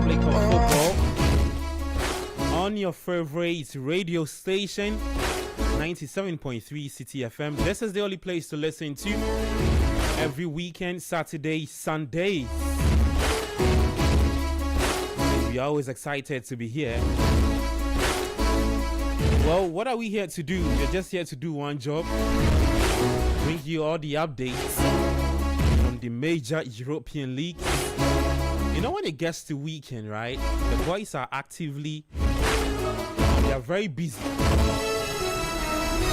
Republic of Football on your favorite radio station, 97.3 City FM. This is the only place to listen to every weekend, Saturday, Sunday. We're always excited to be here. Well, what are we here to do? We're just here to do one job. Bring you all the updates from the major European leagues. You know, when it gets to weekend, right? The boys are actively, they are very busy.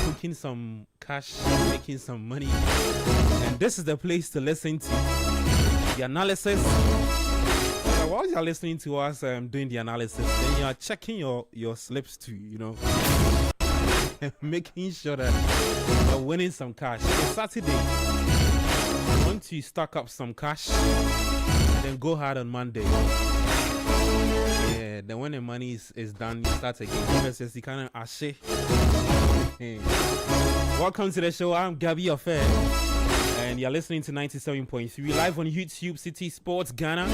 Cooking some cash, making some money. And this is the place to listen to the analysis. So while you're listening to us doing the analysis, then you are checking your slips too, you know. Making sure that you're winning some cash. It's Saturday. You want to stock up some cash, then go hard on Monday. Yeah, then when the money is done, you start again. Versus you kind of ashe. Welcome to the show. I'm Gabby Affair, and you're listening to 97.3 live on YouTube, City Sports Ghana,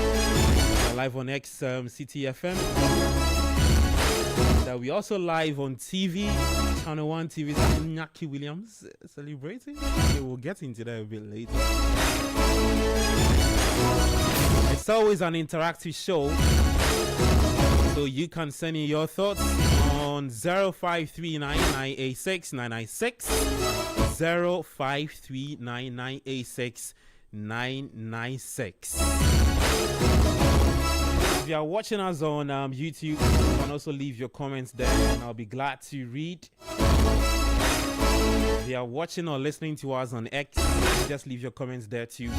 live on X City FM. We also live on TV, Channel 1 TV. Inaki Williams celebrating. Okay, we'll get into that a bit later. It's always an interactive show, so you can send in your thoughts on 0539986996, 0539986996. If you are watching us on YouTube, you can also leave your comments there, and I'll be glad to read. If you are watching or listening to us on X, just leave your comments there too.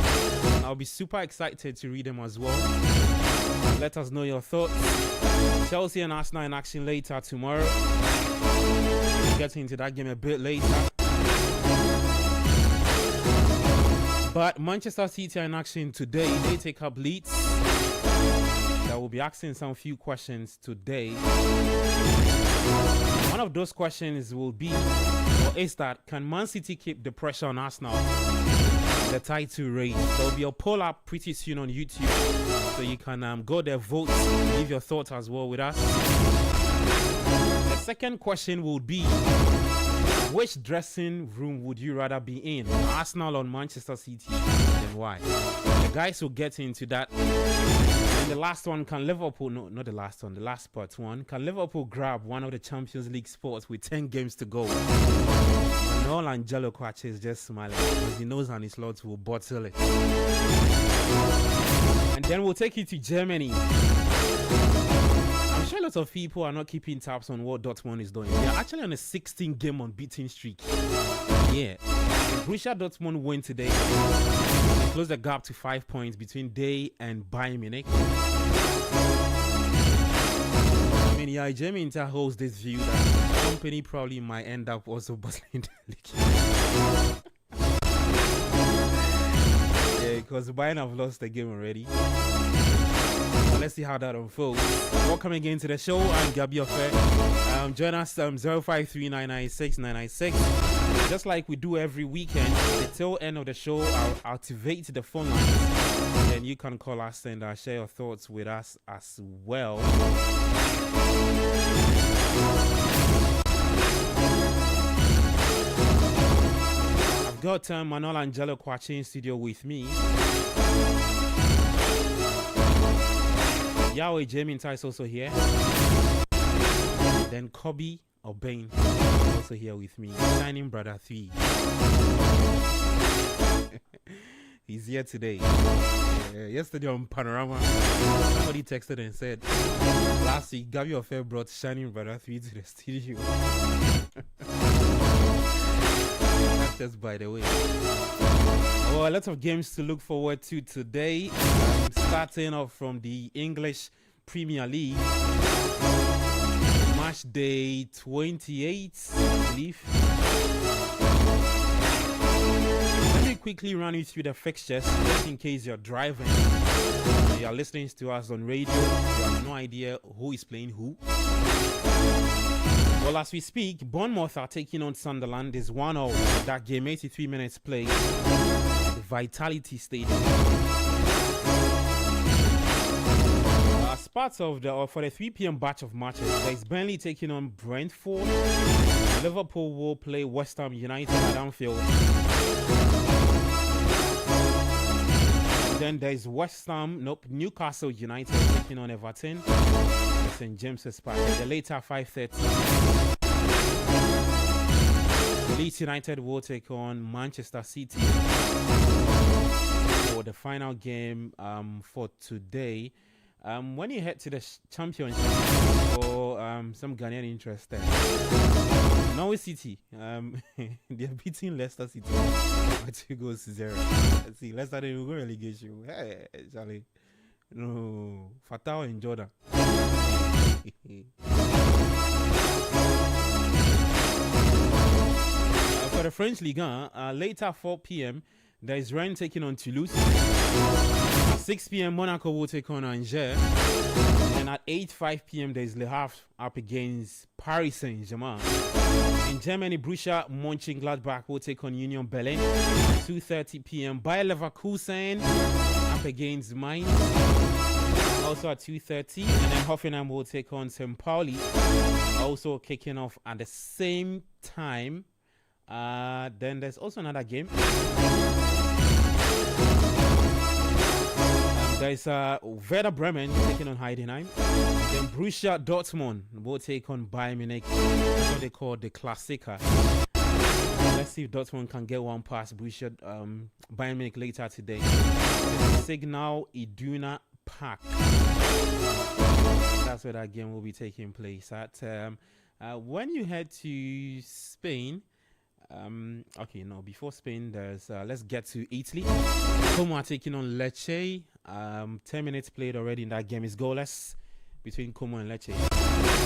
I'll be super excited to read them as well. Let us know your thoughts. Chelsea and Arsenal in action later tomorrow. We'll get into that game a bit later. But Manchester City are in action today. They take up Leeds. I will be asking some few questions today. One of those questions will be, or is that, can Man City keep the pressure on Arsenal? The title race. There will be a poll up pretty soon on YouTube, so you can go there, vote, leave your thoughts as well with us. The second question will be, which dressing room would you rather be in, Arsenal or Manchester City, and why? The guys will get into that. And the last one, can Liverpool, no, not the last one, the last part one, can Liverpool grab one of the Champions League spots with 10 games to go? Manuel Angelo Kwache is just smiling because he knows Arne Slot will bottle it. And then we'll take you to Germany. I'm sure a lot of people are not keeping tabs on what Dortmund is doing. They are actually on a 16-game unbeaten streak. Yeah. Borussia Dortmund win today. They close the gap to 5 points between they and Bayern Munich. I mean, yeah, Jamie Inter holds this view that the company probably might end up also bustling the league. Yeah, because Bayern have lost the game already. Let's see how that unfolds. Welcome again to the show. I'm Gabi Affair. Join us 0539969996. Just like we do every weekend, at the tail end of the show, I'll activate the phone lines. Then you can call us and share your thoughts with us as well. I've got Manuel Angelo Kwache in studio with me. Yahweh Jamie Inter is also here. Then Kobe O'Bain also here with me. Shining Brother 3. He's here today. Yesterday on Panorama, somebody texted and said, last week, Gabi Affair brought Shining Brother 3 to the studio. That's just by the way. Well, a lot of games to look forward to today. Starting off from the English Premier League. Match day 28, I believe. Let me quickly run you through the fixtures, just in case you're driving. You are listening to us on radio. You have no idea who is playing who. Well, as we speak, Bournemouth are taking on Sunderland. There's 1-0. That game, 83 minutes played. The Vitality Stadium. part of the for the 3 p.m. batch of matches, there's Burnley taking on Brentford. Liverpool will play West Ham United at Anfield. Then there's Newcastle United taking on Everton at St James's Park. The later 5:30. Leeds United will take on Manchester City for the final game for today. When you head to the championship for some Ghanaian interest there, Norwich City, they're beating Leicester City by 2-0. See, Leicester they will go relegation. Hey, Charlie, no, Fatah and Jordan. For the French Ligue 1, later 4 p.m. there is Rennes taking on Toulouse. 6 p.m. Monaco will take on Angers. And at 5 p.m. there is Le Havre up against Paris Saint-Germain. In Germany, Borussia Mönchengladbach will take on Union Berlin. 2:30 p.m. Bayer Leverkusen up against Mainz. Also at 2:30. And then Hoffenheim will take on St. Pauli. Also kicking off at the same time. Then there's also another game. There's Werder Bremen taking on Heidenheim. Then Borussia Dortmund will take on Bayern Munich. That's what they call the Klassiker. Let's see if Dortmund can get one past Borussia Bayern Munich later today. The Signal Iduna Park. That's where that game will be taking place at. When you head to Spain, before Spain, there's let's get to Italy. Como are taking on Lecce. 10 minutes played already in that game. Is goalless between Como and Lecce.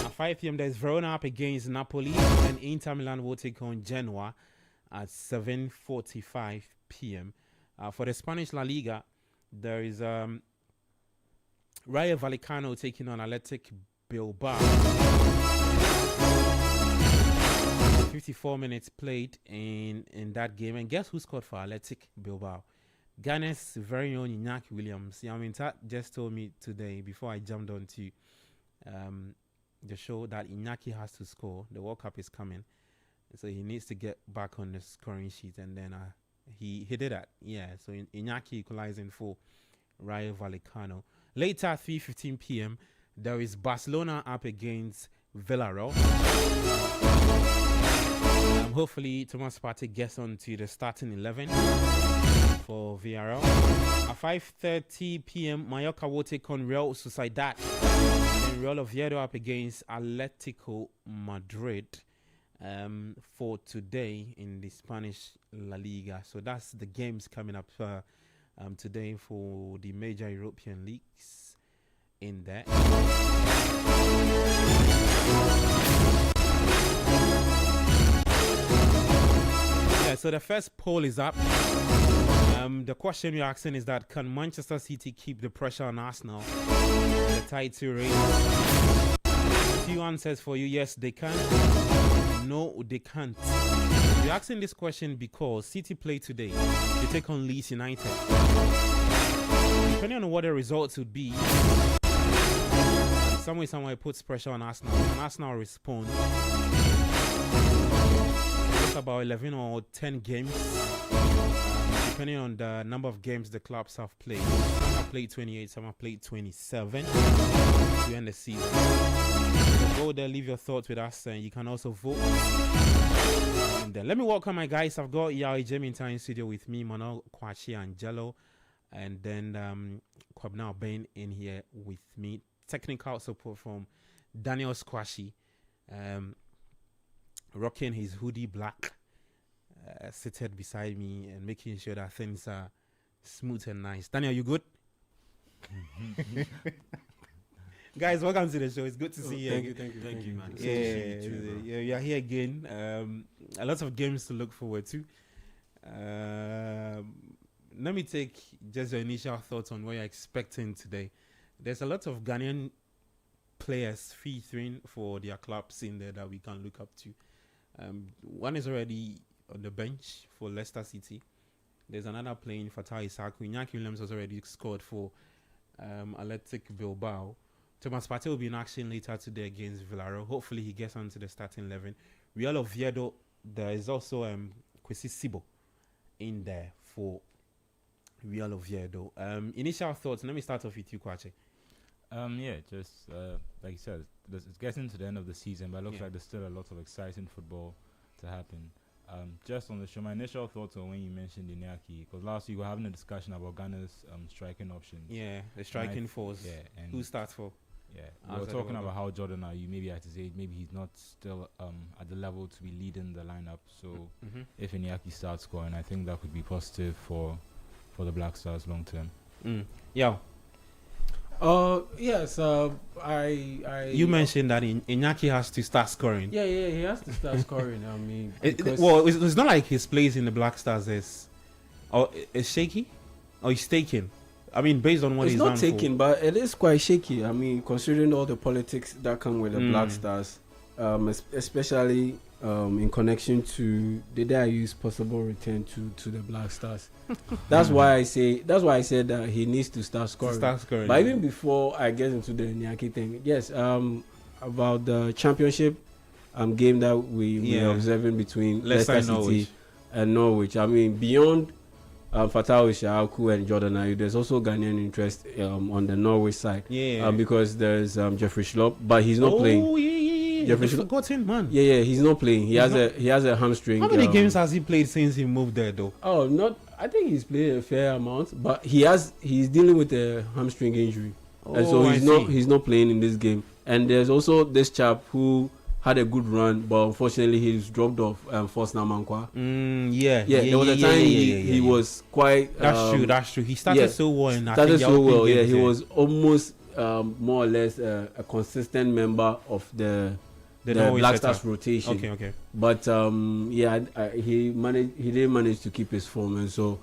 At 5 p.m. there's Verona up against Napoli, and Inter Milan will take on Genoa at 7:45 p.m. For the Spanish La Liga, there is Rayo Vallecano taking on Athletic Bilbao. 54 minutes played in that game, and guess who scored for Athletic Bilbao? Ghana's very own Inaki Williams. That just told me today before I jumped on to the show that Inaki has to score. The World Cup is coming, so he needs to get back on the scoring sheet, and then he did that. Yeah, so Inaki equalizing for Rayo Vallecano. Later at 3:15 p.m. there is Barcelona up against Villarreal. Hopefully Thomas Partey gets on to the starting 11 for Villarreal. At 5:30 p.m. Mallorca will take on Real Sociedad. And Real Oviedo up against Atletico Madrid for today in the Spanish La Liga. So that's the games coming up today for the major European leagues in there. Yeah, so the first poll is up. The question we're asking is that can Manchester City keep the pressure on Arsenal in the title race? 2 answers for you. Yes, they can. No, they can't. We're asking this question because City play today. They take on Leeds United. Depending on what the results would be, somewhere it puts pressure on Arsenal, and Arsenal respond. It's about 11 or 10 games, depending on the number of games the clubs have played. Some have played 28, some have played 27 to end the season. So go there, leave your thoughts with us, and you can also vote. And then let me welcome my guys. I've got Yao Jamie in studio with me, Mano, Kwachi, and Jello, and then Kwabna Bain in here with me. Technical support from Daniel Squashy, rocking his hoodie black, seated beside me and making sure that things are smooth and nice. Daniel, you good? Guys, welcome to the show. It's good to see you. Thank you, man. Yeah, we are here again. A lot of games to look forward to. Let me take just your initial thoughts on what you're expecting today. There's a lot of Ghanaian players featuring for their clubs in there that we can look up to. One is already on the bench for Leicester City. There's another playing for Isaku. Inaki Williams has already scored for Athletic Bilbao. Thomas Partey will be in action later today against Villarreal. Hopefully, he gets onto the starting 11. Real Oviedo, there is also Kwesi Sibo in there for Real Oviedo. Initial thoughts. Let me start off with you, Kwache. Just like you said, it's getting to the end of the season, but it looks like there's still a lot of exciting football to happen. Just on the show, my initial thoughts on when you mentioned Inaki, because last week we were having a discussion about Ghana's striking options. Yeah, the striking force. Yeah, and who starts for? Yeah, we were talking about how Jordan Ayew, maybe at his age, maybe he's not still at the level to be leading the lineup. So if Inaki starts scoring, I think that could be positive for the Black Stars long term. Yeah. Yes. You mentioned that Inaki has to start scoring. Yeah, he has to start scoring. I mean, it's not like his place in the Black Stars is shaky, or he's taken. I mean, based on what he's done. It's not taken, but it is quite shaky. I mean, considering all the politics that come with the Black Stars, especially in connection to the Ayew's possible return to the Black Stars. That's why I said that he needs to start scoring. But even before I get into the Inaki thing, yes, about the championship game that we are observing between Leicester City and Norwich. I mean, beyond Fatawu Shahaku and Jordan Ayew, there's also Ghanaian interest on the Norwich side. Because there's Jeffrey Schlupp, but he's not playing. Jeffrey forgotten man. He's not playing. He has a hamstring. How many games has he played since he moved there though? I think he's played a fair amount, but he's dealing with a hamstring injury. And so he's not playing in this game. And there's also this chap who had a good run, but unfortunately he's dropped off Force Namankwa. There was a time he was quite that's true. He started so well He was almost more or less a consistent member of the Black Stars rotation. Okay. But he didn't manage to keep his form, and so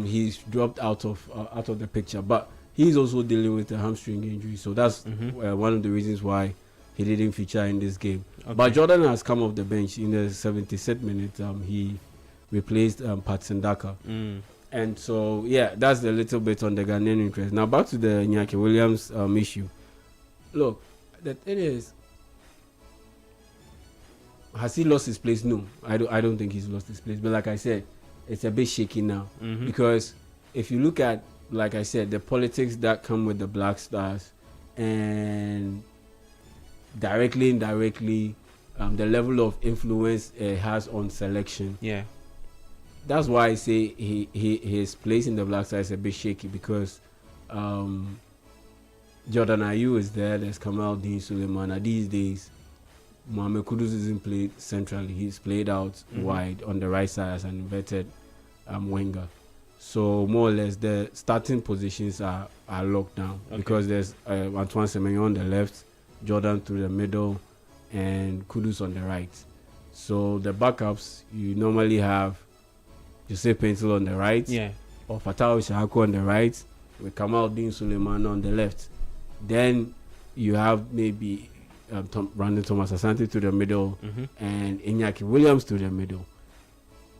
he's dropped out of the picture. But he's also dealing with a hamstring injury, so that's one of the reasons why he didn't feature in this game. But Jordan has come off the bench in the 76th minute. He replaced Patson Daka. And so, that's a little bit on the Ghanaian interest. Now, back to the Inaki Williams issue. Look, the thing is, has he lost his place? No, I don't think he's lost his place. But like I said, it's a bit shaky now. Because if you look at, like I said, the politics that come with the Black Stars and directly, indirectly, the level of influence it has on selection. That's why I say his place in the Black Stars is a bit shaky, because Jordan Ayew is there. There's Kamal Dean Suleiman. These days, Mohamed Kudus isn't played centrally. He's played out wide on the right side as an inverted winger. So more or less, the starting positions are locked down because there's Antoine Semenyo on the left, Jordan through the middle, and Kudus on the right. So the backups, you normally have Jose Pencil on the right, or Fatawu Shahaku on the right, with Kamal Dean Suleiman on the left. Then you have maybe Brandon Thomas Asante to the middle and Inaki Williams to the middle.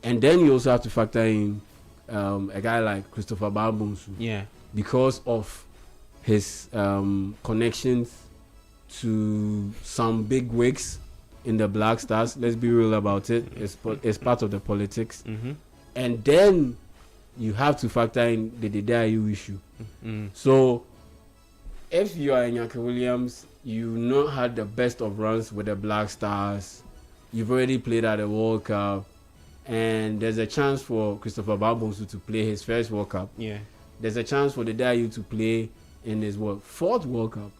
And then you also have to factor in a guy like Christopher Babunsu, because of his connections to some big wigs in the Black Stars. Let's be real about it. It's part of the politics. And then you have to factor in the Ayew issue. So if you are Inaki Williams, you've not had the best of runs with the Black Stars. You've already played at the World Cup, and there's a chance for Christopher Babunsu to play his first World Cup. There's a chance for the Ayew to play in his fourth World Cup.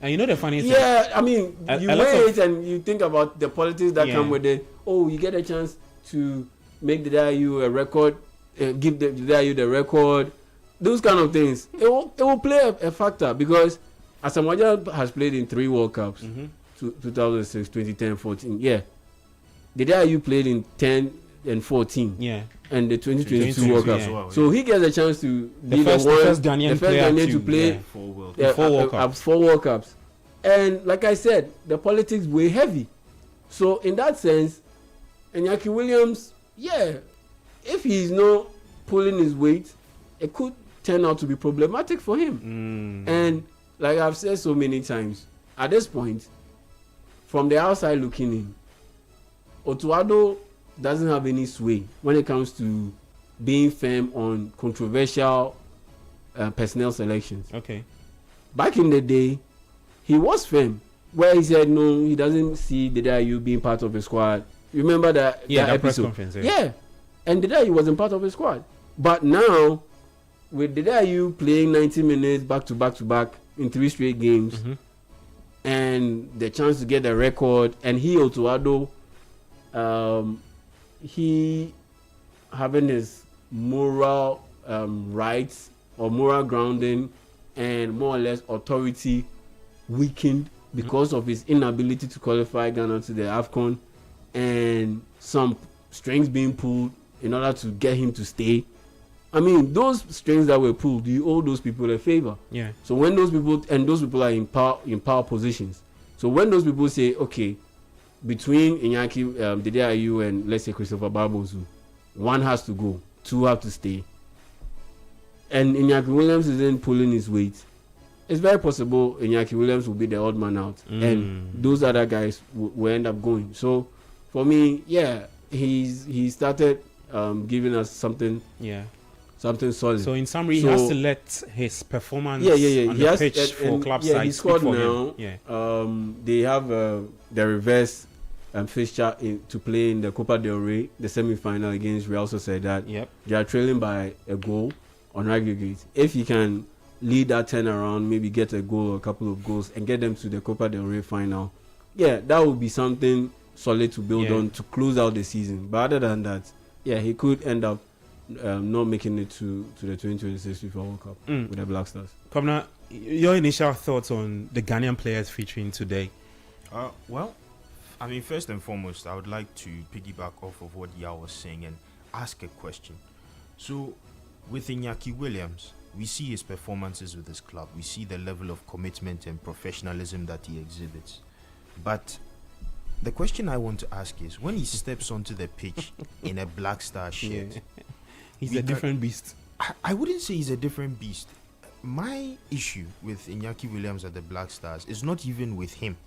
And you know the funny thing? I mean, you wait and you think about the politics that come with it. Oh, you get a chance to make the Ayew a record, give the Ayew the record. Those kind of things. It will play a factor, because Asamoah has played in 3 World Cups, 2006, 2010, 14. The Ayew played in 10 and 14. And the 2022 World Cup. So he gets a chance to be the first Ghanaian to play 4 World Cups. And like I said, the politics were heavy. So in that sense, Inaki Williams, if he's not pulling his weight, it could turn out to be problematic for him. And like I've said so many times, at this point, from the outside looking in, Otuado doesn't have any sway when it comes to being firm on controversial personnel selections. Okay. Back in the day, he was firm, where he said no, he doesn't see Dedayu being part of the squad. Remember that? Yeah, that episode? press conference. Yeah, and Dedayu wasn't part of the squad. But now, with Dedayu playing 90 minutes back to back in 3 straight games, and the chance to get a record, and he Otuado, he having his moral rights or moral grounding and more or less authority weakened because of his inability to qualify Ghana to the AFCON, and some strings being pulled in order to get him to stay. I mean, those strings that were pulled, you owe those people a favor. Yeah. So when those people are in power positions. So when those people say, okay, between Inaki, Dede Ayew and let's say Christopher Barbosu, one has to go, 2 have to stay, and Inaki Williams isn't pulling his weight, it's very possible Inaki Williams will be the odd man out, and those other guys will end up going. So for me, yeah, he started giving us something solid. So in summary, he has to let his performance on the he pitch for club side he speak scored for now. him. Yeah. They have the reverse fixture to play in the Copa del Rey, the semi-final against Real Sociedad. Yep. They are trailing by a goal on aggregate. If he can lead that turnaround, maybe get a goal or a couple of goals and get them to the Copa del Rey final, yeah, that would be something solid to build on to close out the season. But other than that, yeah, he could end up not making it to the 2026 FIFA World Cup with the Black Stars. Komna, your initial thoughts on the Ghanaian players featuring today? Well, I mean, first and foremost, I would like to piggyback off of what Yao was saying and ask a question. So, with Inaki Williams, we see his performances with his club. We see the level of commitment and professionalism that he exhibits. But the question I want to ask is, when he steps onto the pitch in a Black Star shirt, he's a different beast. I wouldn't say he's a different beast. My issue with Inaki Williams at the Black Stars is not even with him.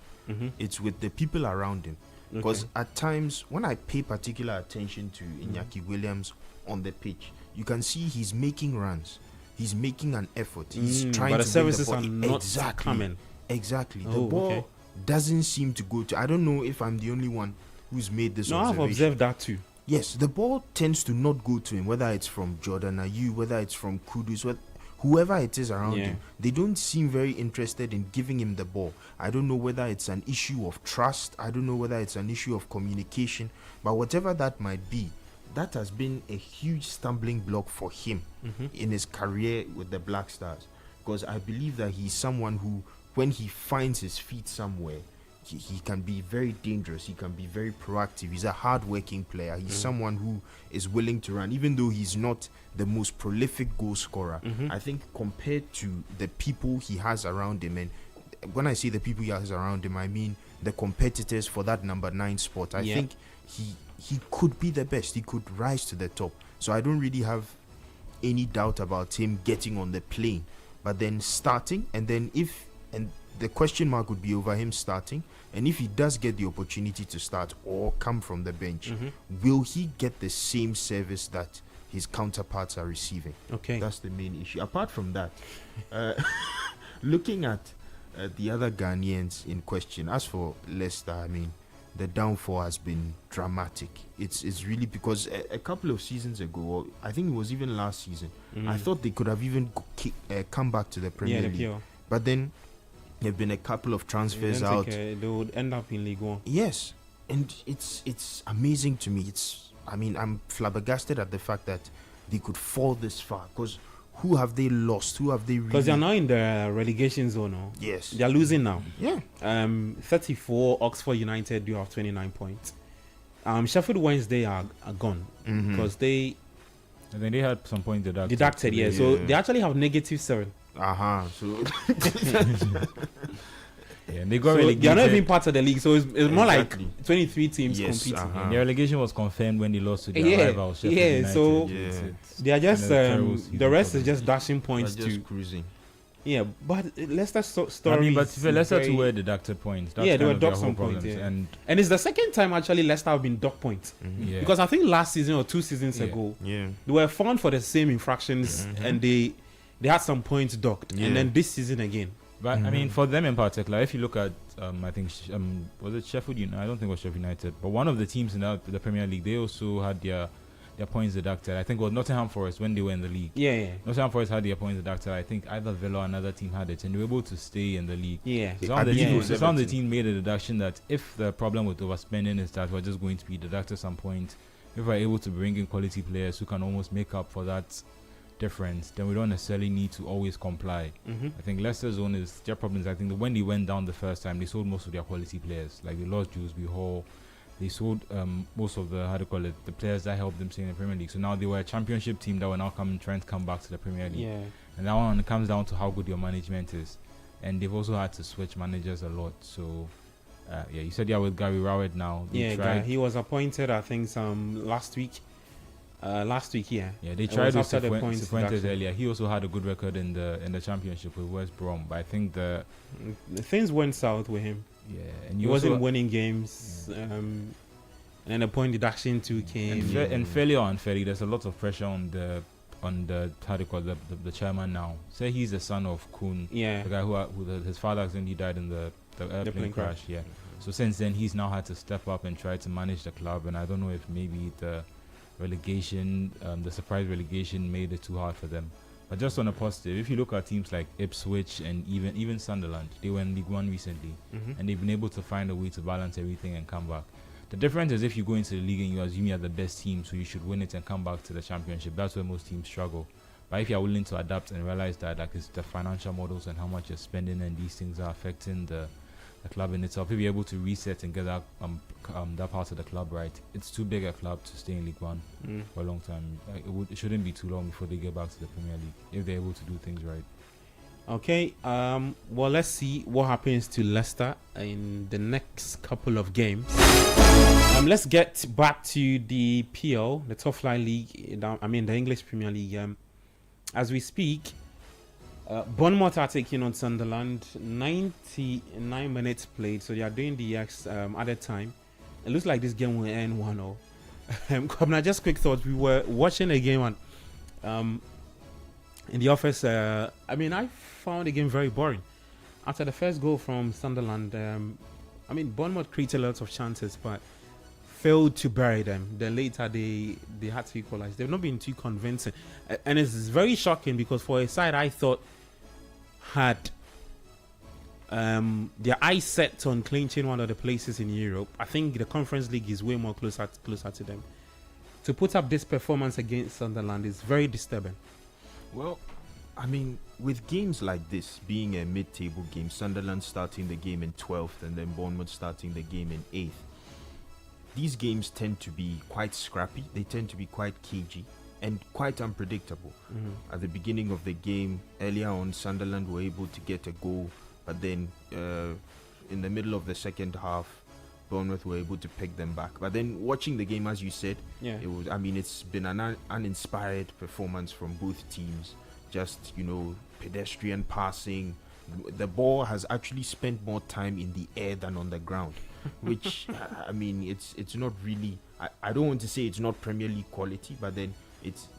It's with the people around him. Because at times, when I pay particular attention to Inaki Williams on the pitch, you can see he's making runs. He's making an effort. He's trying but to the services bring the ball. are not coming. Exactly. The Oh, ball okay. doesn't seem to go to... I don't know if I'm the only one who's made this No, I've observation. observed that too. Yes, the ball tends to not go to him, whether it's from Jordan Ayew, whether it's from Kudus, whoever it is around him. They don't seem very interested in giving him the ball. I don't know whether it's an issue of trust. I don't know whether it's an issue of communication. But whatever that might be, that has been a huge stumbling block for him in his career with the Black Stars. Because I believe that he's someone who, when he finds his feet somewhere, he can be very dangerous. He can be very proactive. He's a hard-working player. He's someone who is willing to run, even though he's not the most prolific goal scorer. I think compared to the people he has around him, and when I say the people he has around him, I mean the competitors for that number 9 spot. I think he could be the best. He could rise to the top. So I don't really have any doubt about him getting on the plane. But then starting, and then the question mark would be over him starting, and if he does get the opportunity to start or come from the bench, will he get the same service that his counterparts are receiving? Okay, that's the main issue. Apart from that, looking at the other Ghanaians in question, as for Leicester, I mean, the downfall has been dramatic. It's really because a couple of seasons ago, or I think it was even last season, I thought they could have even come back to the Premier League. But then there have been a couple of transfers out. They would end up in League One. Yes, and it's amazing to me. I'm flabbergasted at the fact that they could fall this far. Because who have they lost? Who have they really... Because they're now in the relegation zone now. Yes. They're losing now. Yeah. 34, Oxford United do have 29 points. Sheffield Wednesday are gone. Because they... And then they had some points deducted, yeah. So they actually have -7. So... Yeah, and they got relegated. They're not even part of the league, so it's more like 23 teams competing. And their relegation was confirmed when they lost to their rival Sheffield United. So they are just the rest is just dashing points just to cruising. Yeah, but Leicester story. I mean, but is Leicester very- too were deducted points. That's Yeah, they kind were of their docked whole some points, problems. yeah. And it's the second time actually Leicester have been docked points. yeah, Because I think last season or 2 seasons Yeah. ago, Yeah. they were found for the same infractions and they had some points docked. Yeah. And then this season again. but I mean, for them in particular, if you look at, I think was it Sheffield United? I don't think it was Sheffield United, but one of the teams in the Premier League, they also had their points deducted. I think it was Nottingham Forest when they were in the league. Yeah. Nottingham Forest had their points deducted. I think either Villa or another team had it, and they were able to stay in the league. Yeah. So I believe it was some of the Everton. team made a deduction that if the problem with overspending is that we're just going to be deducted some points, if we're able to bring in quality players who can almost make up for that difference, then we don't necessarily need to always comply. I think Leicester's own is their problems. I think that when they went down the first time, they sold most of their quality players. Like they lost Dewsbury Hall. They sold most of the the players that helped them stay in the Premier League. So now they were a championship team that were now trying to come back to the Premier League. Yeah. And that one comes down to how good your management is. And they've also had to switch managers a lot. So, you said you're with Gary Rowett now. They Yeah, tried, he was appointed, I think, last week. Yeah. Yeah, they It tried was with after the points Cifuentes deduction. earlier. He also had a good record in the championship with West Brom. But I think Things went south with him. and He wasn't winning games. And then the point deduction too came. and fairly or unfairly, there's a lot of pressure on the how do you call it, the chairman now. Say he's the son of Kuhn, Yeah. the guy his father accidentally died in the airplane plane crash. Yeah. So since then, he's now had to step up and try to manage the club. And I don't know if maybe the relegation, the surprise relegation, made it too hard for them. But just on a positive, if you look at teams like Ipswich and even Sunderland, they were in League One recently, and they've been able to find a way to balance everything and come back. The difference is if you go into the league and you assume you're the best team, so you should win it and come back to the championship. That's where most teams struggle. But if you're willing to adapt and realize that it's the financial models and how much you're spending and these things are affecting the club in itself, if you're able to reset and get that part of the club right, it's too big a club to stay in League One for a long time. It shouldn't be too long before they get back to the Premier League if they're able to do things right. Okay, well, let's see what happens to Leicester in the next couple of games. Let's get back to the PL, the top flight league. The English Premier League. As we speak, Bournemouth are taking on Sunderland. 99 minutes played, so they are doing the added time. It looks like this game will end 1-0. Just quick thoughts. We were watching a game and in the office, I found the game very boring. After the first goal from Sunderland, Bournemouth created lots of chances, but failed to bury them. Then later, they had to equalize. They've not been too convincing. And it's very shocking because for a side I thought had their eyes set on clinching one of the places in Europe, I think the Conference League is way more closer to them. To put up this performance against Sunderland is very disturbing. Well, with games like this being a mid-table game, Sunderland starting the game in 12th and then Bournemouth starting the game in 8th, these games tend to be quite scrappy. They tend to be quite cagey and quite unpredictable. At the beginning of the game, earlier on, Sunderland were able to get a goal, but then in the middle of the second half, Bournemouth were able to pick them back. But then watching the game, as you said, it was. It's been an uninspired performance from both teams. Just, pedestrian passing. The ball has actually spent more time in the air than on the ground, which it's not really. I don't want to say it's not Premier League quality, but then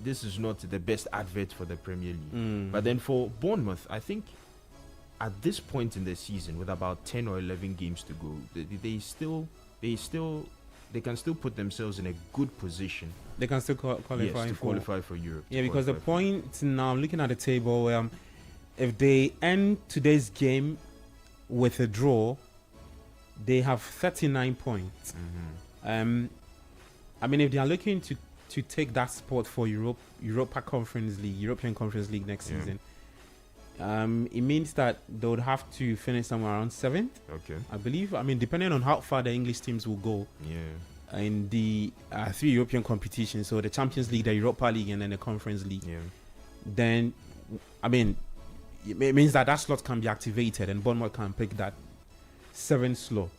this is not the best advert for the Premier League. But then for Bournemouth, I think at this point in the season, with about 10 or 11 games to go, they can still put themselves in a good position. They can still qualify for Europe. Yeah, because the point now, looking at the table, if they end today's game with a draw, they have 39 points. If they are looking to take that spot for European Conference League next season, it means that they would have to finish somewhere around 7th. Okay. I believe. Depending on how far the English teams will go. Yeah. In the 3 European competitions, so the Champions League, the Europa League, and then the Conference League. Yeah. Then, it means that slot can be activated, and Bournemouth can pick that 7th slot.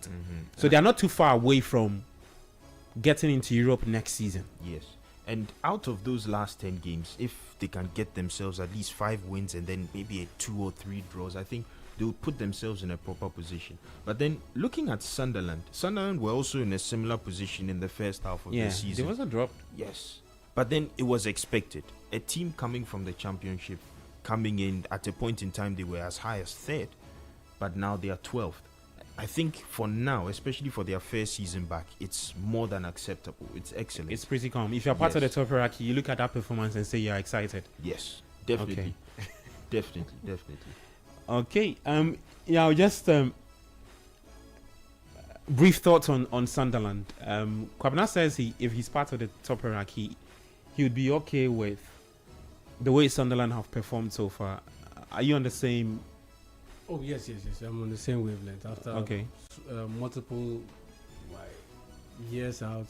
So they are not too far away from getting into Europe next season. Yes. And out of those last 10 games, if they can get themselves at least 5 wins and then maybe a 2 or 3 draws, I think they would put themselves in a proper position. But then looking at Sunderland were also in a similar position in the first half of the season. There was a drop. Yes. But then it was expected. A team coming from the Championship, coming in at a point in time they were as high as 3rd, but now they are 12th. I think for now, especially for their first season back, it's more than acceptable. It's excellent. It's pretty calm. If you're part of the top hierarchy, you look at that performance and say you're excited. Yes, definitely. Okay. definitely. Okay. Just brief thoughts on Sunderland. Kwabena says if he's part of the top hierarchy, he would be okay with the way Sunderland have performed so far. Are you on the same? Oh yes. I'm on the same wavelength. After multiple years out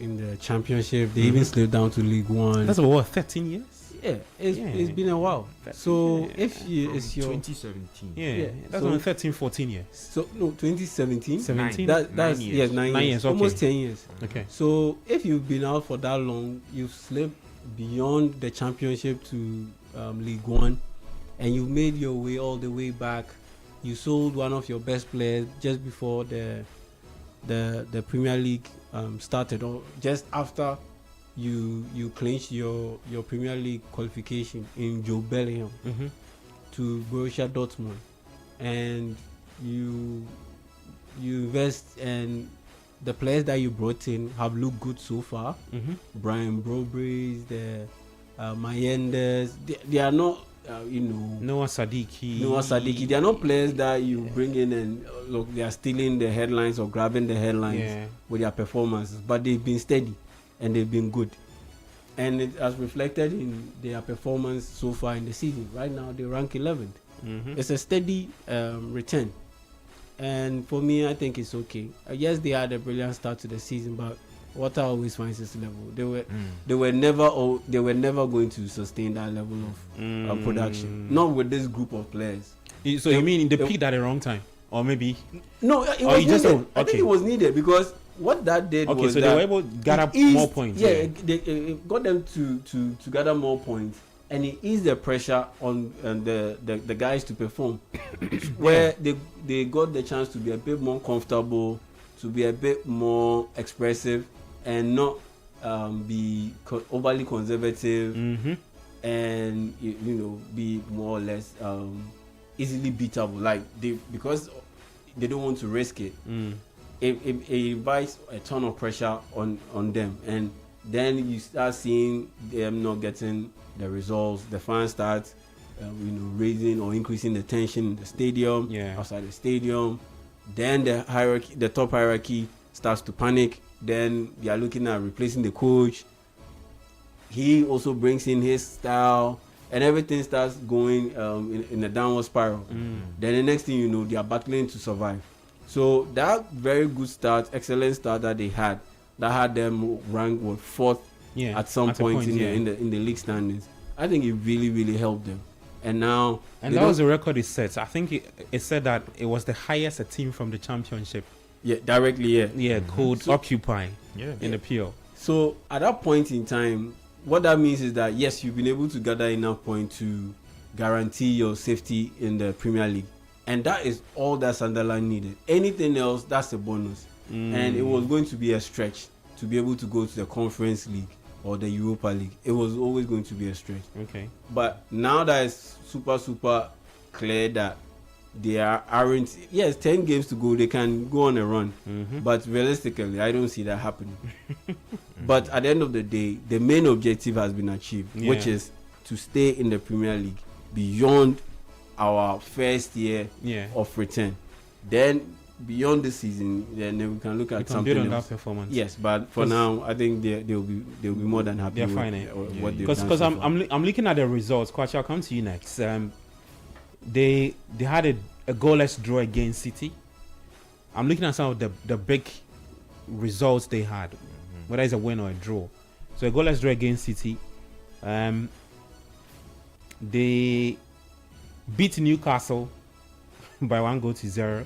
in the Championship, they even slipped down to League One. That's what 13 years. Yeah, it's been a while. So if it's your 2017, that's so, only 13, 14 years. So no, 2017. 17. That's 9 years. 9 9 years, years, okay. almost 10 years. Okay. So if you've been out for that long, you've slipped beyond the Championship to League One, and you made your way all the way back. You sold one of your best players just before the Premier League started, or just after you clinched your Premier League qualification in Joe Bellingham to Borussia Dortmund, and you invest, and the players that you brought in have looked good so far. Brian Brobries, the Mayendes, they are not Noah Sadiki. They are not players that you bring in and look, they are stealing the headlines or grabbing the headlines with their performances, but they've been steady and they've been good, and it has reflected in their performance so far in the season. Right now they rank 11th. It's a steady return, and for me I think it's okay. Yes, they had a brilliant start to the season, but Water always finds its level. They were never going to sustain that level of production. Not with this group of players. So you mean they peaked at the wrong time, or maybe? No, it was needed. I think it was needed because what that did was so they were able to gather more points. Yeah, it got them to gather more points, and it eased the pressure on the guys to perform, where they got the chance to be a bit more comfortable, to be a bit more expressive, and not be overly conservative, and be more or less easily beatable. Like because they don't want to risk it. It invites a ton of pressure on them, and then you start seeing them not getting the results. The fans start raising or increasing the tension in the stadium, outside the stadium. Then the top hierarchy starts to panic. Then they are looking at replacing the coach. He also brings in his style, and everything starts going in a downward spiral. Then the next thing you know, they are battling to survive. So that very good start, excellent start that they had, that had them ranked 4th at some point in the league standings. I think it really, really helped them. And now, and that was the record it set. I think it said that it was the highest a team from the Championship. Yeah, directly. Could occupy in the PL. So at that point in time, what that means is that yes, you've been able to gather enough points to guarantee your safety in the Premier League, and that is all that Sunderland needed. Anything else, that's a bonus. And it was going to be a stretch to be able to go to the Conference League or the Europa League. It was always going to be a stretch. Okay. But now that it's super clear that they aren't. Yes, 10 games to go, they can go on a run. But realistically, I don't see that happening. But at the end of the day, the main objective has been achieved, which is to stay in the Premier League beyond our first year of return. Then beyond the season, then we can look at something build on else. that performance. Yes, but for now, I think they'll be more than happy. They're with fine. What they've done. Because so I'm looking at the results. Coach, I'll come to you next. They had a goalless draw against City. I'm looking at some of the big results they had, whether it's a win or a draw. So a goalless draw against City. They beat Newcastle by 1-0.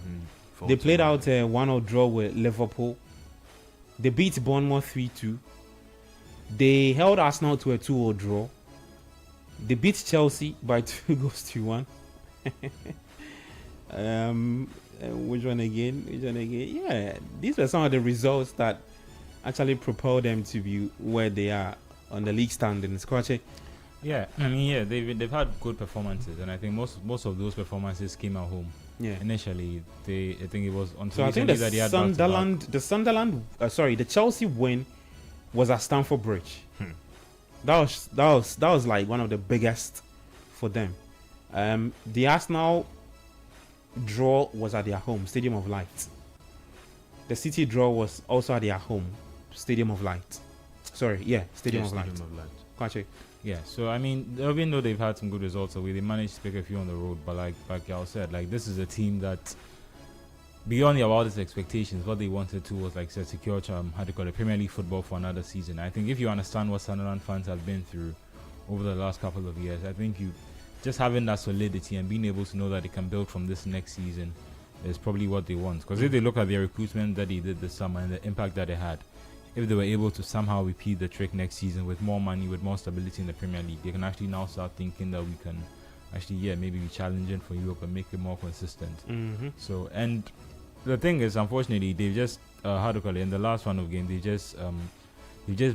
They played out a 1-0 draw with Liverpool. They beat Bournemouth 3-2. They held Arsenal to a 2-0 draw. They beat Chelsea by 2-1. Which one again? Yeah, these are some of the results that actually propelled them to be where they are on the league standings. Kwache? Yeah, I mean, yeah, they've had good performances, and I think most of those performances came at home. Yeah. Initially, I think it was until So I think the that they had the Chelsea win was at Stamford Bridge. That was like one of the biggest for them. The Arsenal draw was at their home, Stadium of Light. The City draw was also at their home, Stadium of Light. Stadium of Light. Kwache? Yeah, so I mean, even though they've had some good results away, they managed to pick a few on the road. But like y'all said, like this is a team that, beyond their wildest expectations, what they wanted to was like secure Premier League football for another season. I think if you understand what Sunderland fans have been through over the last couple of years, I think you just having that solidity and being able to know that they can build from this next season is probably what they want. Because if they look at their recruitment that they did this summer and the impact that they had, if they were able to somehow repeat the trick next season with more money, with more stability in the Premier League, they can actually now start thinking that we can actually, maybe be challenging for Europe and make it more consistent. So, and the thing is, unfortunately, they've just, in the last round of games, they've just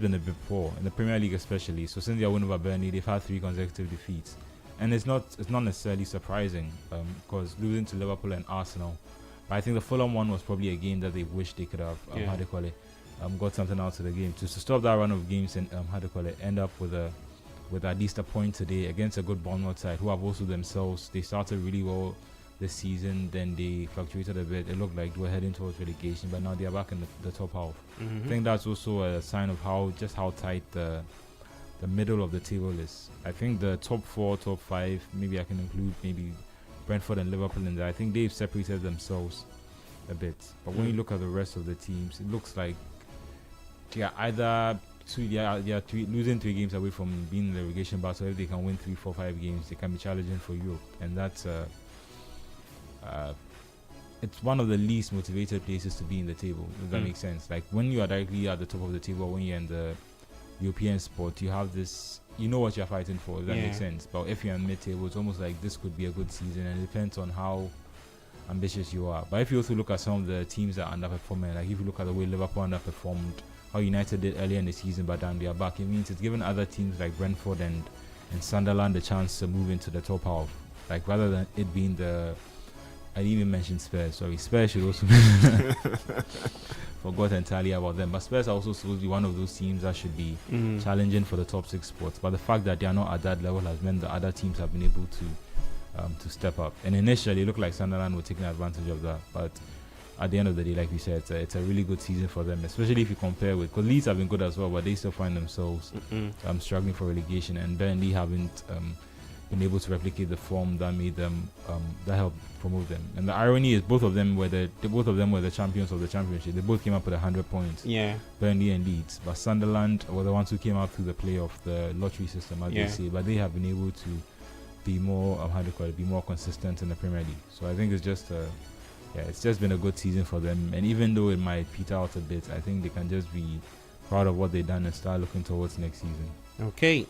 been a bit poor, in the Premier League especially. So since their win over Burnley, they've had 3 consecutive defeats. And it's not necessarily surprising, because losing to Liverpool and Arsenal, but I think the Fulham one was probably a game that they wished they could have, got something out of the game to stop that run of games and end up with at least a point today against a good Bournemouth side, who have also themselves, they started really well this season, then they fluctuated a bit. It looked like they were heading towards relegation, but now they are back in the top half. I think that's also a sign of how tight the middle of the table is. I think the top 4, top 5, maybe I can include maybe Brentford and Liverpool in there. I think they've separated themselves a bit. But when you look at the rest of the teams, it looks like losing 3 games away from being in the relegation battle. If they can win 3, 4, 5 games, they can be challenging for Europe, and that's it's one of the least motivated places to be in the table, if that makes sense. Like when you are directly at the top of the table, when you're in the European spot, you have this, you know what you're fighting for, if that makes sense. But if you're in mid-table, it's almost like this could be a good season, and it depends on how ambitious you are. But if you also look at some of the teams that are underperforming, like if you look at the way Liverpool underperformed, how United did earlier in the season, but then they are back, it means it's given other teams like Brentford and Sunderland the chance to move into the top half. Like rather than it being I didn't even mention Spurs. Sorry, Spurs should also forgot entirely about them. But Spurs are also supposed to be one of those teams that should be challenging for the top 6 spots. But the fact that they are not at that level has meant that other teams have been able to step up. And initially, it looked like Sunderland were taking advantage of that. But at the end of the day, like we said, it's a really good season for them, especially if you compare with, because Leeds have been good as well, but they still find themselves struggling for relegation, and Burnley haven't been able to replicate the form that made them that helped promote them. And the irony is both of them were the champions of the championship. They both came up with 100 points. Yeah, Burnley and Leeds, but Sunderland were the ones who came out through the playoff, the lottery system, as they say. But they have been able to be more be more consistent in the Premier League. So I think it's just it's just been a good season for them. And even though it might peter out a bit, I think they can just be proud of what they've done and start looking towards next season. Okay.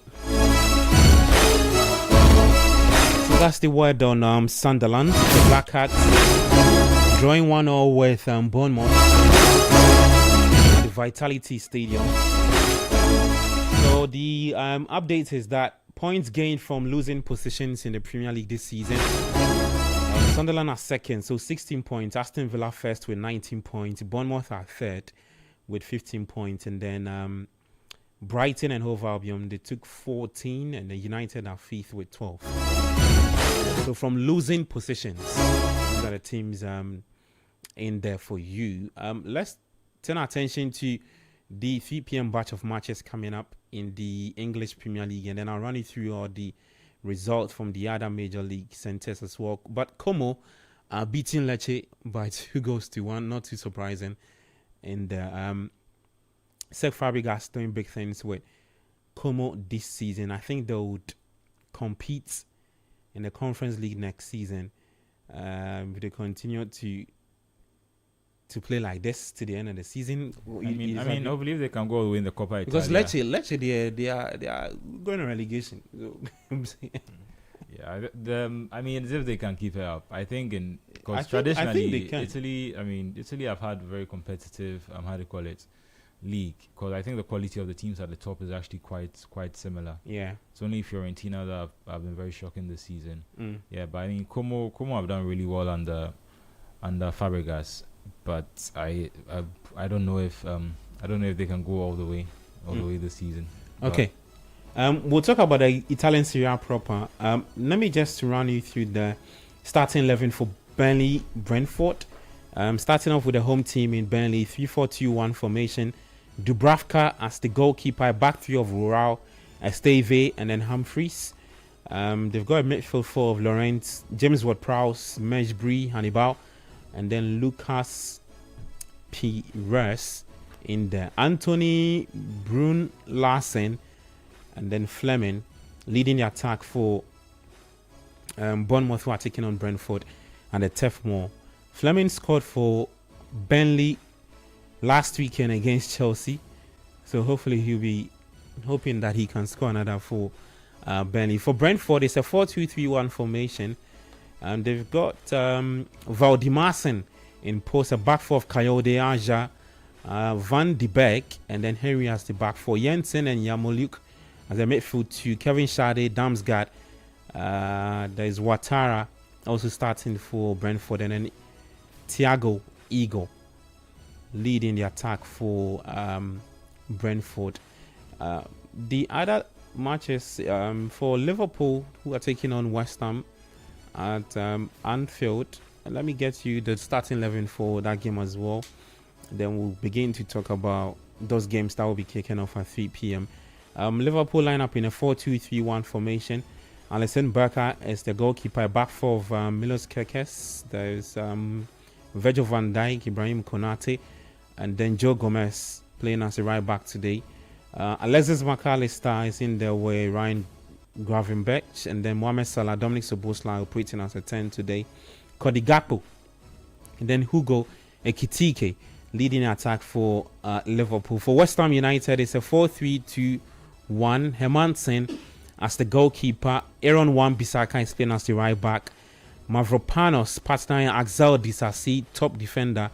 So that's the word on Sunderland. The Black Cats drawing 1-0 with Bournemouth at the Vitality Stadium. So the update is that points gained from losing positions in the Premier League this season. Sunderland are second, so 16 points. Aston Villa first with 19 points. Bournemouth are third with 15 points. And then Brighton and Hove Albion, they took 14. And the United are fifth with 12. So from losing positions, these are the teams in there for you. Let's turn our attention to the 3 p.m. batch of matches coming up in the English Premier League. And then I'll run you through all the results from the other major league centers as well. But Como are beating Lecce by 2-1, not too surprising. And Cesc Fabregas doing big things with Como this season. I think they would compete in the Conference League next season if they continue to to play like this to the end of the season? I mean, I believe they can go all the way in the Coppa Italia. Because Lecce, they are going to relegation. So, yeah, I mean, as if they can keep it up. I think because I traditionally, think they can. Italy have had very competitive, how do you call it, league. Because I think the quality of the teams at the top is actually quite similar. Yeah. It's only Fiorentina that have been very shocking this season. Mm. Yeah, but I mean, Como have done really well under Fabregas, but I don't know if they can go all the way this season. Okay. We'll talk about the Italian Serie A proper. Let me just run you through the starting 11 for Burnley Brentford. Starting off with the home team in Burnley, 3-4-2-1 formation. Dubravka as the goalkeeper, back three of Rural, Esteve, and then Humphreys. They've got a midfield four of Laurent, James Ward-Prowse, Mejbri, Hannibal, and then Lucas Pires in there. Anthony Brun Larsen, and then Fleming leading the attack for Bournemouth, who are taking on Brentford, and the Tefmore. Fleming scored for Burnley last weekend against Chelsea, so hopefully he'll be hoping that he can score another for Burnley. For Brentford, it's a 4-2-3-1 formation. They've got Valdimarsen in post, a back four of Coyote, Aja, Van de Beek, and then Henry as the back four. Jensen and Yarmolenko as a midfield two. Kevin Schade, Damsgaard. There's Ouattara also starting for Brentford, and then Thiago Eagle leading the attack for Brentford. The other matches for Liverpool, who are taking on West Ham at Anfield. Let me get you the starting 11 for that game as well. Then we'll begin to talk about those games that will be kicking off at 3 p.m. Liverpool line up in a 4-2-3-1 formation. Alisson Becker is the goalkeeper, back four of Milos Kerkez. There's Virgil van Dijk, Ibrahim Konate, and then Joe Gomez playing as a right back today. Alexis McAllister is in there with Ryan Gravenberch, and then Mohamed Salah, Dominic Szoboszlai operating as a 10 today. Cody Gakpo, and then Hugo Ekitike leading the attack for Liverpool. For West Ham United, it's a 4-3-2-1. Hermansen as the goalkeeper. Aaron Wan-Bissaka is playing as the right back. Mavropanos, partner Axel Disasi, top defender.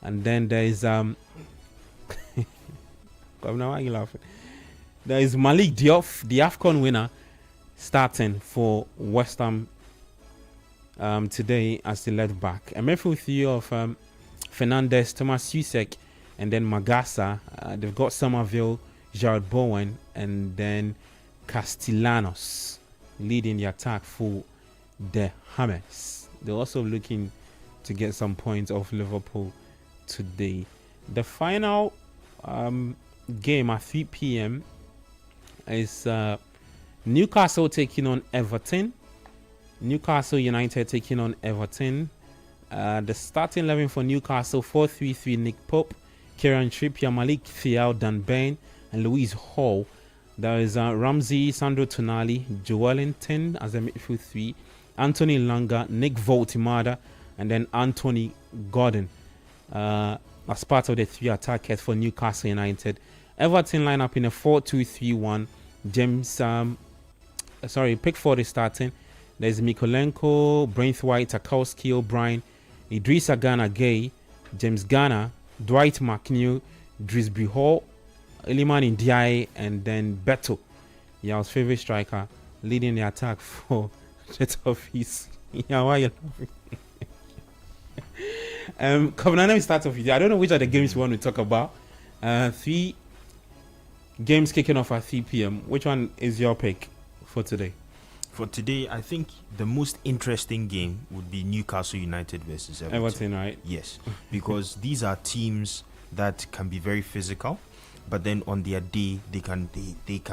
And then there is why are you laughing? There is Malik Diop, the AFCON winner, starting for West Ham today as the left back. A midfield three of Fernandez, Thomas Susek, and then Magasa. They've got Somerville, Jared Bowen, and then Castellanos leading the attack for the Hammers. They're also looking to get some points off Liverpool today. The final game at 3 p.m. is Newcastle taking on Everton. Newcastle United taking on Everton. The starting 11 for Newcastle: 4-3-3. Nick Pope, Kieran Trippier, Malik Thiaw, Dan Bain, and Louise Hall. There is Ramsey, Sandro Tonali, Joelinton as a midfield three, Anthony Langa, Nick Voltimada, and then Anthony Gordon as part of the three attackers for Newcastle United. Everton line up in a 4-2-3-1. Pickford is starting. There's Mikolenko, Braithwaite, Tarkowski, O'Brien, Idrissa Gana Gay, James Garner, Dwight McNeil, Drisby Hall, Iliman Ndiaye, and then Beto, y'all's favorite striker, leading the attack for Jet Office. Yeah, why are you laughing? Come on, let me start off with you. I don't know which are the games you want to talk about. 3 games kicking off at 3 p.m. Which one is your pick for today? For today, I think the most interesting game would be Newcastle United versus Everton. Everton, right? Yes, because these are teams that can be very physical, but then on their day they can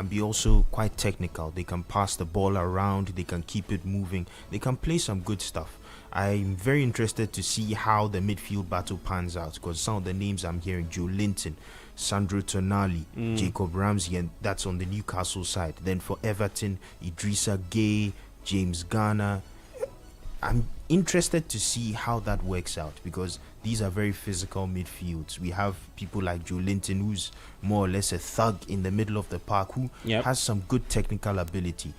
be also quite technical. They can pass the ball around, they can keep it moving, they can play some good stuff. I'm very interested to see how the midfield battle pans out, because some of the names I'm hearing: Joe Linton, Sandro Tonali, Jacob Ramsey, and that's on the Newcastle side. Then for Everton, Idrissa Gueye, James Garner. I'm interested to see how that works out, because these are very physical midfields. We have people like Joe Linton, who's more or less a thug in the middle of the park, who has some good technical ability.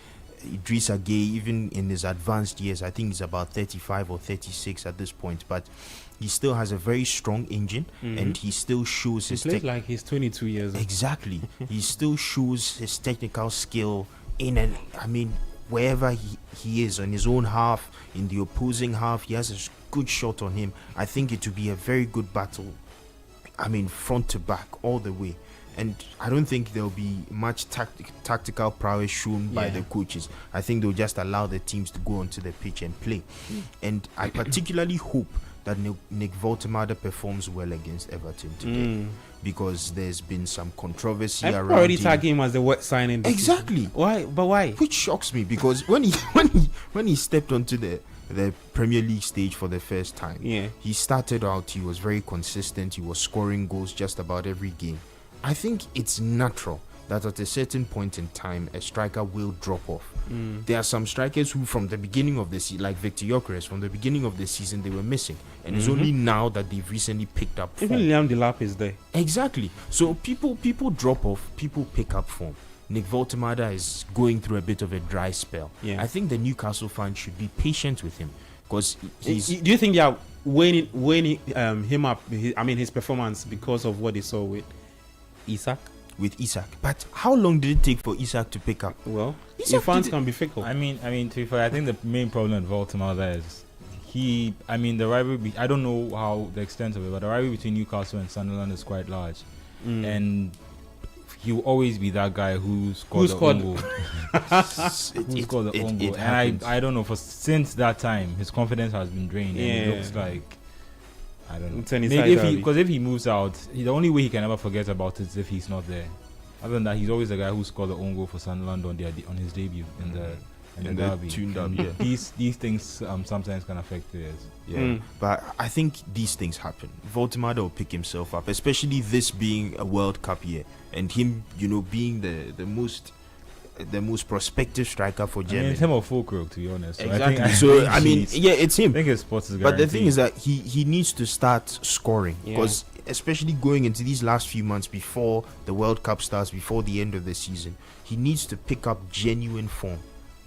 Idrissa Gueye, even in his advanced years, I think he's about 35 or 36 at this point, but he still has a very strong engine, and he still shows his plays like he's 22 years old. Exactly. He still shows his technical skill in an, I mean, wherever he is, on his own half, in the opposing half, he has a good shot on him. I think it will be a very good battle. I mean, front to back, all the way. And I don't think there'll be much tactical prowess shown by the coaches. I think they'll just allow the teams to go onto the pitch and play. And I particularly hope that Nick Voltemade performs well against Everton today, because there's been some controversy around him. Already tagging him as the wet signing. Exactly. Why? But why? Which shocks me, because when he stepped onto the Premier League stage for the first time, he started out, he was very consistent, he was scoring goals just about every game. I think it's natural that at a certain point in time, a striker will drop off. There are some strikers who, from the beginning of the season, like Victor Gyökeres, from the beginning of the season, they were missing. And it's only now that they've recently picked up form. Even Liam Delap is there. Exactly. So people drop off, people pick up form. Nick Voltemade is going through a bit of a dry spell. I think the Newcastle fans should be patient with him, because he's... Do you think they are weighing him up, his performance, because of what they saw with Isak? With Isak, but how long did it take for Isak to pick up? Well, your fans can be fickle. I mean, to be fair, I think the main problem with Voltemade is the rivalry. I don't know how the extent of it, but the rivalry between Newcastle and Sunderland is quite large, and he will always be that guy who scored the own goal. Who scored the own goal? And I don't know, since that time, his confidence has been drained, and it looks like, I don't know. Because if he moves out, the only way he can ever forget about it is if he's not there. Other than that, he's always the guy who scored the own goal for Sunderland on his debut in the derby. Tuned up, These things sometimes can affect players. But I think these things happen. Voltemade will pick himself up, especially this being a World Cup year, and him, being the most prospective striker for Germany. It's him or Fulkrug, to be honest. Exactly. It's him. I think his spots is guaranteed. But the thing is that he needs to start scoring, because especially going into these last few months before the World Cup starts, before the end of the season, he needs to pick up genuine form.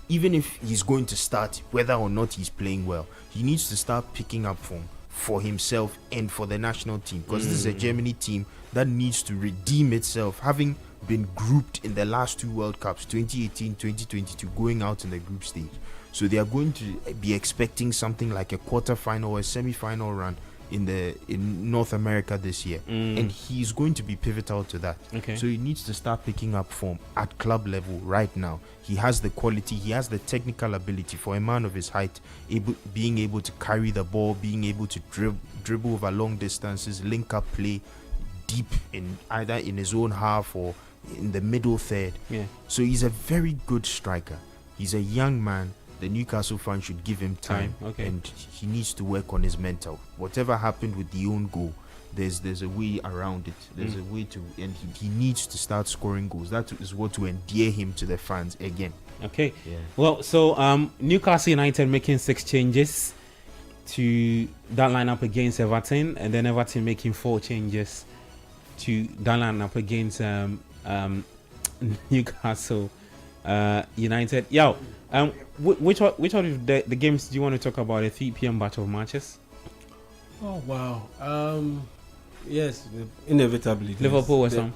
Even if he's going to start, whether or not he's playing well, he needs to start picking up form for himself and for the national team, because this is a Germany team that needs to redeem itself, having been grouped in the last two World Cups, 2018, 2022, going out in the group stage. So they are going to be expecting something like a quarter-final or a semi-final run in North America this year, and he's going to be pivotal to that. So he needs to start picking up form at club level right now. He has the quality, he has the technical ability for a man of his height, being able to carry the ball, being able to dribble over long distances, link up play deep in either in his own half or in the middle third. So he's a very good striker. He's a young man. The Newcastle fans should give him time. And he needs to work on his mental. Whatever happened with the own goal, there's a way around it. There's a way to, and he needs to start scoring goals. That is what will endear him to the fans again. Well, so Newcastle United making 6 changes to that lineup against Everton, and then Everton making 4 changes to that lineup against Newcastle United. Which one of the games do you want to talk about? The 3 p.m. battle of matches? Oh wow! Yes, inevitably Liverpool West Ham.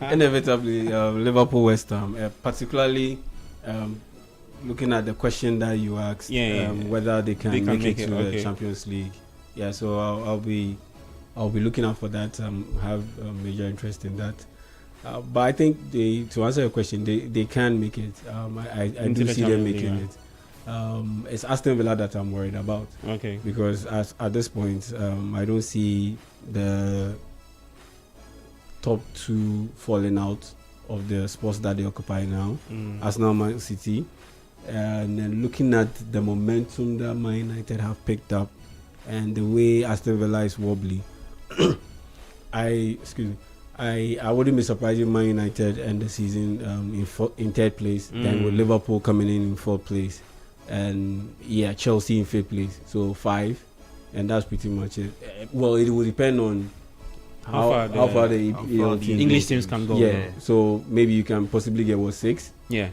Inevitably Liverpool West Ham. Particularly looking at the question that you asked, whether they can make it to the Champions League. So I'll be looking out for that. Have a major interest in that. But I think to answer your question, they can make it. I do see them making it. It's Aston Villa that I'm worried about. Because at this point, I don't see the top 2 falling out of the spots that they occupy now. Arsenal, Man City, and then looking at the momentum that Man United have picked up and the way Aston Villa is wobbly, I wouldn't be surprised if Man United end the season in 3rd place, then with Liverpool coming in 4th place, and Chelsea in 5th place, so 5. and that's pretty much it. Well, it will depend on how far the English teams can go. Yeah, so maybe you can possibly get 6. Yeah.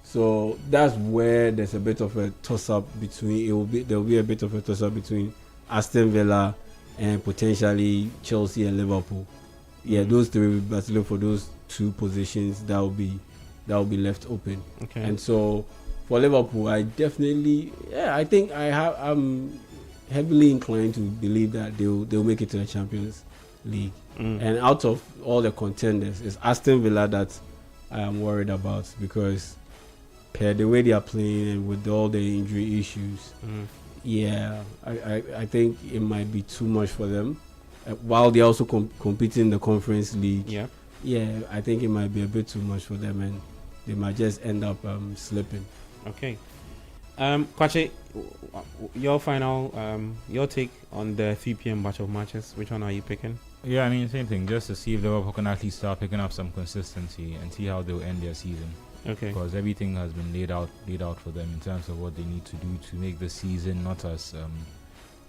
So that's where there's a bit of a toss-up between. There will be a bit of a toss-up between Aston Villa and potentially Chelsea and Liverpool. Yeah, those three will be battling for those 2 positions that will be left open. Okay. And so for Liverpool, I think I'm heavily inclined to believe that they'll make it to the Champions League. And out of all the contenders, it's Aston Villa that I am worried about, because per the way they are playing and with all the injury issues, I think it might be too much for them. While they also compete in the Conference League, I think it might be a bit too much for them, and they might just end up slipping. Okay. Kwache, your final, your take on the 3 p.m. batch of matches. Which one are you picking? Yeah, I mean, same thing. Just to see if Liverpool can actually start picking up some consistency and see how they'll end their season. Okay. Because everything has been laid out for them in terms of what they need to do to make the season not as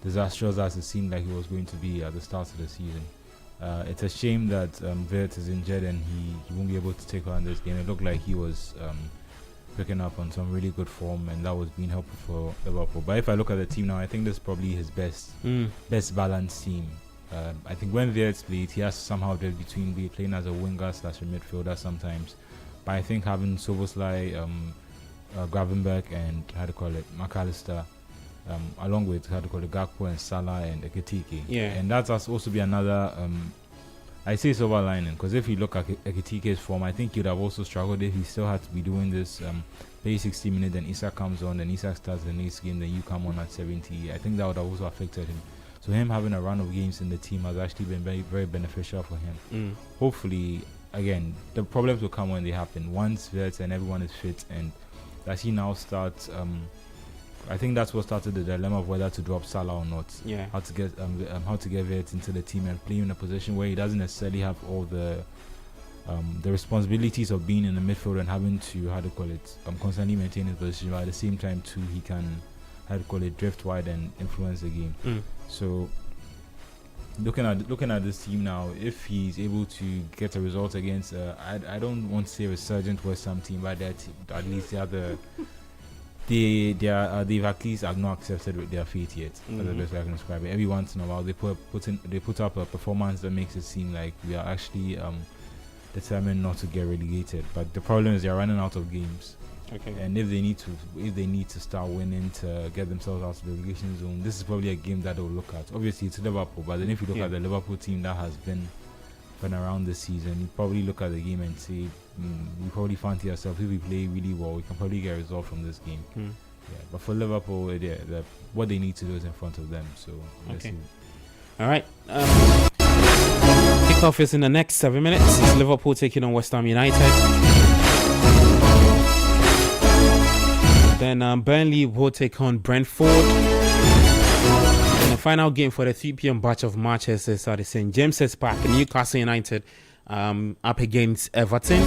disastrous as it seemed like it was going to be at the start of the season. It's a shame that Wirtz is injured and he won't be able to take on this game. It looked like he was picking up on some really good form, and that was being helpful for Liverpool. But if I look at the team now, I think this is probably his best balanced team. I think when Wirtz played, he has to somehow drift between playing as a winger / a midfielder sometimes. But I think having Soboslai, Gravenberch, and McAllister, along with Gakpo and Salah and Ekitike, and that's also be another. I say silver lining, because if you look at Ekitike's form, I think he'd have also struggled if he still had to be doing this. Play 60 minutes, then Isak comes on, then Isak starts the next game, then you come on at 70. I think that would have also affected him. So him having a run of games in the team has actually been very, very beneficial for him. Hopefully, again, the problems will come when they happen. Once Wirtz and everyone is fit, and as he now starts, I think that's what started the dilemma of whether to drop Salah or not. Yeah. How to get Wirtz into the team and play him in a position where he doesn't necessarily have all the responsibilities of being in the midfield and having to constantly maintain his position, but at the same time too he can drift wide and influence the game. So looking at this team now, if he's able to get a result against I don't want to say a resurgent West Ham team, but that at least they've at least not accepted with their fate yet. That's the best way I can describe it. Every once in a while they put up a performance that makes it seem like we are actually determined not to get relegated. But the problem is they're running out of games. Okay. And if they need to start winning to get themselves out of the relegation zone, this is probably a game that they'll look at. Obviously it's Liverpool, but then if you look at the Liverpool team that has been around this season, you probably look at the game and say, we probably fancy ourselves, if we play really well, we can probably get a result from this game. Yeah, but for Liverpool, what they need to do is in front of them. So let's see. All right. Kickoff is in the next 7 minutes. It's Liverpool taking on West Ham United. Then Burnley will take on Brentford. And the final game for the 3 p.m. batch of matches is at the St. James's Park, Newcastle United up against Everton.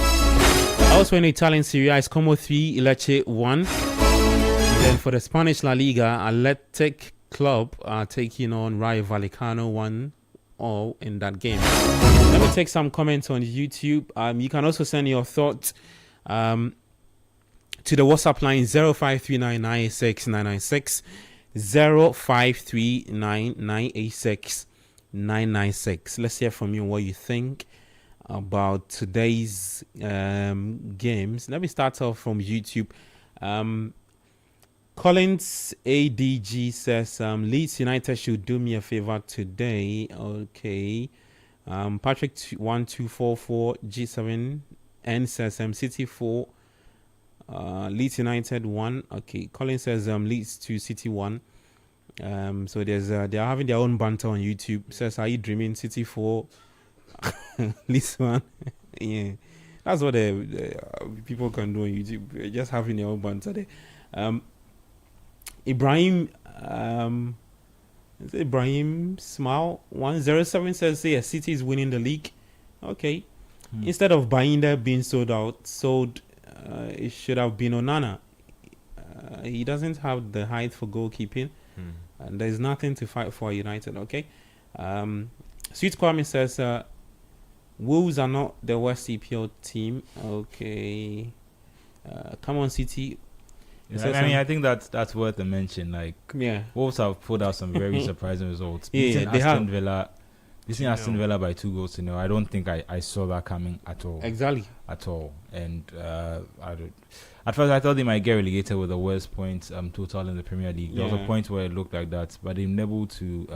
Also in the Italian Serie A, it's Como 3, Lecce 1. And then for the Spanish La Liga, Athletic Club are taking on Rayo Vallecano 1-0 in that game. Let me take some comments on YouTube. You can also send your thoughts to the WhatsApp line 0539986996, 0539986996. Let's hear from you what you think about today's games. Let me start off from YouTube. Collins ADG says Leeds United should do me a favor today. Okay. Patrick 1244 G7N says City 4. Leeds United 1. Okay, Colin says Leeds to City 1. So there's they are having their own banter on YouTube. Says, are you dreaming? City 4, Leeds 1. Yeah, that's what the people can do on YouTube. They're just having their own banter there. Ibrahim Ibrahim Smile 107 says, yeah, City is winning the league. Okay. Instead of Bayinda being sold, it should have been Onana. He doesn't have the height for goalkeeping. And there's nothing to fight for United, okay? Sweet Kwame says, Wolves are not the worst EPL team. Okay. Come on, City. I think that's worth a mention. Like, Wolves have put out some very surprising results. Beating Aston Villa by 2-0. I don't think I saw that coming at all. Exactly. At all. And at first I thought they might get relegated with the worst points total in the Premier League. There was a point where it looked like that, but they've been able to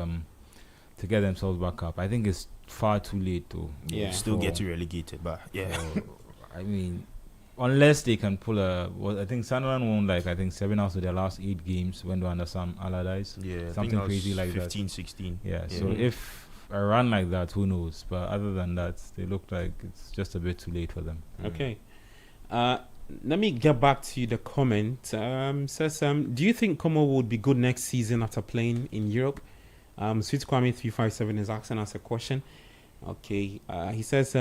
get themselves back up. I think it's far too late though. Yeah, still get relegated, but I mean, unless they can pull I think Sunderland won 7 out of their last 8 games when they were under Sam Allardyce. Yeah, something crazy like 15, 16. Yeah, so if a run like that, who knows? But other than that, they look like it's just a bit too late for them. Okay. Let me get back to the comment. Says, do you think Como would be good next season after playing in Europe? Sweet Kwame 357 is asking us a question. Okay. He says,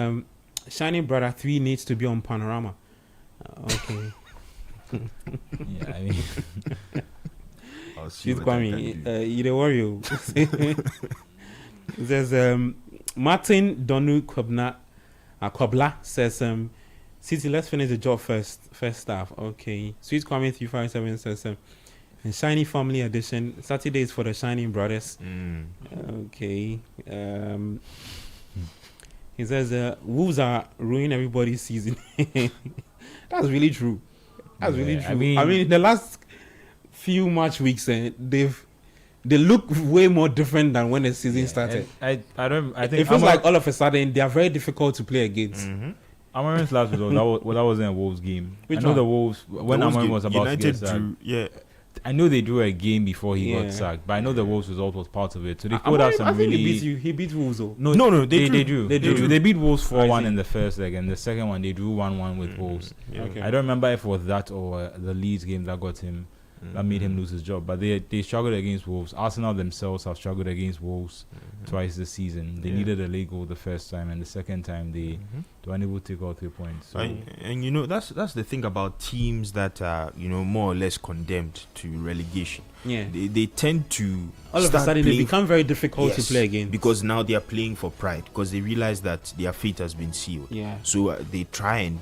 Shining Brother 3 needs to be on Panorama. Okay. Yeah, I mean, Sweet Kwame, you don't worry. There's Martin Donu Kwabla says, City, let's finish the job first half. Okay. Sweet Kwame 357 says, Shiny Family Edition. Saturdays for the Shining Brothers. Okay. He says, Wolves are ruining everybody's season. That's really true. That's really true. I mean, the last few match weeks, they look way more different than when the season started. I think it feels like all of a sudden they are very difficult to play against. Amorim's last result, that wasn't a Wolves game. Which I know one? the Wolves, when Amorim was about United to get sacked. I know they drew a game before he got sacked, but I know the Wolves result was part of it. So they could have some really. He beat Wolves though. No, they drew. They beat Wolves 4-1 in the first leg, and the second one they drew 1-1 with Wolves. Okay. I don't remember if it was that or the Leeds game that got him. That made him lose his job. But they struggled against Wolves. Arsenal themselves have struggled against Wolves twice this season. They needed a late goal the first time, and the second time they were unable to take all 3 points. So. And that's the thing about teams that are more or less condemned to relegation. Yeah, they tend to all of a sudden they become very difficult to play against because now they are playing for pride because they realize that their fate has been sealed. Yeah, so they try and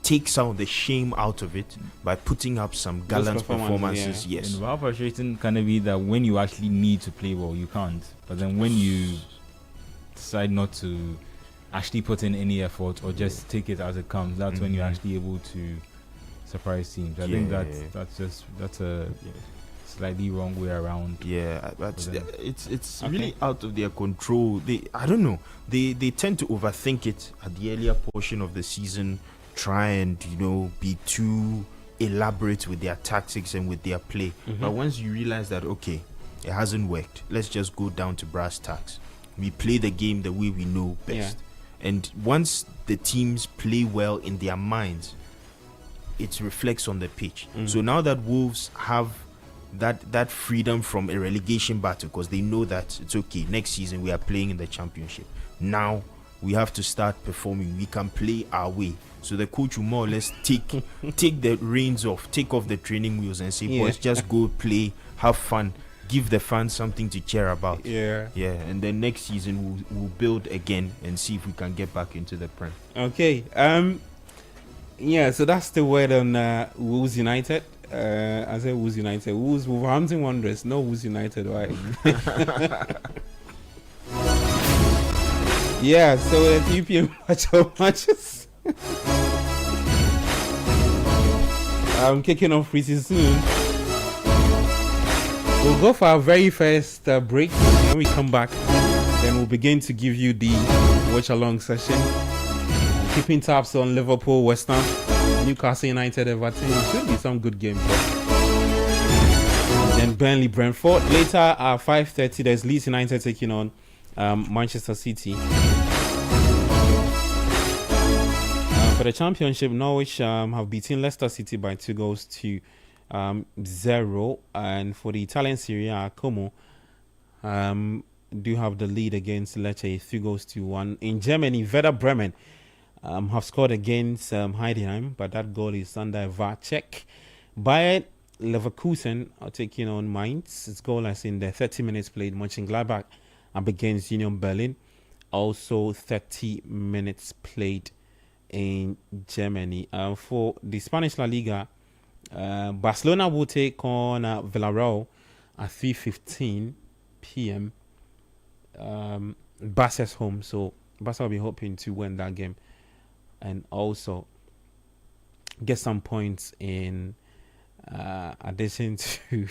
take some of the shame out of it by putting up some gallant performances. Yeah. And how frustrating can it be that when you actually need to play well, you can't. But then when you decide not to actually put in any effort or just take it as it comes, that's when you're actually able to surprise teams. I think that's a slightly wrong way around. Yeah, but it's really out of their control. I don't know. They tend to overthink it at the earlier portion of the season. Try and be too elaborate with their tactics and with their play. But once you realize that it hasn't worked, let's just go down to brass tacks. We play the game the way we know best. And once the teams play well in their minds, it reflects on the pitch. So now that Wolves have that freedom from a relegation battle because they know that it's okay, next season we are playing in the championship. Now we have to start performing. We can play our way. So the coach will more or less take the reins off, take off the training wheels and say, boys, just go play, have fun, give the fans something to cheer about. Yeah. And then next season we'll build again and see if we can get back into the Prem. Okay. So that's the word on Wolves United. I said Wolves United. Wolverhampton Wanderers, no Wolves United, right? Yeah, so the 3 p.m. matches. I'm kicking off pretty soon. We'll go for our very first break. When we come back, then we'll begin to give you the watch along session. Keeping tabs on Liverpool, West Ham, Newcastle United, Everton. It should be some good games. Then Burnley, Brentford. Later at 5:30, there's Leeds United taking on Manchester City. For the championship, Norwich have beaten Leicester City by 2-0. And for the Italian Serie A, Como do have the lead against Lecce, 3-1. In Germany, Werder Bremen have scored against Heidenheim, but that goal is under VAR check. Bayern Leverkusen are taking on Mainz. It's goalless in the 30 minutes played. Mönchengladbach up against Union Berlin. Also 30 minutes played in Germany. For the Spanish La Liga, Barcelona will take on Villarreal at 3:15 p.m. Barca's home, so Barca will be hoping to win that game and also get some points in addition to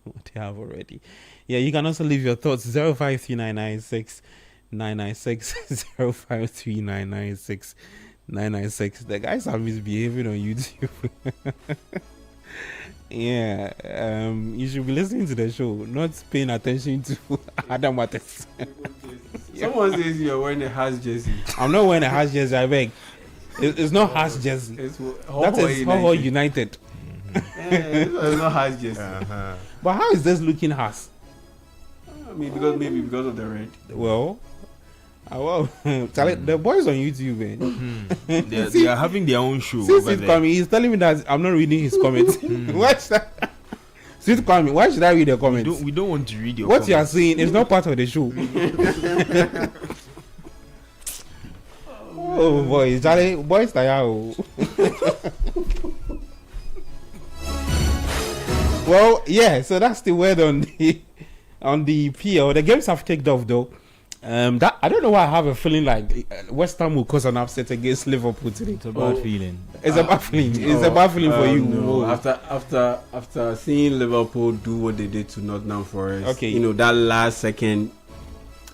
what they have already. Yeah, you can also leave your thoughts 053996 996 053996 996. The guys are misbehaving on YouTube. Yeah, you should be listening to the show, not paying attention to other matters. Someone says you're wearing a Haas jersey. I'm not wearing a Haas jersey, I beg. It's not Haas jersey. That is Ho United. It's not Haas jersey. But how is this looking Haas? I mean, maybe because of the red. Well, Charlie, the boys on YouTube, man. They are having their own show. Since it's coming, he's telling me that I'm not reading his comments. What's that? Since it's coming, why should I read the comments? We don't want to read your what comments. you are saying is not part of the show. Oh boy, Charlie, boys, Well, yeah. So that's the word on the PL. The games have kicked off though. That I don't know why I have a feeling like West Ham will cause an upset against Liverpool today. It's a bad feeling. It's a bad feeling. It's a bad feeling for you. No. After seeing Liverpool do what they did to Nottingham Forest, okay. You know that last second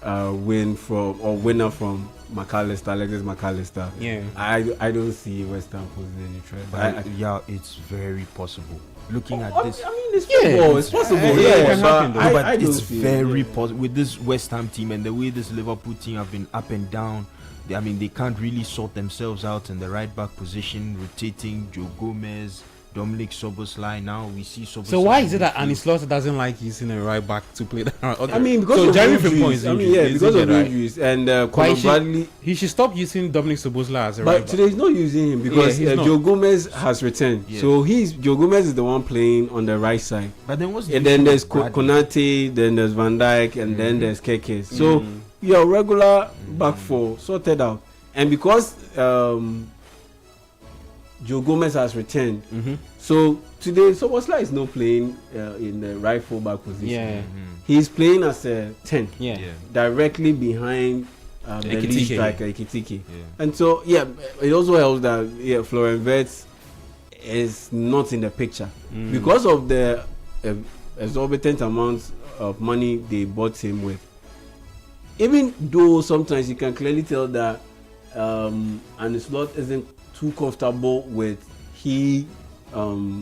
winner from Alexis McAllister. Yeah, I don't see West Ham posing any threat. Yeah, it's very possible. Looking at this, I mean, it's football. It's possible. It can happen, though. but I don't it's see very it. possible with this West Ham team and the way this Liverpool team have been up and down. They can't really sort themselves out in the right back position, rotating Joe Gomez, Dominic Szoboszlai. Now we see Szoboszlai. So why is it that Arne Slot doesn't like using a right back to play that? Okay. I mean, because of Jerry injuries. Frimpong is injured. Because of right? injuries and Conor Bradley. He should stop using Dominic Szoboszlai as a But right back. today he's not using him because Yeah, he's not. Joe Gomez has returned. Yeah. So Joe Gomez is the one playing on the right side. But then what's the And then issue there's with Bradley? Konate, then there's Van Dijk, and then there's Keke. So your regular back four sorted out. And because Joe Gomez has returned, so today Szoboszlai is not playing in the right full back position. Yeah, He's playing as a 10, yeah. directly behind the lead Ekitike. striker Ekitike. Yeah. And so it also helps that Florian Wirtz is not in the picture because of the exorbitant amount of money they bought him with. Even though sometimes you can clearly tell that Arne Slot isn't too comfortable with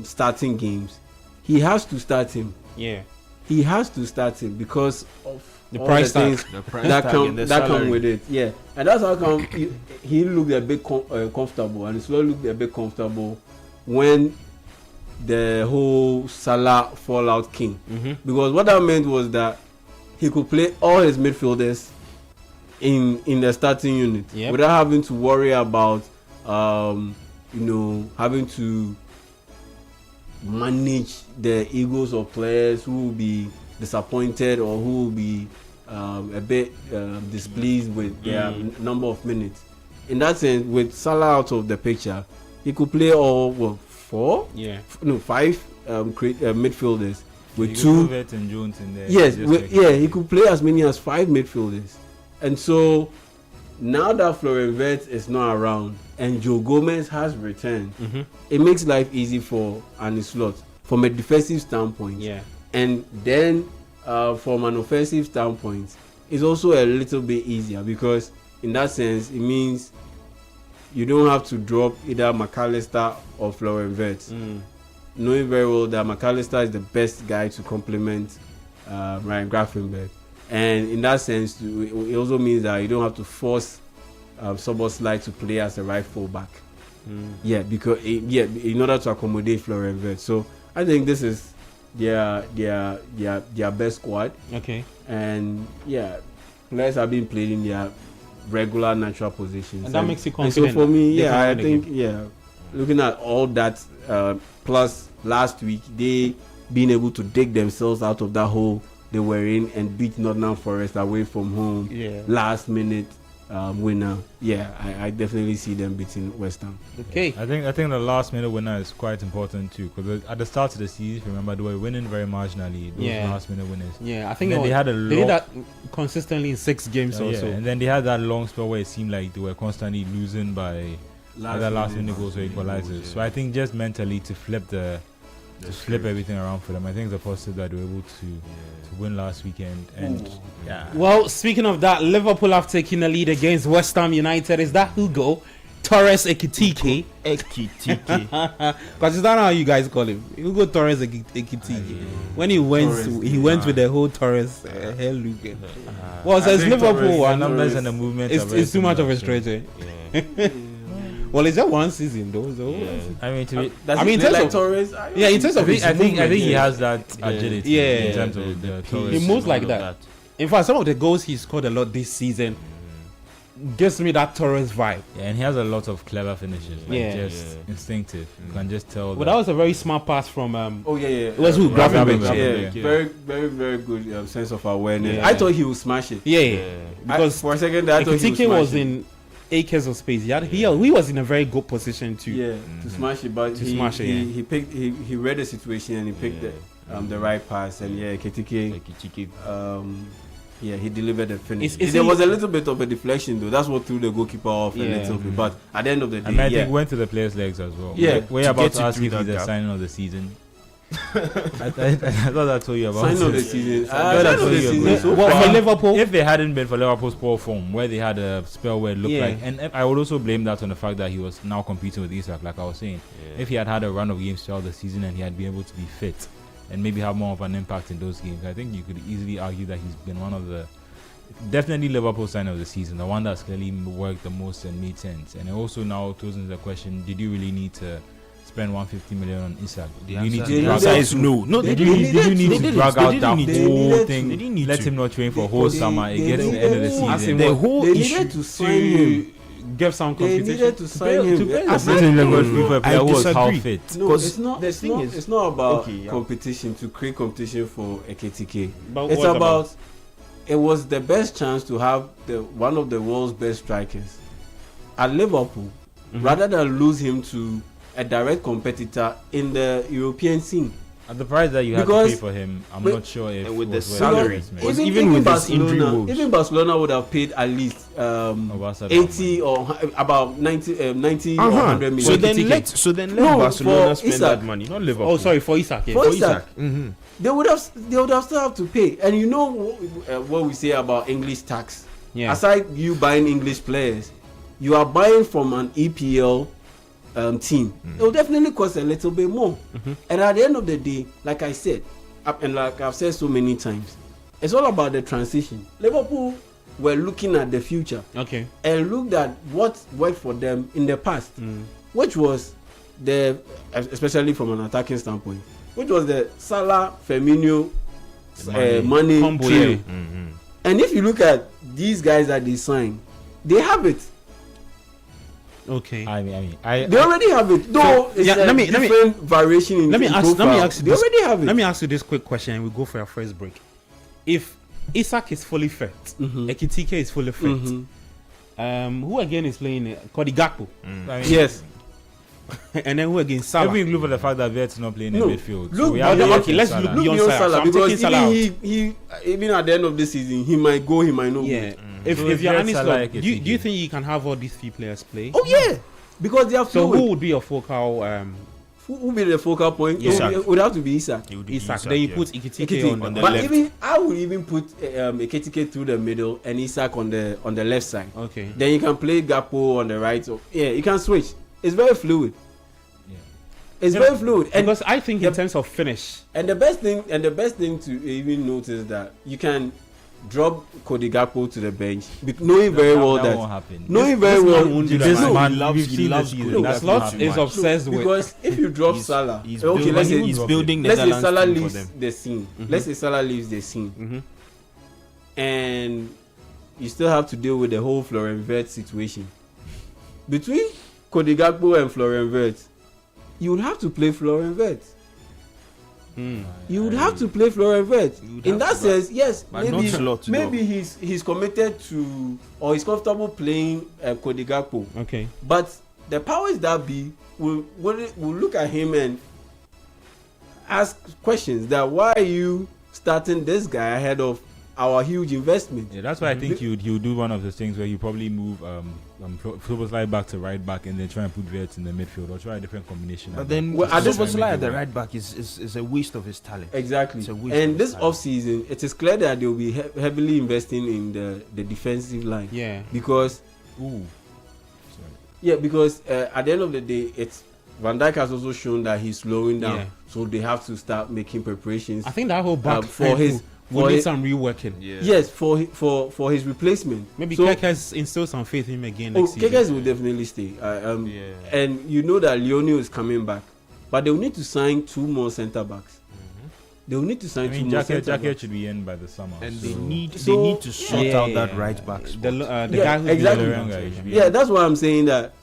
starting games, he has to start him. Yeah. He has to start him because of The all price the tag. things The price that tag come and the that come salary. with it. Yeah, and that's how come he looked a bit comfortable, and Slow looked a bit comfortable when the whole Salah fallout came. Because what that meant was that he could play all his midfielders in the starting unit without having to worry about having to manage the egos of players who will be disappointed or who will be a bit displeased with their number of minutes. In that sense, with Salah out of the picture, he could play all five midfielders with two. Vert and Jones in there. Yes, he could play as many as 5 midfielders. And so now that Florian Wirtz is not around and Joe Gomez has returned, it makes life easy for Arne Slot from a defensive standpoint. Yeah. And then from an offensive standpoint, it's also a little bit easier because in that sense, it means you don't have to drop either McAllister or Florian Wirtz. Knowing very well that McAllister is the best guy to complement Ryan Gravenberch. And in that sense, it also means that you don't have to force Szoboszlai to play as a right full back. Yeah, because in order to accommodate Florian Wirtz. So I think this is their best squad. Okay. And players have been playing in their regular natural positions. And that makes you And so confident. for me, they can I win the think game. looking at all that plus last week they being able to dig themselves out of that hole they were in and beat Nottingham Forest away from home. Yeah. Last minute winner. Yeah, I definitely see them beating West Ham. Okay. I think the last minute winner is quite important too, because at the start of the season, remember they were winning very marginally. Those last minute winners. Yeah, I think they had they did that consistently in 6 games or so. And then they had that long spell where it seemed like they were constantly losing by last minute goals or equalizers. So I think just mentally to flip everything around for them, I think it's a positive that they were able to win last weekend. And well, speaking of that, Liverpool have taken the lead against West Ham United. Is that Hugo Torres Ekitike? Because is that how you guys call him? Hugo Torres Ekitike. When he went, went with the whole Torres hair look. Well, says Liverpool one. Numbers and the movement. It's too much of a stretch. Well, it's just one season though. So I mean, in terms of Torres, in terms of I think he has that agility. Yeah. In terms of the Torres. he moves like that. In fact, some of the goals he scored a lot this season gives me that Torres vibe. Yeah, and he has a lot of clever finishes. Like just instinctive. You can just tell. Well, that was a very smart pass from. It was who? Gravenberch. Very, very, very good sense of awareness. Yeah. I thought he would smash it. Because for a second I thought Ekitike was it. in acres of space. He was in a very good position to smash it, but he read the situation and he picked the right pass, and Ekitike he delivered the finish. There was a little bit of a deflection though. That's what threw the goalkeeper off a little bit. But at the end of the day, I think he went to the players' legs as well. Yeah, we're about to ask if he's the signing of the season. I thought I told you about sign of the season. Well, for Liverpool, if they hadn't been for Liverpool's poor form, where they had a spell where it looked like, and I would also blame that on the fact that he was now competing with Isak, like I was saying. If he had a run of games throughout the season and he had been able to be fit and maybe have more of an impact in those games, I think you could easily argue that he's been one of the definitely Liverpool sign of the season, the one that's clearly worked the most and made sense. And it also now throws into the question: did you really need to spend 150 million on Isak? The answer is no. Did you need to drag out that whole thing? Let him not train for a whole summer. It gets to the end of the season. The whole they issue needed to sign him. give some They competition. needed to sign him. I disagree. No, it's not about competition to create competition for Ekitike. It's about it was the best chance to have one of the world's best strikers at Liverpool, rather than lose him to a direct competitor in the European scene. At the price that you had to pay for him, I'm not sure if with the salary. even with this injury woes. Even Barcelona would have paid at least 80 or about 90 or 100 million. So then let Barcelona spend that money, not Liverpool. Oh, sorry, for Isak. Yeah. For Isak. Mm-hmm. They would have still have to pay. And you know what we say about English tax. Yeah. Aside you buying English players, you are buying from an EPL team. It will definitely cost a little bit more. And at the end of the day, like I said, and like I've said so many times, it's all about the transition. Liverpool were looking at the future, and looked at what worked for them in the past, which was especially from an attacking standpoint, which was the Salah, Firmino, Mane trio. And if you look at these guys that they signed, they have it. Okay. They already have it. Though it's different variation in let me ask you they already have it. Let me ask you this quick question and we go for our first break. If Isak is fully fit, Ekitike is fully fit, who again is playing Cody Gakpo? Yes. And then who again? Salah. Let me include for the fact that Vert's not playing in midfield. Let's look beyond Salah. Because even at the end of the season, he might go, he might not go. If you're honest, do you think you can have all these 3 players play? Oh yeah, because they are fluid. So who would be your focal? Who would be the focal point? It would have to be Isak. Isak. Then you put Ekitike on the but left. Even I would even put Ekitike through the middle and Isak on the left side. Okay. Then you can play Gakpo on the right. So you can switch. It's very fluid. It's very fluid. And because I think in terms of finish. And the best thing to even notice that you can drop Cody Gakpo to the bench, knowing very well that won't happen. Knowing very well this man loves Slot is obsessed with. Because if you drop Salah, let's say Salah leaves the scene. Let's say Salah leaves the scene, and you still have to deal with the whole Florian Wirtz situation. Between Cody Gakpo and Florian Wirtz, you would have to play Florian Wirtz. Hmm. You would have to play Florian Wirtz. In that sense, yes, but not Slot, maybe he's committed to, or he's comfortable playing Cody Gakpo. Okay. But the powers that be will look at him and ask questions that why are you starting this guy ahead of our huge investment? Yeah, that's why I think you do one of those things where you probably move Soboslai back to right back and then try and put Wirtz in the midfield or try a different combination. But then Soboslai at the right back is a waste of his talent. Exactly. And this off-season, it is clear that they will be heavily investing in the defensive line. Yeah. Because because at the end of the day, it's Van Dijk has also shown that he's slowing down, so they have to start making preparations. I think that whole back for his. We need some reworking. Yeah. Yes, for his replacement. Maybe Kekes instill some faith in him again next season. Kekes will definitely stay. And you know that Leonio is coming back. But they will need to sign 2 more centre-backs. They will need to sign 2 more centre-backs. Jacket should be in by the summer. And they need to sort out that right back spot. The guy who's exactly. That's why I'm saying that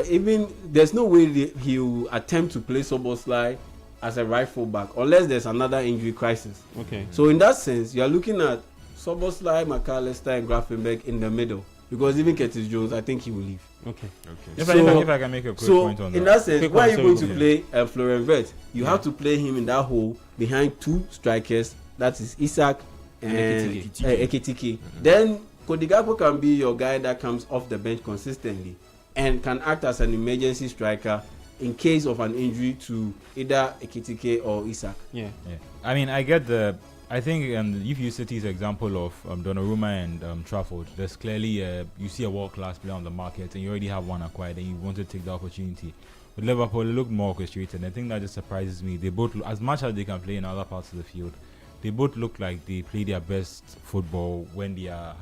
even there's no way he will attempt to play Soboslai as a right full back unless there's another injury crisis. Okay. So in that sense, you are looking at Soboslai, McAllister, and Grafenberg in the middle because even Curtis Jones, I think he will leave. Okay. If I can make a quick point on that. So in that sense, why are you going to play Florian Wirtz? You have to play him in that hole behind 2 strikers. That is Isak and Ekitike. Then Cody Gakpo can be your guy that comes off the bench consistently and can act as an emergency striker in case of an injury to either Ekitike or Isak. Yeah. I mean, I think if you City's example of Donnarumma and Trafford, there's clearly you see a world-class player on the market and you already have one acquired and you want to take the opportunity. With Liverpool, they look more orchestrated. I think that just surprises me. They both, as much as they can play in other parts of the field, they both look like they play their best football when they are,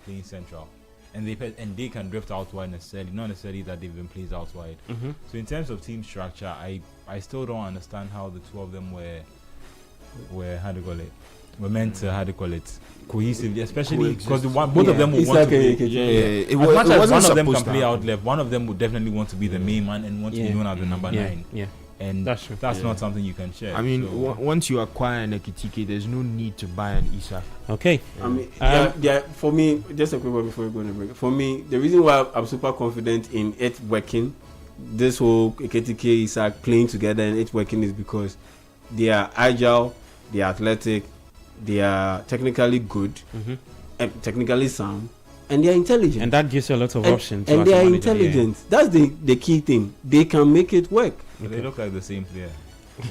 playing central. And they can drift outward not necessarily that they've been placed outside. Mm-hmm. So in terms of team structure, I still don't understand how the 2 of them were meant to cohesively, especially because both of them would want to play. As much as one of them can play out left, one of them would definitely want to be the main man and want to be known as the number 9. Yeah. And that's not something you can share. I mean, once you acquire an Ekitike, there's no need to buy an Isak. Okay. I mean, for me, just a quick one before we go on the break. For me, the reason why I'm super confident in it working, this whole Ekitike, Isak playing together and it working is because they are agile, they are athletic, they are technically good, and technically sound, and they are intelligent. And that gives you a lot of options. And they are intelligent. That's the key thing. They can make it work. But they look like the same player.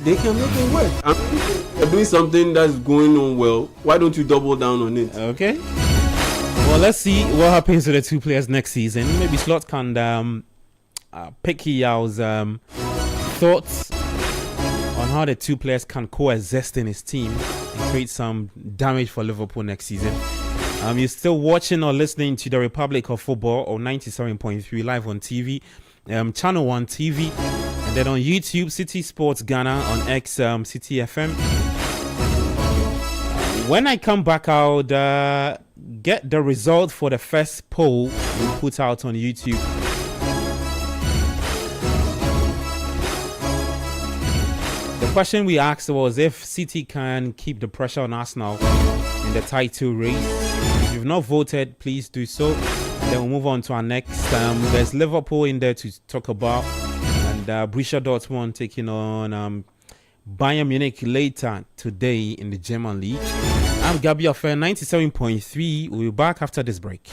They can make it work. If you're doing something that's going on well, why don't you double down on it? Okay. Well, let's see what happens to the 2 players next season. Maybe Slot can pick Yao's thoughts on how the 2 players can coexist in his team and create some damage for Liverpool next season. You're still watching or listening to the Republic of Football on 97.3 live on TV, Channel 1 TV, and then on YouTube, City Sports Ghana, on X, City FM. When I come back, I'll get the result for the first poll we put out on YouTube. The question we asked was if City can keep the pressure on Arsenal in the title race. If you've not voted, please do so. And then we'll move on to our next. There's Liverpool in there to talk about, and Borussia Dortmund taking on Bayern Munich later today in the German League. I'm Gabi of 97.3. We'll be back after this break.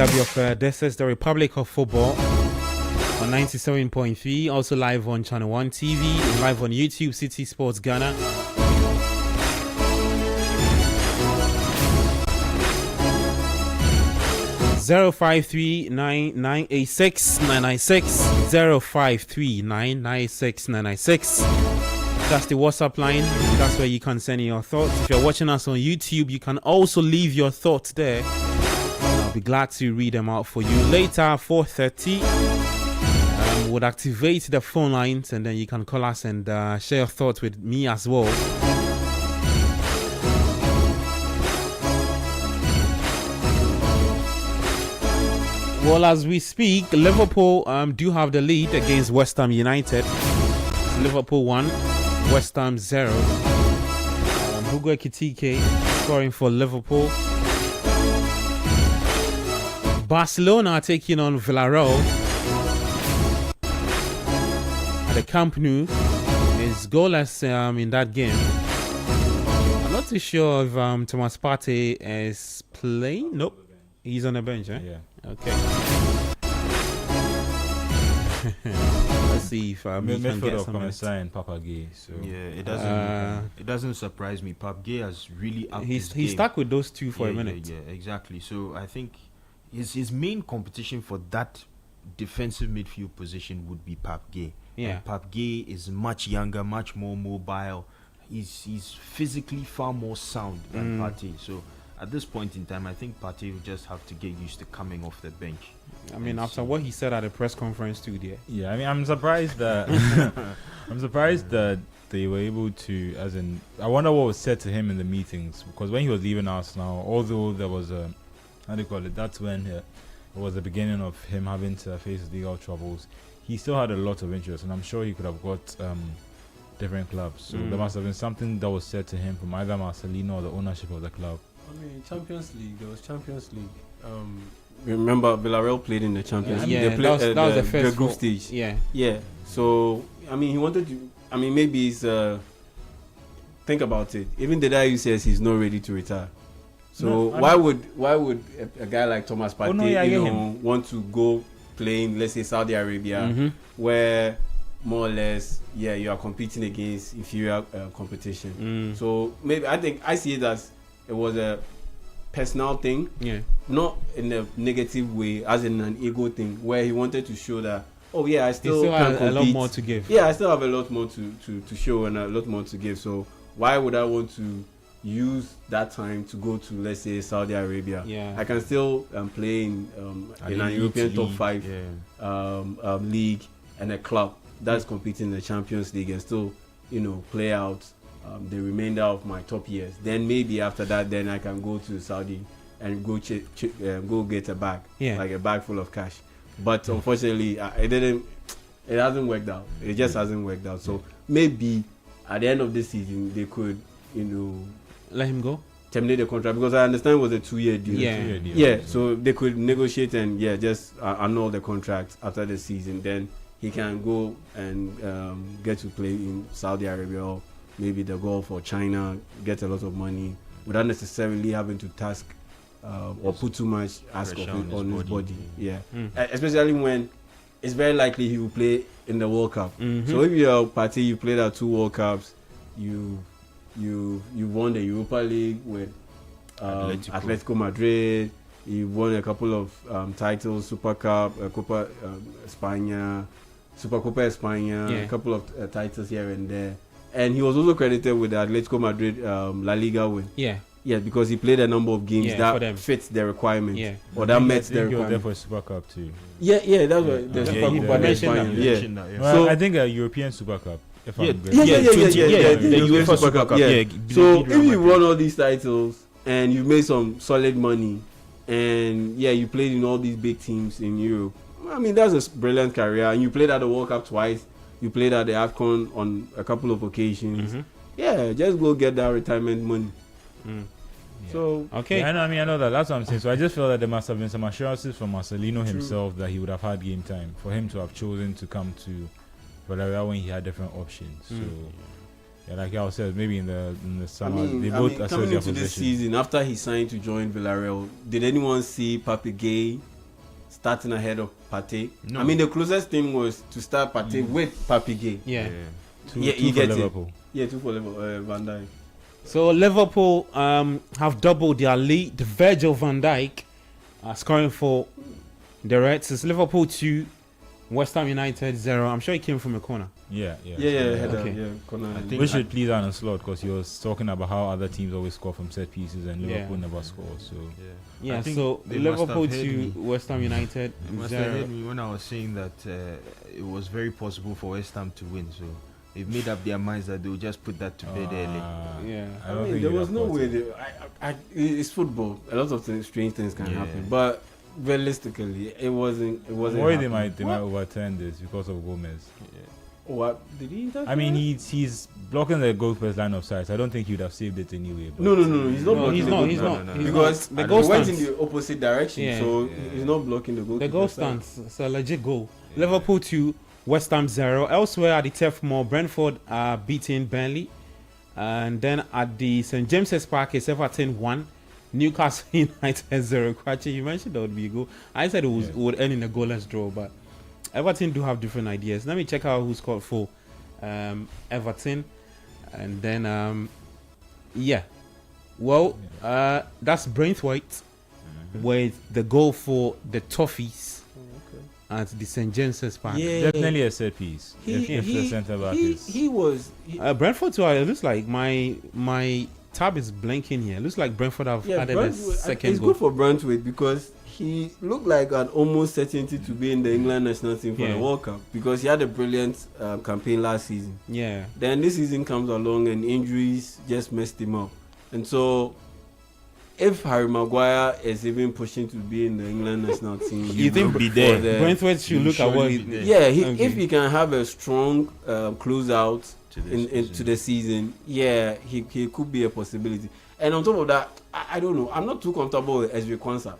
Gabi. This is the Republic of Football on 97.3, also live on Channel 1 TV, and live on YouTube, City Sports Ghana. Zero 539986996 0539986996. That's the WhatsApp line. That's where you can send in your thoughts. If you're watching us on YouTube, you can also leave your thoughts there. I'll be glad to read them out for you later. 4:30. We'll activate the phone lines, and then you can call us and share your thoughts with me as well. Well, as we speak, Liverpool do have the lead against West Ham United. Liverpool 1, West Ham 0. Hugo Ekitike scoring for Liverpool. Barcelona are taking on Villarreal at the Camp Nou. Is goalless in that game. I'm not too sure if Thomas Partey is playing. Nope, he's on the bench. Yeah. Okay. Let's see if he can get some rest. Sign Papa Gay. So Yeah, it doesn't surprise me. Pap Gay has really upped his game. He's stuck with those two for a minute. Yeah, exactly. So I think his main competition for that defensive midfield position would be Pap Gay. Yeah. And Pap Gay is much younger, much more mobile. He's physically far more sound than Partey. So at this point in time, I think Partey will just have to get used to coming off the bench. I mean, after what he said at the press conference too, there. Yeah, I mean, I'm surprised that they were able to, as in, I wonder what was said to him in the meetings, because when he was leaving Arsenal, although there was a, how do you call it, that's when it was the beginning of him having to face legal troubles. He still had a lot of interest, and I'm sure he could have got different clubs. So there must have been something that was said to him from either Marcelino or the ownership of the club. I mean, Champions League. There was Champions League. Remember, Villarreal played in the Champions League. Yeah, They played, that was the first group goal. stage. Yeah. Yeah. So I mean, he wanted to. I mean, maybe he's. Think about it. Even the guy who says he's not ready to retire. So why would a guy like Thomas Partey, want to go play in, let's say, Saudi Arabia, where more or less, you are competing against inferior competition. So maybe I see it as it was a personal thing, not in a negative way, as in an ego thing, where he wanted to show that, I still can have compete. a lot more to give. Yeah, I still have a lot more to show and a lot more to give. So why would I want to use that time to go to, let's say, Saudi Arabia? Yeah. I can still play in an European top 5 league and a club that's competing in the Champions League and still, play out the remainder of my top years. Then maybe after that, then I can go to Saudi and go go get a bag, like a bag full of cash. But unfortunately, it hasn't worked out. It just hasn't worked out. So maybe at the end of this season, they could, let him go. terminate the contract, because I understand it was a 2-year deal. Yeah. So they could negotiate and just annul the contract after the season. Then he can go and get to play in Saudi Arabia or maybe the Gulf or China, get a lot of money without necessarily having to task or put too much ask of it on his body. Especially when it's very likely he will play in the World Cup. So if you're a party, you played at 2 World Cups, you won the Europa League with Atletico Madrid, you won a couple of titles, Super Cup, Copa España, Supercopa España, a couple of titles here and there. And he was also credited with the Atletico Madrid La Liga win. Yeah, because he played a number of games that fits the requirement. Or that met the requirement. There for Super Cup too. That's what the Super Cup España. Well, I think a European Super Cup. The UEFA Super Cup. So if you won all these titles and you made some solid money, and you played in all these big teams in Europe, I mean, that's a brilliant career. And you played at the World Cup twice. You played at the AFCON on a couple of occasions. Just go get that retirement money. So okay. I know that. That's what I'm saying. So I just feel that there must have been some assurances from Marcelino himself that he would have had game time for him to have chosen to come to Villarreal when he had different options. So Yeah, like I said, maybe in the summer they both assess coming their into this position. season, after he signed to join Villarreal, did anyone see Pape Gay starting ahead of Partey? No. I mean, the closest thing was to start Partey with Pape Gay. Yeah. Two Yeah, for you get it. Liverpool. Yeah, 2 for Liverpool, Van Dijk. So Liverpool have doubled their lead. Virgil van Dijk scoring for the Reds. It's Liverpool 2, West Ham United 0. I'm sure he came from a corner. Yeah. Header, Okay. yeah, corner. I think We should please Arne Slot because he was talking about how other teams always score from set pieces and Yeah. Liverpool never score. So Yeah, I think so they must Liverpool have heard 2, me. West Ham United You must 0. have heard me when I was saying that it was very possible for West Ham to win. So they've made up their minds that they'll just put that to bed early. Yeah. I I don't mean, think there you'd was have no caught way. it. It's football. A lot of strange things can Yeah. happen, but realistically, it wasn't. It I'm wasn't. worried they happening. might overturn this because of Gomez. What did he? I mean, he's blocking the goalpost line of sight. I don't think he would have saved it anyway. But No, he's not. No, blocking he's the not. goal He's line. not. no, he's Because not. The he goal went in stands. the opposite direction, Yeah. so Yeah. he's not blocking the goal. The goal stands. It's a legit goal. Liverpool 2, West Ham 0. Elsewhere at the Turf Moor, Brentford are beating Burnley. And then at the St. James's Park, it's Everton 1, Newcastle United 0. Kwachi, you mentioned that would be a goal. I said it would end in a goalless draw, but Everton do have different ideas. Let me check out who scored for Everton. And then, that's Braithwaite with the goal for the Toffees at the St. James's Park. Yeah, definitely a set piece. If the centre back is. he was. Brentford too. It looks like my tab is blinking here. It looks like Brentford have added a second It's goal. good for Brentwood because he looked like an almost certainty to be in the England national team for Yeah. the World Cup because he had a brilliant campaign last season. Yeah. Then this season comes along and injuries just messed him up. And so, if Harry Maguire is even pushing to be in the England national team, You think will be there. for the- Brentford should look at what surely he. be there. Yeah, Okay. if he can have a strong closeout To this into season. the season, yeah, he could be a possibility. And on top of that, I don't know. I'm not too comfortable with Ezri Konsa.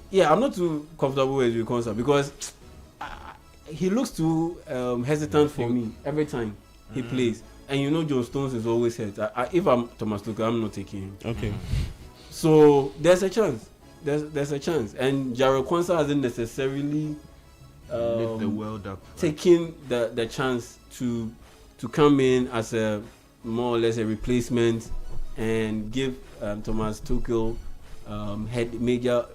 Yeah, I'm not too comfortable with Ezri Konsa because he looks too hesitant for me every time he plays. And you know, John Stones is always hurt. If I'm Thomas Tuchel, I'm not taking him. Okay. So there's a chance. There's a chance. And Jarrell Konsa hasn't necessarily Lift the world up. taking the chance to come in as a more or less a replacement and give Thomas Tuchel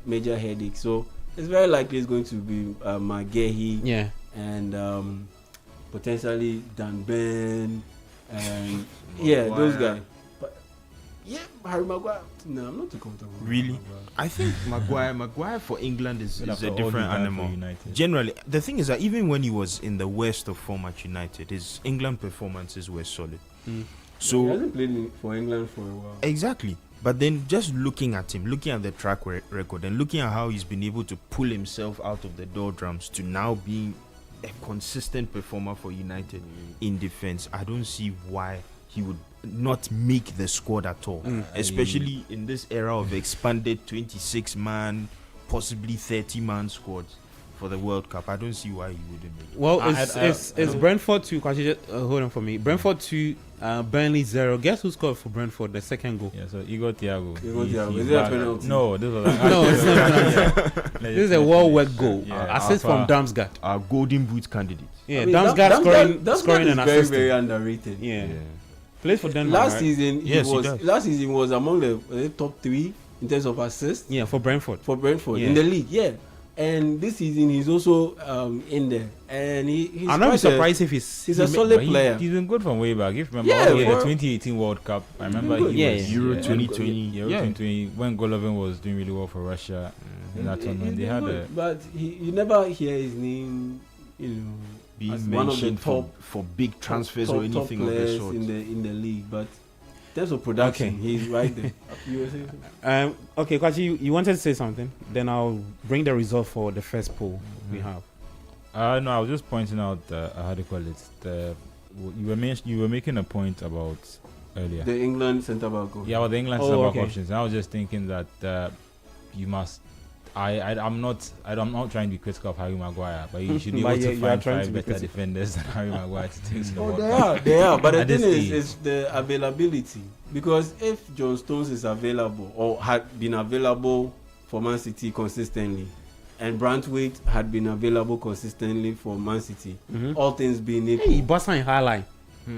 major headache. So it's very likely it's going to be Maguire Yeah. and potentially Dan Ben and Maguire. those guys. But yeah, Harry Maguire. No, I'm not too comfortable. with Really? Maguire. I think Maguire for England is After a all different he's done for animal. United. Generally, the thing is that even when he was in the worst of form at United, his England performances were solid. He So hasn't played for England for a while. exactly. But then just looking at him, looking at the track record, and looking at how he's been able to pull himself out of the doldrums to now being a consistent performer for United in defense, I don't see why he would not make the squad at all. Especially in this era of expanded 26-man, possibly 30-man squads for the World Cup. I don't see why he wouldn't make it. Well, I it's don't- Brentford 2. Hold on for me. Brentford 2, Burnley 0. Guess who scored for Brentford the second goal? Yeah, so Igor Thiago. Igor Thiago. he's Is it a back. penalty? No, this was No, it's not. This is a well-worked goal. Yeah, Assist from Alpha. Damsgaard. Our Golden Boot candidate. Yeah, I mean, Damsgaard scoring is and very, assisting. very underrated. Yeah. Plays for Denmark. Last right? season, Yes, he does. last season was among the top 3 in terms of assists Yeah, for Brentford. for Brentford Yeah. in the league. Yeah, and this season he's also in there, and he's I'm not quite surprised if he's a solid player. He's been good from way back. If you remember, Yeah, all the way the for- 2018 World Cup, I remember good. he Yeah, was yeah. Euro yeah, 2020. Euro Yeah. 2020 when Golovin was doing really well for Russia in that tournament. He's They had good, a but you never hear his name, you know, Being as one of the mentioned top for big transfers top, or top anything of the players sort. in the league. But in terms of production, Okay. he's right there. You were saying something? Okay, Kwachi, you wanted to say something? Then I'll bring the result for the first poll we have. no, I was just pointing out how do you call it? You were making a point about earlier. The England centre back. Yeah, about the England Oh, centre back okay. options. And I was just thinking that you must I'm not trying to be critical of Harry Maguire, but you should be But able to you are find trying to 5 be better critical. defenders than Harry Maguire to take to the Oh, World they are. But the At this thing is, age. it's the availability. Because if John Stones is available or had been available for Man City consistently, and Brantwaite had been available consistently for Man City, all things being equal. Hey, Bossa in high line.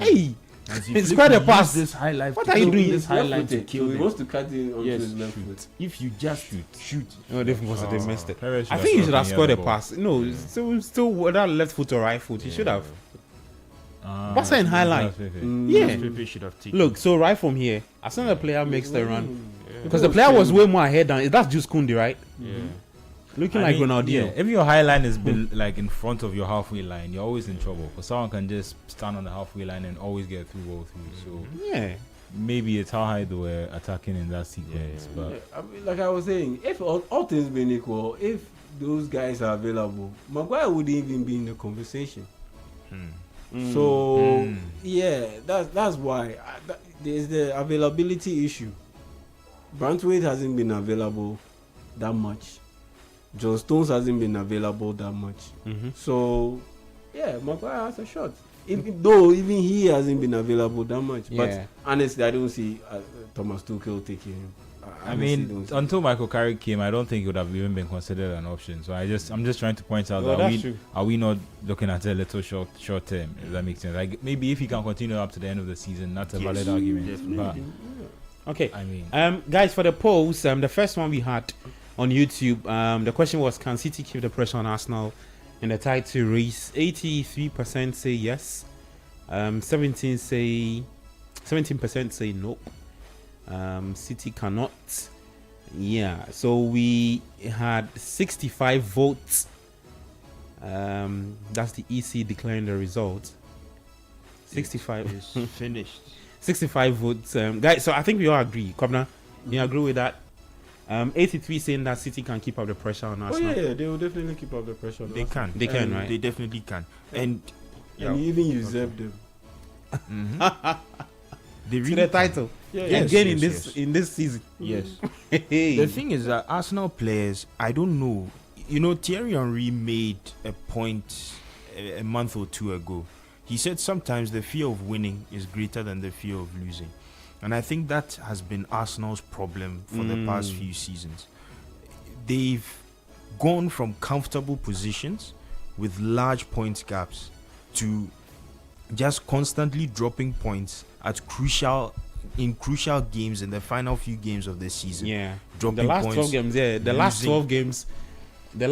Hey, And it's Flick quite a will pass. use this highlight. What to are you kill- doing? This highlight to left-footed, kill so he them. wants to cut in onto Yes, his left foot. If you just shoot. No, different was they missed it. Perez should I have think he struck should have any scored a other ball. pass. No, still whether left foot or right foot, he should have. What's in high line? Yeah. Pepe should have taken. Look, so right from here, as soon as the player makes the run, because the player was way more ahead than that's just Kundi, right? Yeah. Looking I like mean, Ronaldinho. yeah, if your high line is like in front of your halfway line, you're always in trouble. Because someone can just stand on the halfway line and always get through all through. So Yeah. maybe it's how high they were attacking in that sequence. But I mean, like I was saying, if all things being equal, if those guys are available, Maguire wouldn't even be in the conversation. So yeah, that's why there's the availability issue. Brantwaite hasn't been available that much. John Stones hasn't been available that much. So yeah, Maguire has a shot. Though even he hasn't been available that much. Yeah. But honestly, I don't see Thomas Tuchel taking him. I mean, until Michael Carrick came, I don't think it would have even been considered an option. So I'm just trying to point out Well, that that's true. are we not looking at it a little short term? If that makes sense. Like maybe if he can continue up to the end of the season, that's a valid argument. But Okay. I mean, Guys, for the polls, the first one we had on YouTube, the question was, can City keep the pressure on Arsenal in the title race? 83% say yes. 17% say nope. City cannot. Yeah, so we had 65 votes. That's the EC declaring the result. 65 It's finished. 65 votes. Guys, so I think we all agree. Kobna, you agree with that? 83 saying that City can keep up the pressure on Oh Arsenal. yeah, they will definitely keep up the pressure. on They Arsenal. can. They can, right? They definitely can. And And even usurp them. they To really the can. title. Yeah, Again in yes, this in this season. Yes. Hey. The thing is that Arsenal players, I don't know. You know, Thierry Henry made a point a month or two ago. He said sometimes the fear of winning is greater than the fear of losing. And I think that has been Arsenal's problem for the past few seasons. They've gone from comfortable positions with large point gaps to just constantly dropping points at crucial games in the final few games of the season. Yeah. Dropping The last points, 12 games, yeah. The last losing. 12 games. The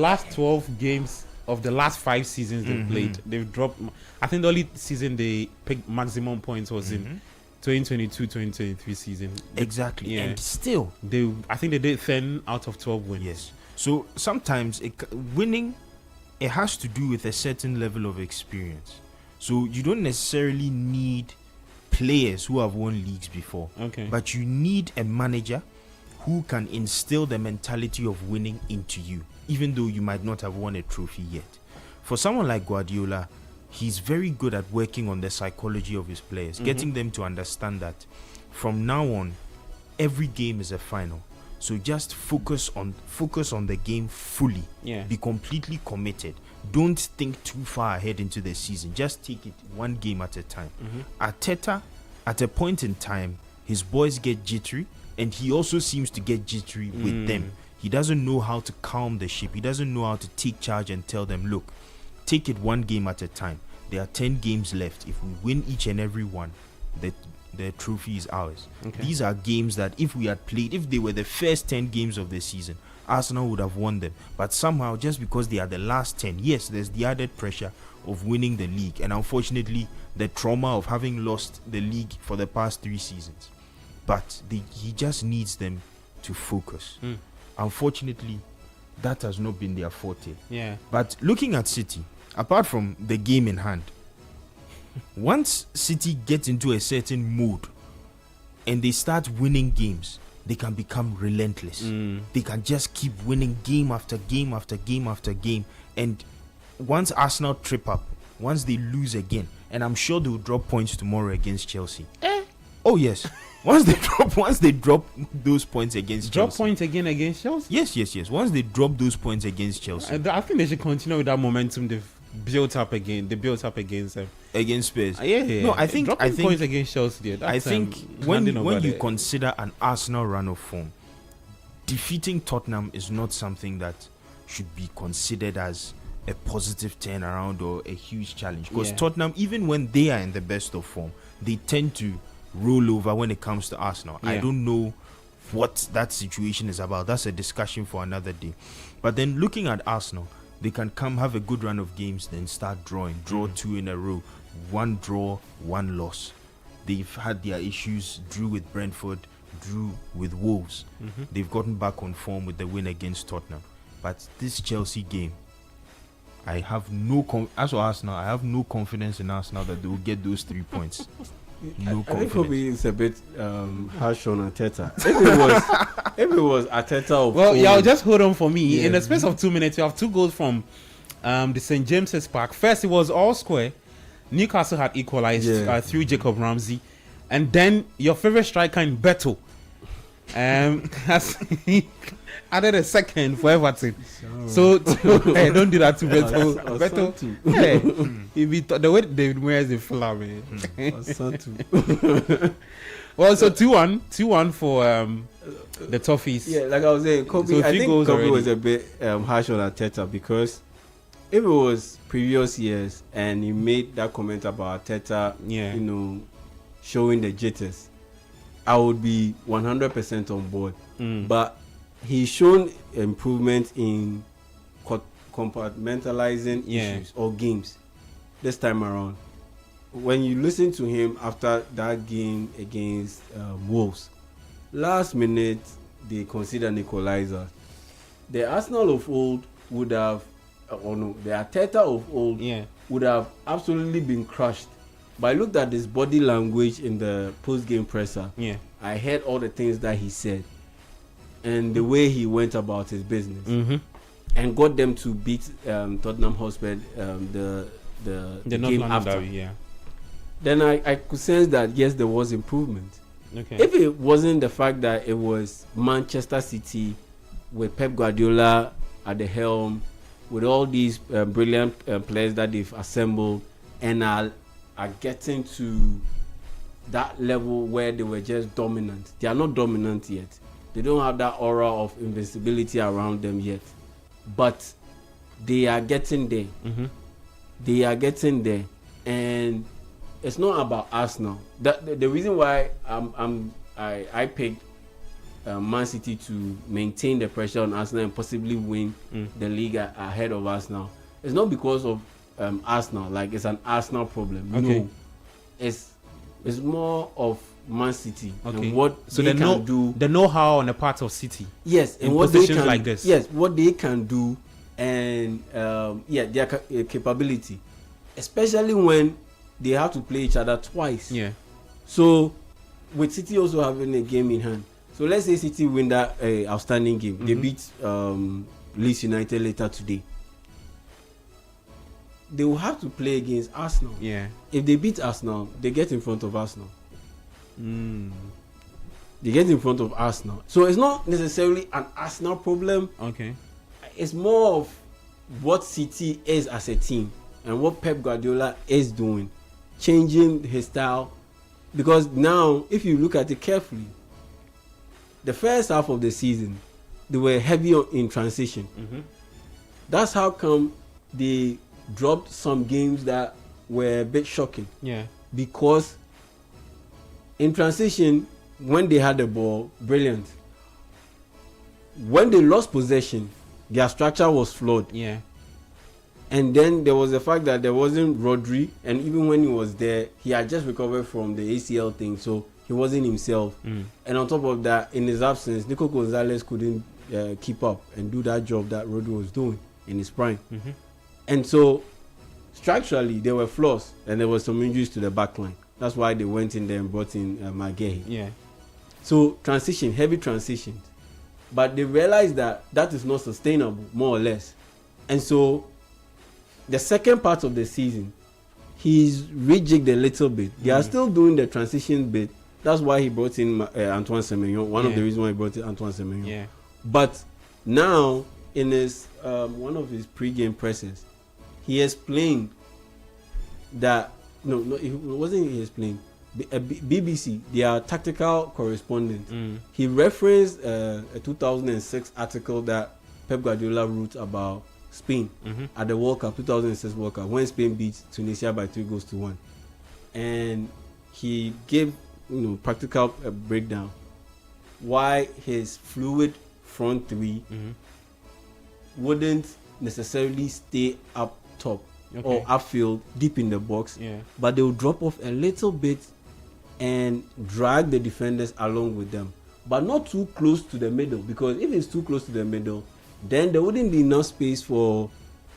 last 12 games of the last 5 seasons they've played. They've dropped. I think the only season they picked maximum points was in 2022-2023 season. Exactly. Yeah. And still, I think they did 10 out of 12 wins. yes. So sometimes winning, it has to do with a certain level of experience. So you don't necessarily need players who have won leagues before, Okay. but you need a manager who can instill the mentality of winning into you, even though you might not have won a trophy yet. For someone like Guardiola, he's very good at working on the psychology of his players, getting them to understand that from now on, every game is a final. So just focus on the game fully. Yeah. Be completely committed. Don't think too far ahead into the season. Just take it one game at a time. Arteta, at a point in time, his boys get jittery, and he also seems to get jittery with them. He doesn't know how to calm the ship. He doesn't know how to take charge and tell them, look, take it one game at a time. There are 10 games left. If we win each and every one, the trophy is ours. Okay. These are games that if we had played, if they were the first 10 games of the season, Arsenal would have won them. But somehow, just because they are the last 10, yes, there's the added pressure of winning the league. And unfortunately, the trauma of having lost the league for the past 3 seasons. But he just needs them to focus. Unfortunately, that has not been their forte. Yeah. But looking at City, apart from the game in hand, once City gets into a certain mode and they start winning games, they can become relentless. They can just keep winning game after game after game after game. And once Arsenal trip up, once they lose again, and I'm sure they will drop points tomorrow against Chelsea, Oh yes. Once they drop those points against Drop Chelsea. points again against Chelsea. Yes. Once they drop those points against Chelsea, I think they should continue with that momentum they've built up again. They built up against them. against Spurs. Yeah. No, I think points against Chelsea. There, I that's, think handing over when you there. consider an Arsenal run of form, defeating Tottenham is not something that should be considered as a positive turnaround or a huge challenge. Because Yeah. Tottenham, even when they are in the best of form, they tend to roll over when it comes to Arsenal. I Yeah. don't know what that situation is about. That's a discussion for another day. But then looking at Arsenal, they can come have a good run of games, then start drawing. Draw 2 in a row. 1 draw, 1 loss. They've had their issues, drew with Brentford, drew with Wolves. They've gotten back on form with the win against Tottenham. But this Chelsea game, I have as for Arsenal, I have no confidence in Arsenal that they will get those 3 points. No I think confidence. probably it's a bit harsh on Arteta. If it was Arteta of Well, yeah, old, just hold on for me. Yeah. In the space of 2 minutes, you have 2 goals from the St. James's Park. First, it was all square. Newcastle had equalized through Jacob Ramsey. And then your favorite striker in Beto has added a second for Everton. So hey, don't do that to Beto. Beto, hey, the way David Moyes is flat, man. Well, so 2-1 for the Toffees. Yeah, like I was saying, Kobe. So I 3 think goals Kobe already. was a bit harsh on Arteta because if it was previous years and he made that comment about Arteta, Yeah. you know, showing the jitters, I would be 100% on board. But he's shown improvement in compartmentalizing issues or games this time around. When you listen to him after that game against Wolves, last minute they consider an equalizer. The Arsenal of old would have, the Arteta of old would have absolutely been crushed. But I looked at his body language in the post-game presser. Yeah. I heard all the things that he said and the way he went about his business and got them to beat Tottenham Hotspur the North game London after. derby, yeah. Then I could sense that yes, there was improvement. Okay. If it wasn't the fact that it was Manchester City with Pep Guardiola at the helm, with all these brilliant players that they've assembled and are getting to that level where they were just dominant. They are not dominant yet. They don't have that aura of invincibility around them yet. But they are getting there. They are getting there. And it's not about Arsenal. The reason why I picked Man City to maintain the pressure on Arsenal and possibly win the league ahead of Arsenal, it's not because of Arsenal. Like it's an Arsenal problem. Okay. No, it's more of Man City and what so they can do. The know-how on the part of City. Yes, in and what they positions can like this. Yes, what they can do and their capability, especially when they have to play each other twice. Yeah. So with City also having a game in hand. So let's say City win that outstanding game. They beat Leeds United later today. They will have to play against Arsenal. Yeah. If they beat Arsenal, they get in front of Arsenal. They get in front of Arsenal. So it's not necessarily an Arsenal problem. Okay. It's more of what City is as a team and what Pep Guardiola is doing, changing his style. Because now, if you look at it carefully, the first half of the season, they were heavy in transition. That's how come they dropped some games that were a bit shocking. Yeah. Because in transition, when they had the ball, brilliant. When they lost possession, their structure was flawed. Yeah. And then there was the fact that there wasn't Rodri, and even when he was there, he had just recovered from the ACL thing, so he wasn't himself. And on top of that, in his absence, Nico Gonzalez couldn't keep up and do that job that Rodri was doing in his prime. And so, structurally, there were flaws, and there was some injuries to the back line. That's why they went in there and brought in Maguire. Yeah. So, transition, heavy transitions. But they realized that that is not sustainable, more or less. And so, the second part of the season, he's rejigged a little bit. They are still doing the transition bit, That's why he brought in Antoine Semenyo. One of the reasons why he brought in Antoine Semenyo. Yeah. But now, in his one of his pre-game presses, he explained that no, it wasn't he explained. BBC, their tactical correspondent, he referenced a 2006 article that Pep Guardiola wrote about Spain at the World Cup, 2006 World Cup, when Spain beat Tunisia by 3-1, and he gave practical breakdown why his fluid front three wouldn't necessarily stay up top or upfield deep in the box, but they will drop off a little bit and drag the defenders along with them, but not too close to the middle, because if it's too close to the middle, then there wouldn't be enough space for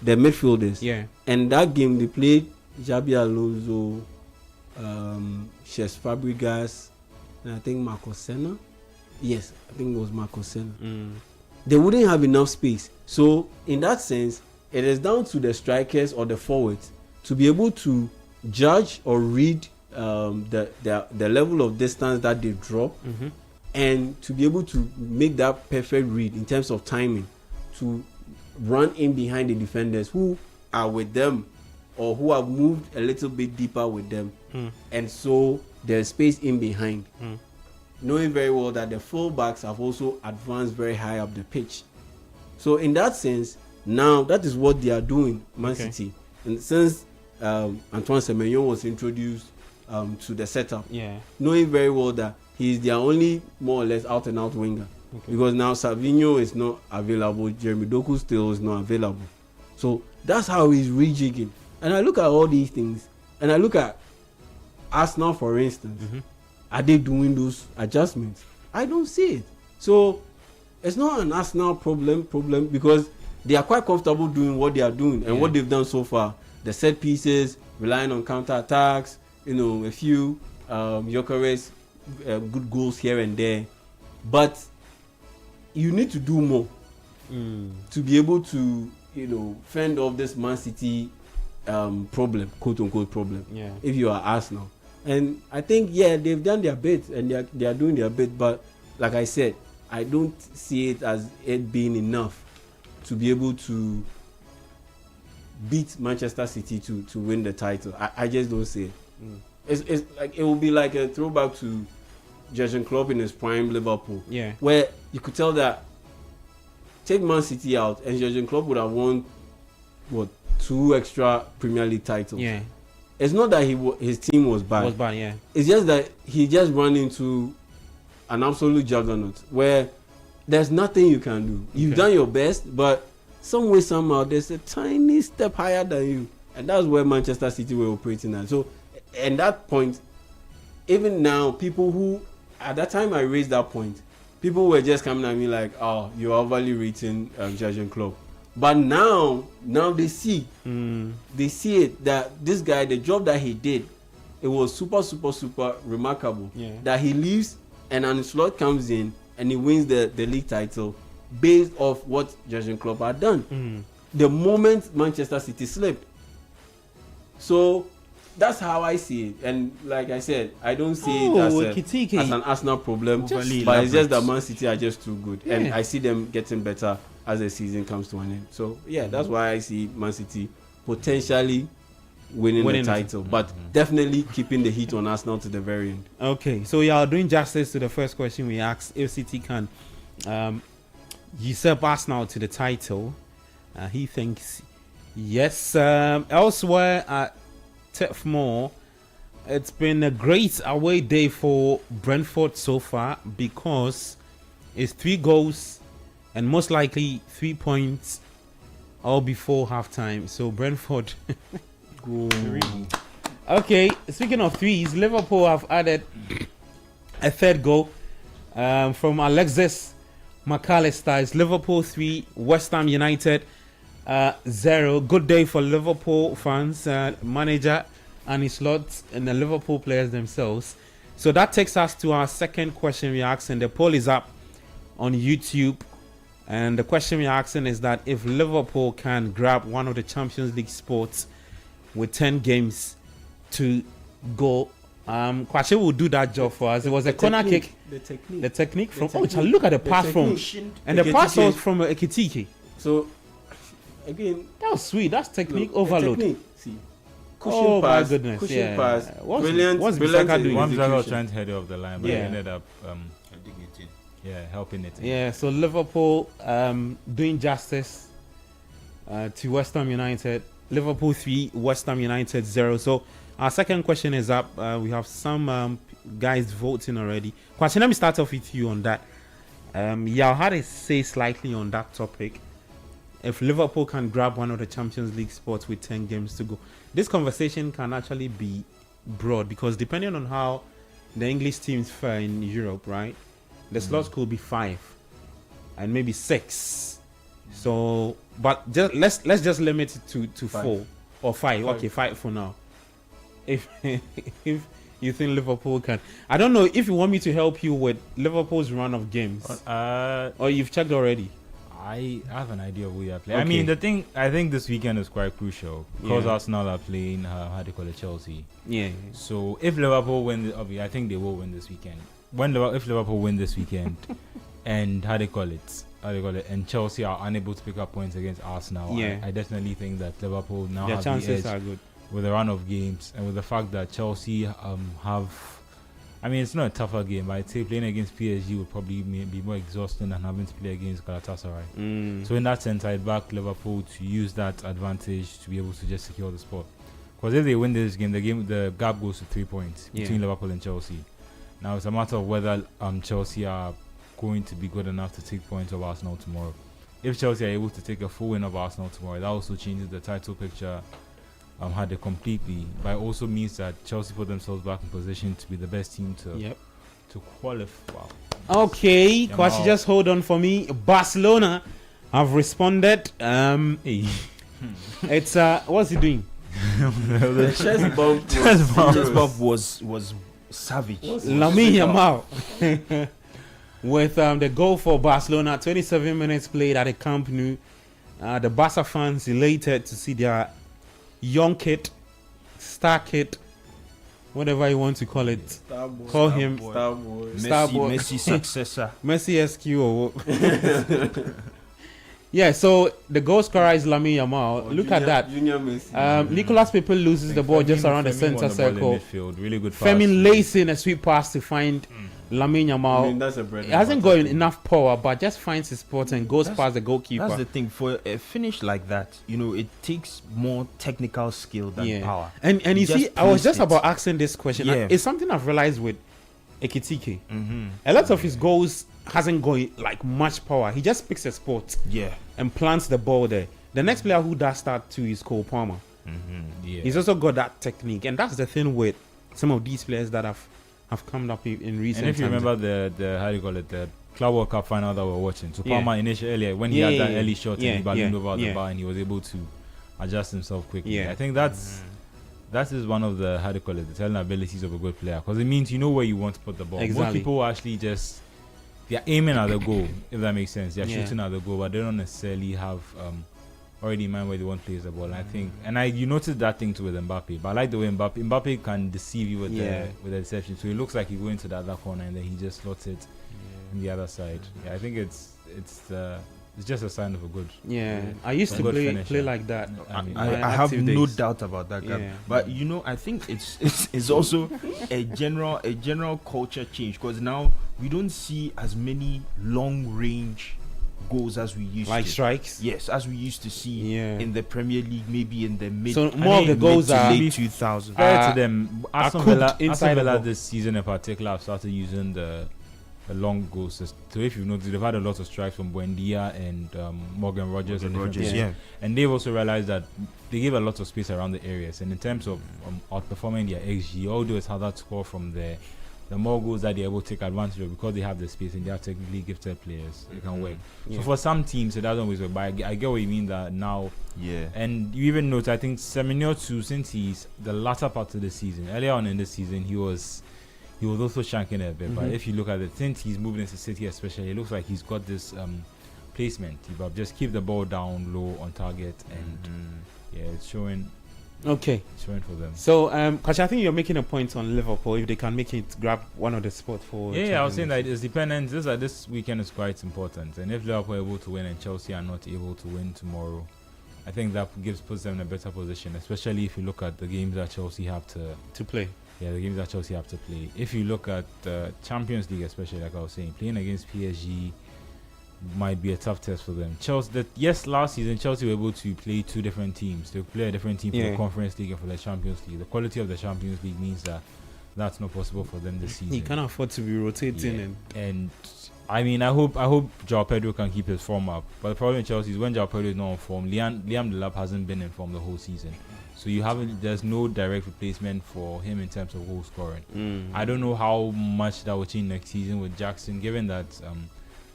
the midfielders. And that game they played Xabi Alonso, Cesc Fabregas, and I think Marcos Senna. Yes, I think it was Marcos Senna. They wouldn't have enough space. So in that sense, it is down to the strikers or the forwards to be able to judge or read the level of distance that they drop, and to be able to make that perfect read in terms of timing, to run in behind the defenders who are with them or who have moved a little bit deeper with them, and so there's space in behind, knowing very well that the fullbacks have also advanced very high up the pitch. So in that sense, now that is what they are doing, Man City. And since Antoine Semenyo was introduced to the setup, knowing very well that he is their only more or less out and out winger, because now Savinho is not available, Jeremy Doku still is not available, so that's how he's rejigging. And I look at all these things, and I look at Arsenal, for instance. Are they doing those adjustments? I don't see it. So it's not an Arsenal problem because they are quite comfortable doing what they are doing and what they've done so far. The set pieces, relying on counter attacks, a few Gyökeres good goals here and there, but you need to do more to be able to fend off this Man City problem, quote unquote problem, if you are Arsenal. And I think they've done their bit and they are doing their bit, but like I said, I don't see it as it being enough to be able to beat Manchester City to win the title. I just don't see it. It's like it will be like a throwback to Jurgen Klopp in his prime Liverpool, where you could tell that take Man City out and Jurgen Klopp would have won 2 extra Premier League titles. It's not that his team was bad. It's just that he just ran into an absolute juggernaut where there's nothing you can do. You've done your best, but some way, somehow, there's a tiny step higher than you. And that's where Manchester City were operating at. So, at that point, even now, people who, at that time I raised that point, people were just coming at me like, oh, you're overly rating Jurgen Klopp. But now they see it, that this guy, the job that he did, it was super, super, super remarkable. That he leaves and an slot comes in and he wins the league title based off what Jurgen Klopp had done. The moment Manchester City slipped. So that's how I see it. And like I said, I don't see it as an Arsenal problem, but it's just that Man City are just too good. And I see them getting better as the season comes to an end. So that's why I see Man City potentially winning the title, but definitely keeping the heat on Arsenal to the very end. Okay, so you are doing justice to the first question we asked, if City can usurp Arsenal to the title. He thinks yes. Elsewhere at Turf Moor, it's been a great away day for Brentford so far because it's 3 goals and most likely 3 points all before halftime. So Brentford. Okay, speaking of threes, Liverpool have added a 3rd goal from Alexis McAllister. It's Liverpool 3, West Ham United 0. Good day for Liverpool fans, manager and his lot, and the Liverpool players themselves. So that takes us to our second question we asked, and the poll is up on YouTube. And the question we're asking is that if Liverpool can grab one of the Champions League spots with 10 games to go, Kwache will do that job for us. It was a corner kick. The technique from look at the pass from, and the pass was from Ekitike. So again, that was sweet. That's technique overload. See, Oh my pass, goodness! cushion Yeah. pass. What's Brilliant Bissaka doing? One was execution. trying to head it off the line, but Yeah. he ended up Heading it in. helping it. Yeah. So Liverpool doing justice to West Ham United. Liverpool 3, West Ham United 0. So our second question is up. We have some guys voting already. Question, let me start off with you on that. Yeah, how to say slightly on that topic. If Liverpool can grab one of the Champions League spots with 10 games to go, this conversation can actually be broad because depending on how the English teams fare in Europe, right, the slots could be 5 and maybe 6. So, but just let's just limit it to 4 or 5. Okay, 5 for now. If if you think Liverpool can, I don't know if you want me to help you with Liverpool's run of games, or you've checked already. I have an idea of who they are playing. I Okay. mean, I think this weekend is quite crucial because Yeah. Arsenal are playing, how do you call it, Chelsea. Yeah. So if Liverpool win, I think they will win this weekend. If Liverpool win this weekend, and how do you call it, and Chelsea are unable to pick up points against Arsenal, Yeah. I definitely think that Liverpool now Their have the chances edge are good. with the run of games and with the fact that Chelsea have. I mean, it's not a tougher game, but I'd say playing against PSG would probably be more exhausting than having to play against Galatasaray. So in that sense, I'd back Liverpool to use that advantage to be able to just secure the spot. Because if they win this game, the gap goes to 3 points between Liverpool and Chelsea. Now it's a matter of whether Chelsea are going to be good enough to take points of Arsenal tomorrow. If Chelsea are able to take a full win of Arsenal tomorrow, that also changes the title picture. Had it completely, but it also means that Chelsea put themselves back in position to be the best team to qualify. Okay, Yeah, Kwashi, now- just hold on for me. Barcelona have responded. Hey. It's what's he doing? The chest bump. Chest bump was savage. Lamine Yamal with the goal for Barcelona. 27 minutes played at the Camp Nou. The Barca fans elated to see their young kid, star kid, whatever you want to call it. Call him Star Wars. Star boy. Messi successor. Messi SQ or what? Yeah, so the goal scorer is Lamine Yamal. Look at that. Junior Messi. Nicolas Pepe loses the ball just around the center circle. Really good pass. Femin lays in a sweet pass to find Lamine Yamal. I mean, that's a bread. It hasn't got enough power, but just finds his spot and goes past the goalkeeper. That's the thing. For a finish like that, it takes more technical skill than power. And you Just see, I was placed just it. about asking this question. Yeah. It's something I've realized with Ekitike. Mm-hmm. A lot of his goals hasn't got like much power. He just picks a spot Yeah. and plants the ball there. The next player who does that too is Cole Palmer. Yeah. He's also got that technique, and that's the thing with some of these players that have come up in recent And if you times. remember the how do you call it, the Club World Cup final that we're watching, so Yeah. Palmer initially earlier when he Yeah, had that yeah, early shot yeah, and he ballooned yeah, over the yeah. bar and he was able to adjust himself quickly. Yeah. I think that is one of the how do you call it, the telling abilities of a good player, because it means you know where you want to put the ball. Most Exactly. people actually just they're aiming at the goal, if that makes sense. They're Yeah. shooting at the goal, but they don't necessarily have already in mind where they want to place the ball. And I think, you noticed that thing too with Mbappe. But I like the way Mbappe can deceive you with the deception. So it looks like he's going to the other corner and then he just slots it on the other side. Yeah, I think it's just a sign of a good. Yeah, I used A to good play finisher. like that. I mean, my I have active no days. doubt about that guy. Yeah. But I think it's also a general culture change, because now we don't see as many long range goals as we used Like to. strikes. Yes, as we used to see Yeah. in the Premier League, maybe in the mid. So more of the goals are late 2000s. Fair to them, Aston Villa, cooked inside Aston the Villa box. this season in particular have started using the long goal system. So if you've noticed, they've had a lot of strikes from Buendia and Morgan Rogers. and different Rogers, players. yeah. And they've also realized that they give a lot of space around the areas. And in terms of outperforming their XG, all do is how that score from there. The more goals that they're able to take advantage of, because they have the space and they are technically gifted players, it can work. Yeah. So for some teams, it doesn't always work. But I get what you mean that now. Yeah. And you even note, I think Semenyo too, since he's the latter part of the season, earlier on in the season, he was also shanking it a bit. But if you look at it, since he's moved into City especially, it looks like he's got this placement. Just keep the ball down low on target, and yeah, it's showing. Okay. It's went for them. So, Kachi, I think you're making a point on Liverpool if they can make it grab one of the spots for. Yeah, I was saying that it's dependent. This weekend is quite important, and if Liverpool are able to win and Chelsea are not able to win tomorrow, I think that puts them in a better position, especially if you look at the games that Chelsea have to play. Yeah, the games that Chelsea have to play. If you look at the Champions League, especially like I was saying, playing against PSG might be a tough test for them. Last season Chelsea were able to play two different teams. They play a different team for the Conference League and for the Champions League. The quality of the Champions League means that that's not possible for them this season. You can't afford to be rotating and I mean, I hope João Pedro can keep his form up. But the problem with Chelsea is when João Pedro is not on form, Liam Delap hasn't been in form the whole season. So there's no direct replacement for him in terms of goal scoring. I don't know how much that will change next season with Jackson, given that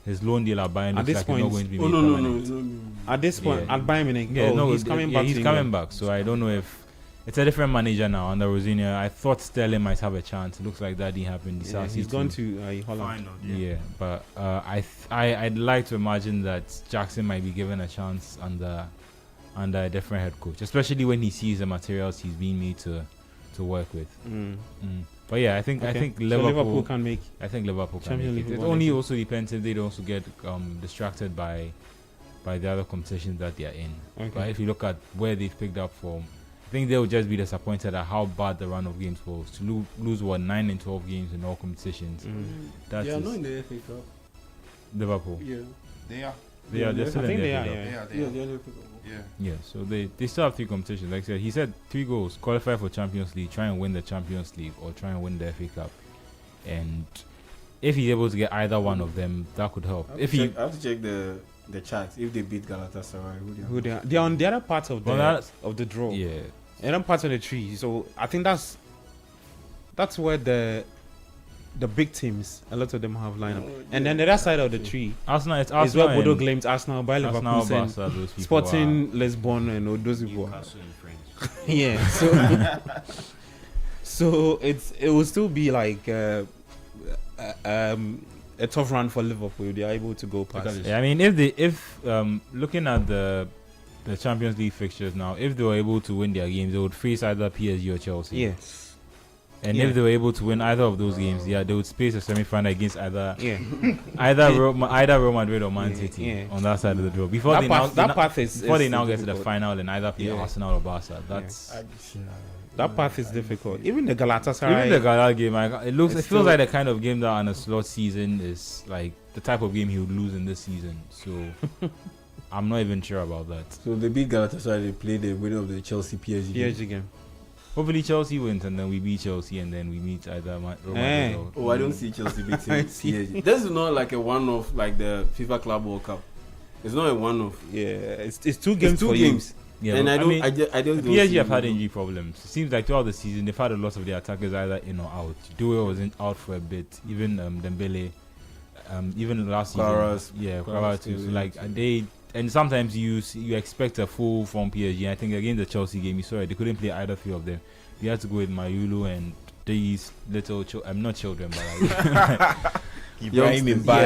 his loan deal at Bayern looks like he's not going to be made permanent. No. At this point, at Bayern Munich, he's coming back. He's coming back. So I don't know if it's a different manager now under Rosinia. I thought Sterling might have a chance. It looks like that didn't happen. He's gone to Holland. But I'd like to imagine that Jackson might be given a chance under a different head coach, especially when he sees the materials he's being made to work with. But yeah, I think Liverpool can make. I think Liverpool can make it. It only also depends if they don't also get distracted by the other competitions that they are in. Okay. But if you look at where they've picked up from, I think they'll just be disappointed at how bad the run of games was. To lose 9 and 12 games in all competitions. They are not in the FA Cup. Liverpool. Yeah. They are. They're still in the FA Cup. They are in the FA Cup. Yeah, so they still have 3 competitions. Like I said, he said 3 goals: qualify for Champions League, try and win the Champions League, or try and win the FA Cup. And if he's able to get either one of them, that could help. I have to check the charts. If they beat Galatasaray, who they are? They're on the other part of the draw. Yeah, and I'm part of the tree. So I think that's where the big teams, a lot of them have lined up. And then the other side of the tree Arsenal is where Bodo Glimt, Arsenal, Bayer Leverkusen, Barca, Sporting Lisbon, and all those people. Newcastle in French. Yeah, so it will still be like a tough run for Liverpool if they are able to go past. Yeah, I mean, if looking at the Champions League fixtures now, if they were able to win their games, they would face either PSG or Chelsea. Yes. And if they were able to win either of those games, they would space a semi-final against either Real Madrid or Man City on that side of the draw. Before they now get to the final and either play Arsenal or Barca. That path is difficult. Even the Galatasaray. Even the Galatasaray game, it feels like the kind of game that on a slot season is like the type of game he would lose in this season. So I'm not even sure about that. So they beat Galatasaray. They play the winner of the Chelsea PSG game. Hopefully Chelsea wins and then we beat Chelsea and then we meet either Madrid or... I don't see Chelsea beating PSG. This is not like a one-off like the FIFA Club World Cup. It's not a one-off. Yeah, it's 2 games. It's 2 games. Yeah, and I don't PSG have had injury problems. It seems like throughout the season they've had a lot of their attackers either in or out. Due was out for a bit. Even Dembele, even last season. Quarara too. So like they. And sometimes you expect a full from PSG. I think against the Chelsea game, you saw it. They couldn't play either 3 of them. You had to go with Mayulu and these little I'm not children, but like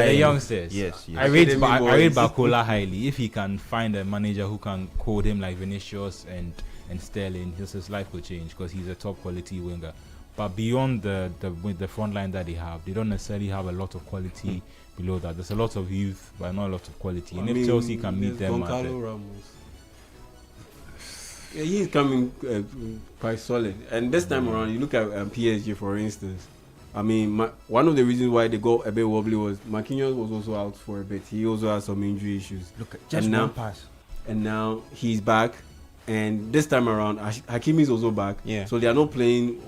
the youngsters. Yes. I rate Bakola highly. If he can find a manager who can code him like Vinicius and Sterling, his life will change because he's a top quality winger. But beyond the front line that they have, they don't necessarily have a lot of quality. Below that, there's a lot of youth, but not a lot of quality. And if Chelsea can meet them, he's coming quite solid. And this time around, you look at PSG, for instance. I mean, one of the reasons why they got a bit wobbly was Marquinhos was also out for a bit. He also has some injury issues. Look at just one pass. And now he's back. And this time around, Hakimi is also back. Yeah. So they are not playing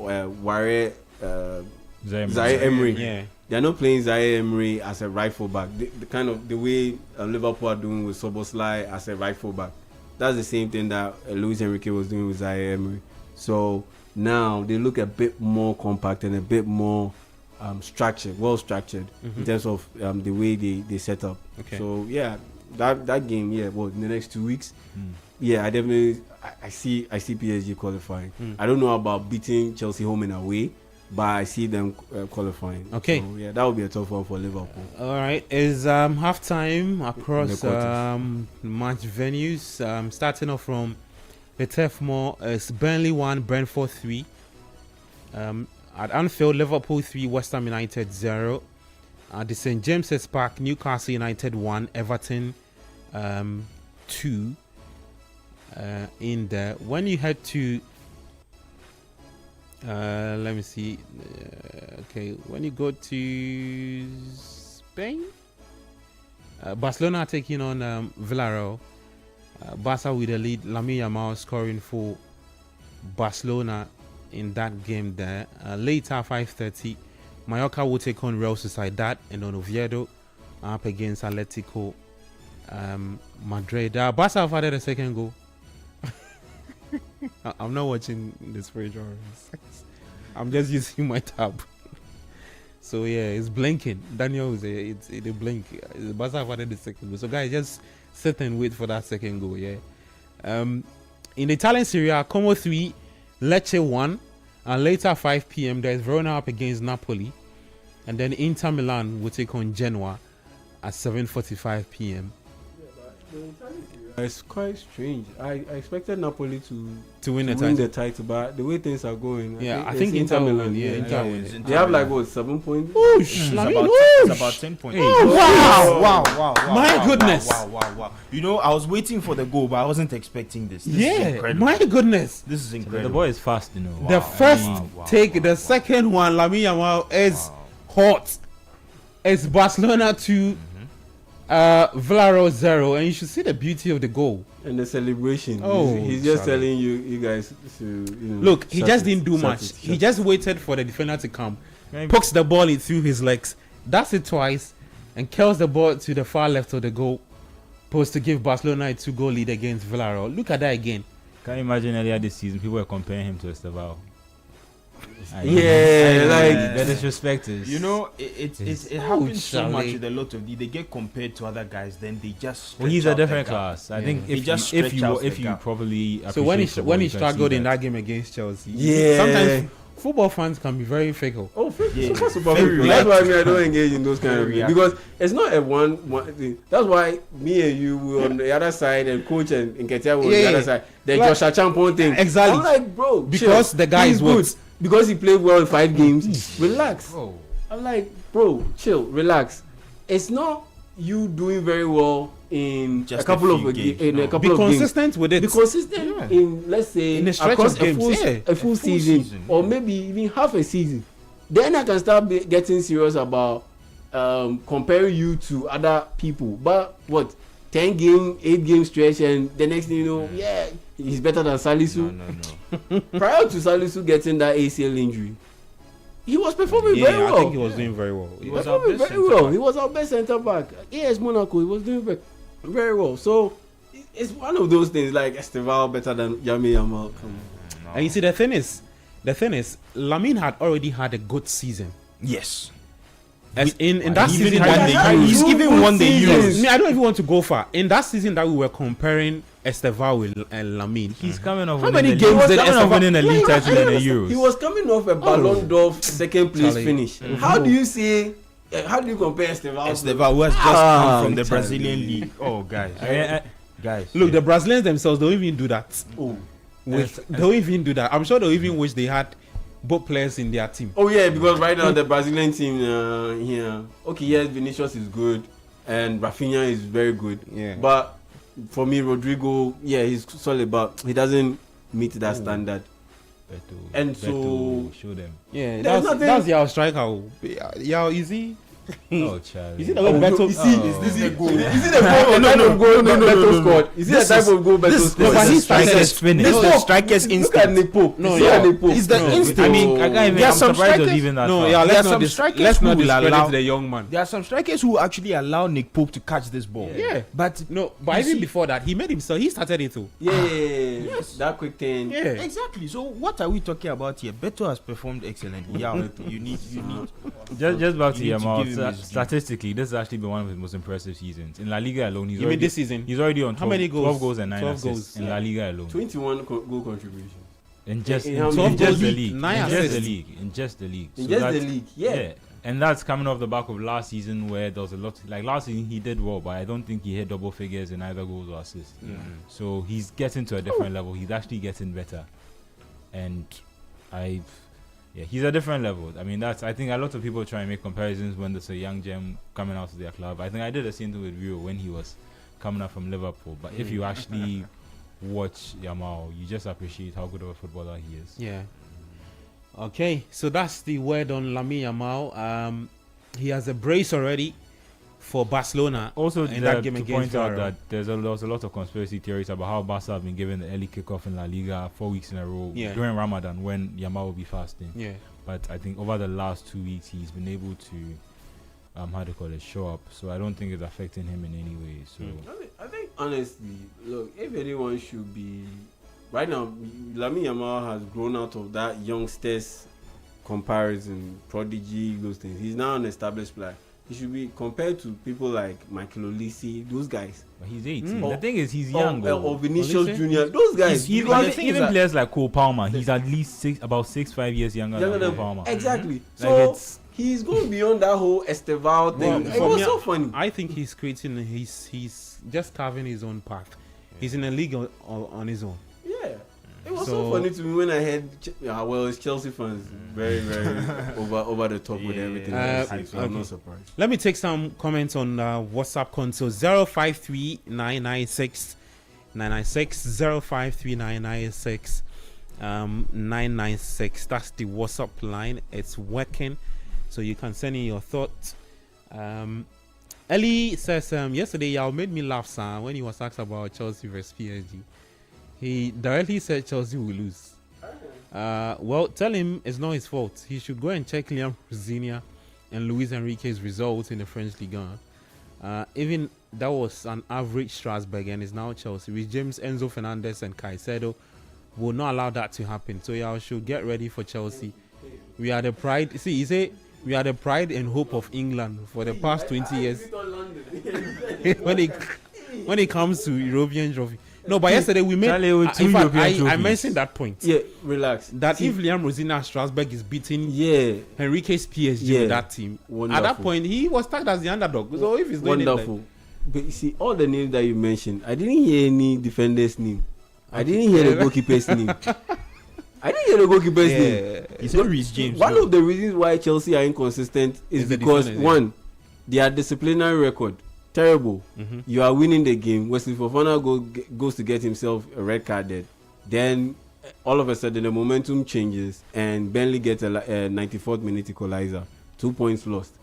Zaire Emery. Yeah. They are not playing Zaire Emery as a right full back. The way Liverpool are doing with Szoboszlai as a right full back. That's the same thing that Luis Enrique was doing with Zaire Emery. So now they look a bit more compact and a bit more structured, well structured in terms of the way they set up. Okay. So yeah, that game, in the next 2 weeks, I see PSG qualifying. I don't know about beating Chelsea home and away, but I see them qualifying. Okay. So, that would be a tough one for Liverpool. All right. Is halftime across match venues, starting off from the Turf Moor is Burnley 1, Brentford 3. At Anfield, Liverpool 3, West Ham United 0. At the St James's Park, Newcastle United 1, Everton 2. In there, when you head to let me see. Okay, when you go to Spain, Barcelona are taking on Villarreal. Barca with the lead. Lamine Yamal scoring for Barcelona in that game there. Later, 5:30, Mallorca will take on Real Sociedad, and on Oviedo up against Atletico Madrid. Barca have added a second goal. I'm not watching this for I'm just using my tab. So yeah, it's blinking. Daniel is it's a blink. Barca have added the second goal. So guys, just sit and wait for that second goal. Yeah. In the Italian Serie A, Como 3, Lecce 1, and later 5 p.m. there's Verona up against Napoli, and then Inter Milan will take on Genoa at 7:45 p.m. It's quite strange. I expected Napoli to win the title, but the way things are going, I think Inter will win. Yeah, Inter will. They have like what, 7 points? Whoosh! It's about 10 points. Wow. My goodness. Wow. You know, I was waiting for the goal, but I wasn't expecting this. This is incredible. My goodness. This is incredible. The boy is fast, you know. The first take, the second one, Lamine Yamal is hot. It's Barcelona 2, Villarreal 0, and you should see the beauty of the goal and the celebration. Oh, he's just telling you guys to look. He just didn't do much. He just waited for the defender to come, pokes the ball in through his legs, does it twice, and curls the ball to the far left of the goal post to give Barcelona a 2-goal lead against Villarreal. Look at that again. Can you imagine earlier this season people were comparing him to Estevao? The disrespect is. You know, it happens so much with a lot of they get compared to other guys, then they just. Well, he's a different class. I think if you probably. So when he struggled in that game against Chelsea, sometimes football fans can be very fickle. That's why I don't engage in those kind of things, because it's not a one thing. That's why me and you were on the other side, and coach and Ketia were on the other side. The Joshua Champon thing. Exactly. I'm like, bro, because chill. The guy is good. Because he played well in 5 games. Relax. I'm like, bro, chill, relax. It's not you doing very well in just a couple of games. Be consistent with it. Be consistent in, let's say, in a stretch across of games. a full season, or maybe even half a season. Then I can start getting serious about comparing you to other people. But what, 8 game stretch, and the next thing you know, he's better than Salisu. No. Prior to Salisu getting that ACL injury, he was performing very well. I think he was doing very well. He was performing very well. He was our best centre back. AS Monaco, he was doing very, very well. So it's one of those things, like Estevao better than Lamine Yamal. And you see, the thing is, Lamine had already had a good season. Yes. In that season, he's even won the Euros. I don't even want to go far. In that season that we were comparing Estevao with Lamine, he's coming off. How many games did Estevao winning a league title in the Euros? He was coming off a Ballon d'Or second place finish. How do you say? How do you compare Estevao? Estevao, who has just come from the Brazilian league. Oh, guys. Guys. Look, the Brazilians themselves don't even do that. They don't even do that. I'm sure they even wish they had both players in their team. Oh yeah, because right now the Brazilian team yes, Vinicius is good and Rafinha is very good. Yeah. But for me, Rodrigo, he's solid, but he doesn't meet that standard. So show them. Yeah, that's your striker. Yeah, easy. Oh, child. Is it the Beto? Is this the goal? Is it the goal? Beto scored. Is it the type of goal Beto scored? But his strikers finished. Strikers instinct. Look at Nick Pope. It's the instinct. I mean, I'm surprised you're leaving that. Let's not discredit the young man. There are some strikers who actually allow Nick Pope to catch this ball. Yeah, but even before that, he made himself. He started it too. Yes, that quick thing. Yeah, exactly. So what are we talking about here? Beto has performed excellently. Yeah, you need. Just back to Yamal. Statistically, this has actually been one of his most impressive seasons in La Liga alone. This season? He's already on 12, how many goals? 12 goals and 9 assists in La Liga alone. 21 goal contributions. In just in the league. In just the league. Yeah. And that's coming off the back of last season where there was a lot. Like last season, he did well, but I don't think he hit double figures in either goals or assists. So he's getting to a different level. He's actually getting better, and he's a different level. I mean, I think a lot of people try and make comparisons when there's a young gem coming out of their club. I think I did the same thing with Rio when he was coming up from Liverpool. But if you actually watch Yamal, you just appreciate how good of a footballer he is. Yeah. Okay, so that's the word on Lamine Yamal. He has a brace already for Barcelona. Also, in that game to against point out Villarreal. that there's a lot of conspiracy theories about how Barca have been given the early kickoff in La Liga 4 weeks in a row during Ramadan when Yamal will be fasting. Yeah. But I think over the last 2 weeks he's been able to show up. So I don't think it's affecting him in any way. So I think honestly, look, if anyone should be right now, Lamine Yamal has grown out of that youngsters comparison, prodigy, those things. He's now an established player. He should be compared to people like Michael Olise, those guys. But he's 18. The thing is, he's young. Or Vinicius Junior, those guys. Even players like Cole Palmer, he's at least 5 years younger than Cole Palmer. Exactly. Mm-hmm. So he's going beyond that whole Esteval thing. It was so funny. I think he's creating. He's just carving his own path. He's in a league on his own. Yeah. It was so funny to me when I heard, it's Chelsea fans very, very over the top with everything. So I'm not surprised. Let me take some comments on WhatsApp console 053 996 996 053 996 996. That's the WhatsApp line. It's working, so you can send in your thoughts. Ellie says, yesterday y'all made me laugh, son, when he was asked about Chelsea versus PSG. He directly said Chelsea will lose. Well, tell him it's not his fault. He should go and check Liam Rosinia and Luis Enrique's results in the French Ligue 1. Even that was an average Strasbourg and is now Chelsea. With James, Enzo Fernandez and Caicedo will not allow that to happen. So y'all should get ready for Chelsea. We are the pride. See, he say we are the pride and hope of England for the past 20 years. when it comes to European trophy. No, but yesterday we made. I mentioned that point. Yeah, relax. That if Liam Rosina Strasbourg is beating Enrique's PSG with that team, wonderful. At that point he was tagged as the underdog. So if he's doing wonderful. But you see, all the names that you mentioned, I didn't hear any defender's name. I didn't hear the goalkeeper's name. I didn't hear the goalkeeper's name. He said Reece James. One of the reasons why Chelsea are inconsistent is because one, their disciplinary record. Terrible. You are winning the game. Wesley Fofana goes to get himself a red carded. Then all of a sudden the momentum changes and Burnley gets a 94th minute equalizer. 2 points lost.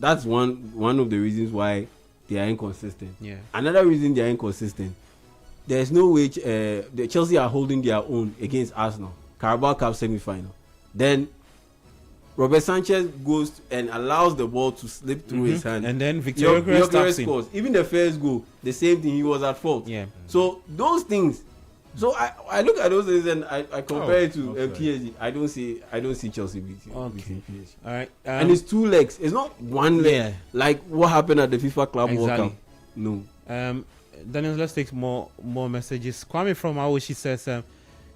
That's one of the reasons why they are inconsistent. Yeah. Another reason they are inconsistent. There's no way the Chelsea are holding their own against Arsenal. Carabao Cup semi-final. Then Robert Sanchez goes and allows the ball to slip through his hand. And then Victor Gyökeres scores. Even the first goal, the same thing, he was at fault. Yeah. So those things. So I look at those things and I compare it to PSG. I don't see Chelsea beating PSG. All right. And it's two legs. It's not one leg. Yeah. Like what happened at the FIFA Club World Cup. No. Daniel, let's take more messages. Kwame from Aoshi says,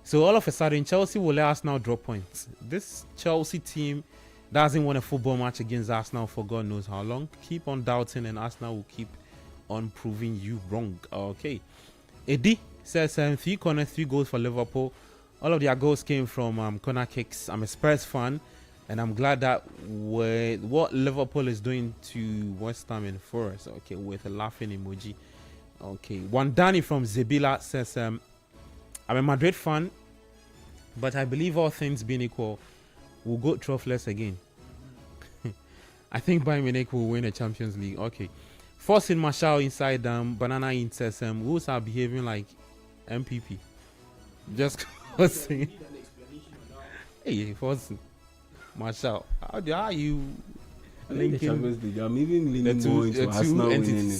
so all of a sudden Chelsea will let Arsenal drop points. This Chelsea team doesn't win a football match against Arsenal for God knows how long. Keep on doubting and Arsenal will keep on proving you wrong. Okay. Eddie says 3 corners, 3 goals for Liverpool. All of their goals came from corner kicks. I'm a Spurs fan and I'm glad that with what Liverpool is doing to West Ham and Forest. Okay, with a laughing emoji. Okay. Wandani from Zebila says I'm a Madrid fan, but I believe all things being equal, we'll go trophyless again. I think Bayern Munich will win a Champions League. Okay. Forcing Marshall inside Banana in says Wolves are behaving like MPP. Just forcing. Hey, forcing Marshall. How are you linking? I'm even leaning more into Arsenal winning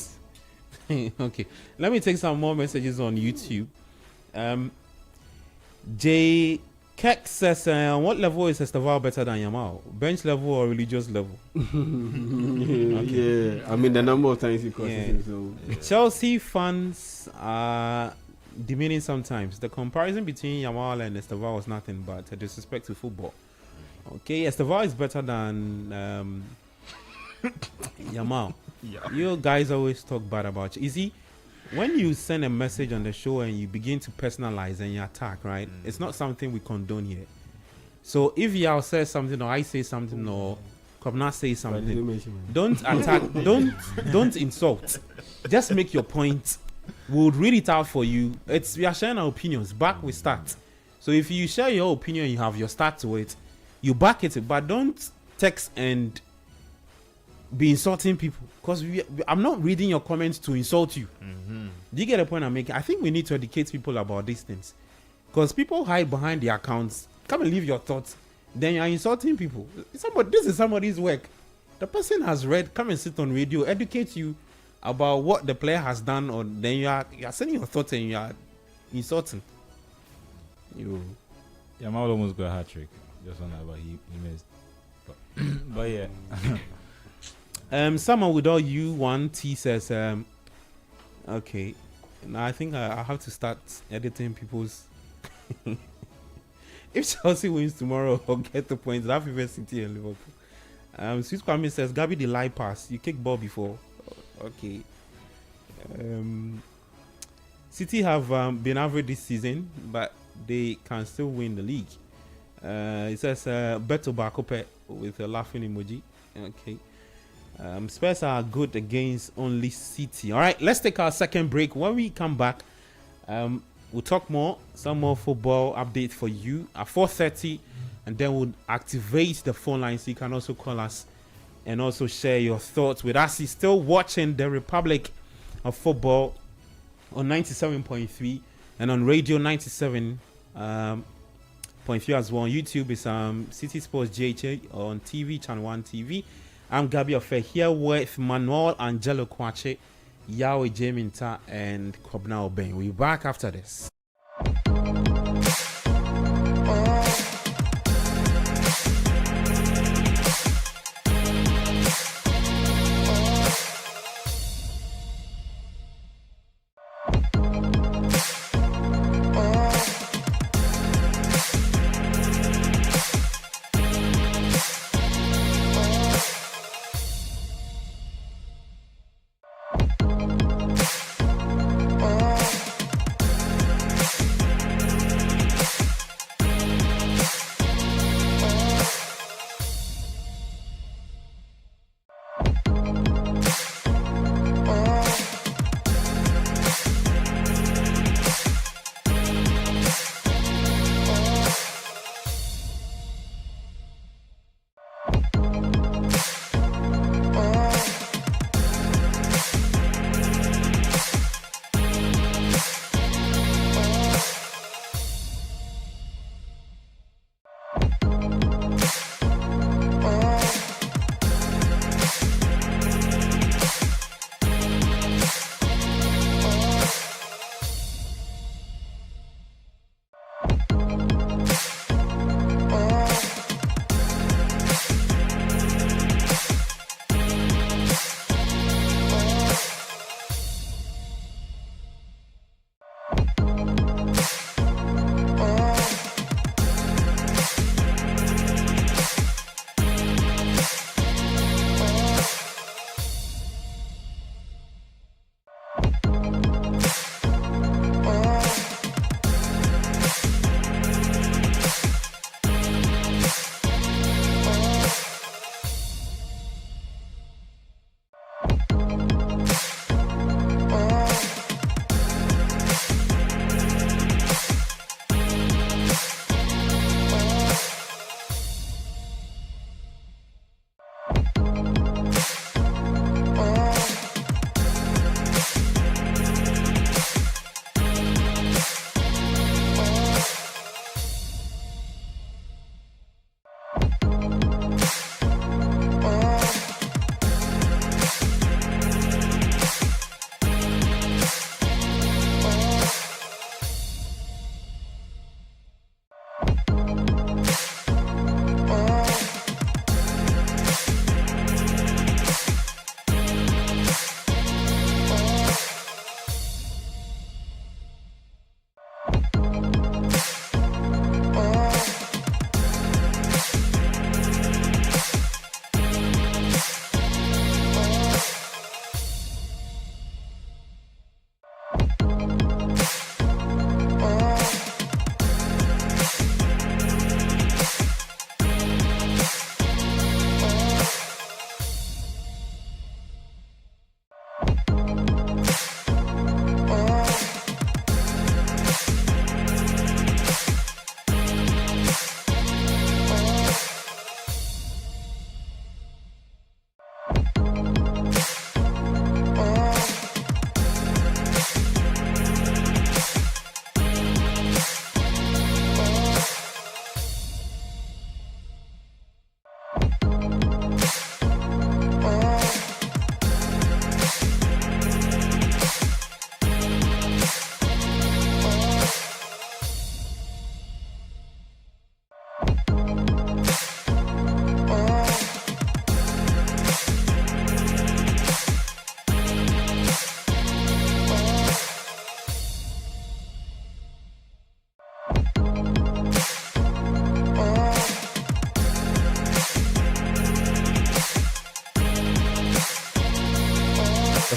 it. Okay. Let me take some more messages on YouTube. J. Keck says, what level is Esteval better than Yamal? Bench level or religious level? Okay. Yeah, I mean the number of times he crosses him. So Chelsea fans are demeaning sometimes. The comparison between Yamal and Esteval was nothing but a disrespect to football. Okay, Esteval is better than Yamal, you guys always talk bad about you. You see, when you send a message on the show and you begin to personalize and you attack, right? It's not something we condone here. So if Yao says something or I say something or Kobna says something, don't attack, don't insult. Just make your point. We'll read it out for you. We are sharing our opinions. Back we start. So if you share your opinion, you have your start to it, you back it, but don't text and be insulting people. Because I'm not reading your comments to insult you. Do you get the point I'm making? I think we need to educate people about these things. Because people hide behind their accounts. Come and leave your thoughts. Then you're insulting people. This is somebody's work. The person has read. Come and sit on radio. Educate you about what the player has done. Or then you are sending your thoughts and you are insulting. Yamal almost got a hat trick. Just on that, but he missed. But yeah. Summer with all you want. He says, okay. Now I think I have to start editing people's. If Chelsea wins tomorrow or get the points, that favors City and Liverpool. Swiss Kwame says, Gabi the lie pass. You kicked ball before. Okay. City have been average this season, but they can still win the league. It says Beto Bakope with a laughing emoji. Okay. Spurs are good against only City. All right, let's take our second break. When we come back, we'll talk some more football updates for you at 4:30, and then we'll activate the phone line so you can also call us and also share your thoughts with us. You're still watching the Republic of Football on 97.3 and on radio 97.3 as well. On YouTube is City Sports GHA, on TV, Channel 1 TV. I'm Gabi Ofe here with Manuel Angelo Kwache, Yahweh Jaminta, and Kobna Obeng. We'll be back after this.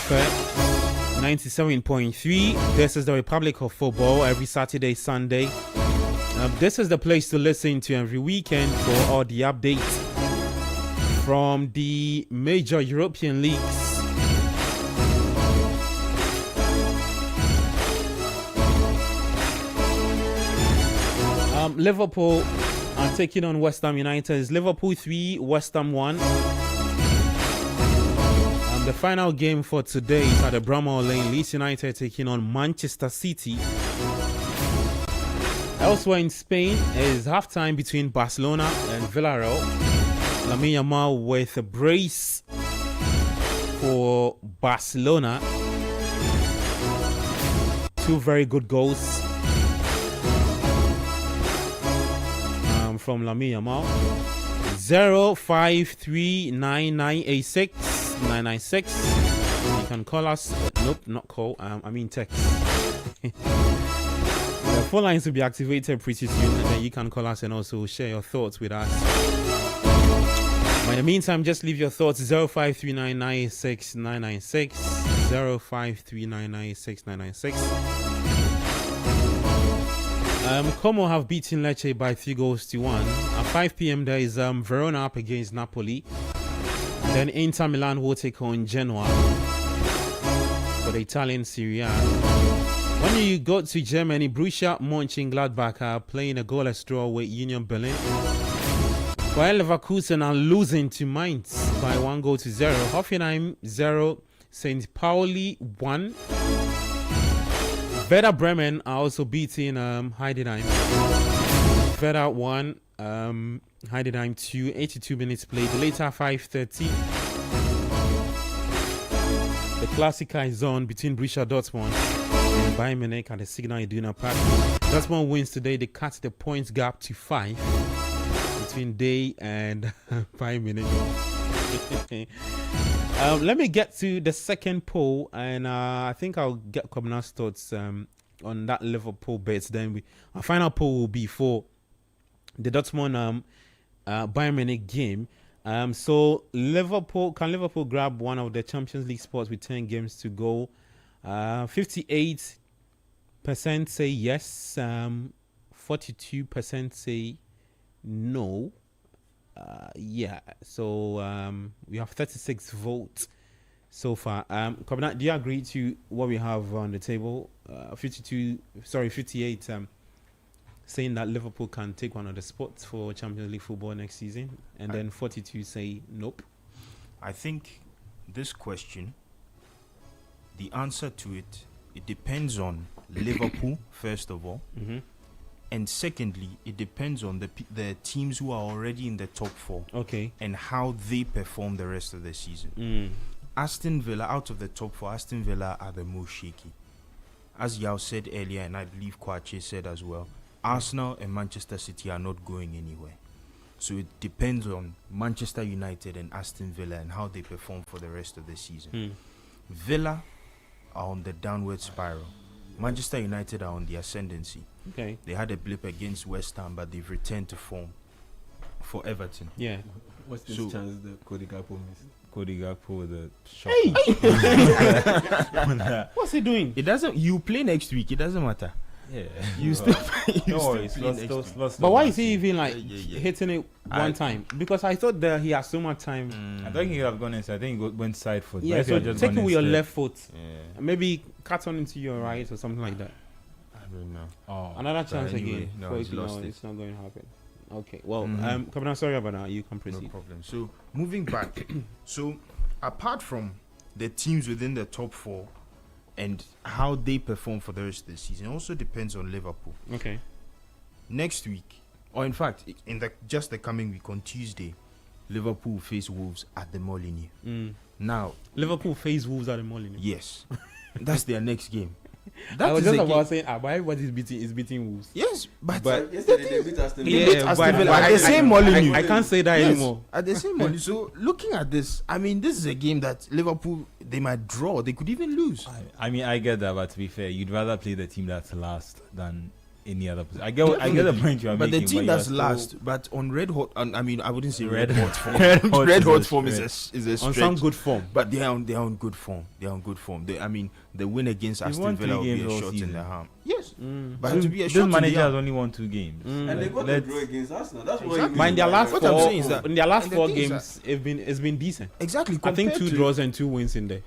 FM 97.3. This is the Republic of Football every Saturday, Sunday. This is the place to listen to every weekend for all the updates from the major European leagues. Liverpool are taking on West Ham United. It's Liverpool 3, West Ham 1. The final game for today is at the Bramall Lane. Leeds United taking on Manchester City. Elsewhere in Spain is halftime between Barcelona and Villarreal. Lamine Yamal with a brace for Barcelona. 2 very good goals from Lamine Yamal. 0539986996. You can call us. Nope, not call. I mean text. The phone lines will be activated pretty soon, and then you can call us and also share your thoughts with us. But in the meantime, just leave your thoughts. 0539986996. 0539986996. Como have beaten Lecce by 3-1. At 5 p.m. there is Verona up against Napoli. Then Inter Milan will take on Genoa for the Italian Serie A. When you go to Germany, Borussia Mönchengladbach are playing a goalless draw with Union Berlin. While Leverkusen are losing to Mainz by 1-0. Hoffenheim 0, St. Pauli 1. Werder Bremen are also beating Heidenheim. Werder 1, Heidenheim 2, 82 minutes played. Later 5:30. The Klassiker is on between Borussia Dortmund and Bayern Munich at the Signal Iduna Park. Dortmund wins today. They cut the points gap to 5 between they and Bayern Munich. Let me get to the second poll, and I think I'll get Kobena's thoughts on that Liverpool bets. Then our final poll will be for the Dortmund Bayern Munich game. So can Liverpool grab one of the Champions League spots with 10 games to go? 58% say yes. 42% say no. So we have 36 votes so far. Kobina, do you agree to what we have on the table? 58 saying that Liverpool can take one of the spots for Champions League football next season, and then 42 say nope. I think this question, the answer to it depends on Liverpool first of all. Mm-hmm. And secondly, it depends on the teams who are already in the top 4. Okay. And how they perform the rest of the season. Aston Villa, out of the top 4, Aston Villa are the most shaky. As Yao said earlier, and I believe Kwache said as well, Arsenal and Manchester City are not going anywhere. So it depends on Manchester United and Aston Villa and how they perform for the rest of the season. Villa are on the downward spiral. Manchester United are on the ascendancy. Okay. They had a blip against West Ham, but they've returned to form for Everton. Yeah. What's this chance that Cody Gakpo missed? Cody Gakpo with a shot. Hey! What's he doing? It doesn't. You play next week. It doesn't matter. Yeah. You still. But why is he even hitting it one time? Because I thought that he has so much time. I think he would have gone inside. I think he went side foot. Yeah, so take it with your left foot. Yeah. Maybe cut on into your right or something like that. I don't know. Another chance anyway, again. no, So he's lost it. it's not going to happen. Okay. Well, Kabana, sorry about that. You can proceed. No problem. So moving back. So apart from the teams within the top 4 and how they perform for the rest of the season, it also depends on Liverpool. Okay. Next week, or in fact, in the coming week on Tuesday, Liverpool face Wolves at the Molineux. Now, Liverpool face Wolves at the Molineux. yes, that's their next game. I was just about saying, but everybody's beating Wolves. Yes, but yesterday they beat Aston Villa. They beat Aston Villa at the same Molineux. I can't say that anymore. At the same Molineux. So looking at this, I mean, this is a game that Liverpool, they might draw. They could even lose. I mean, I get that, but to be fair, you'd rather play the team that's last than any other position. I get the point you are But making. the team you are that's still- last, but on red hot, I mean, I wouldn't say Red red hot. hot form. Red hot Red is hot a form is a On stretch. some good form. But they are on good form. They are on good form. I mean, the win against They've Aston won Villa will 3 be games a all shot in season. the arm. Yes, Mm. but to be a this shot in manager the has arm. only won 2 games. Mm. And they got Let's- a draw against Arsenal. That's what Exactly. But in their last What I'm four, saying is that- in their last and the 4 thing is games, it's been decent. Exactly. I think compared 2 to- draws and 2 wins in there.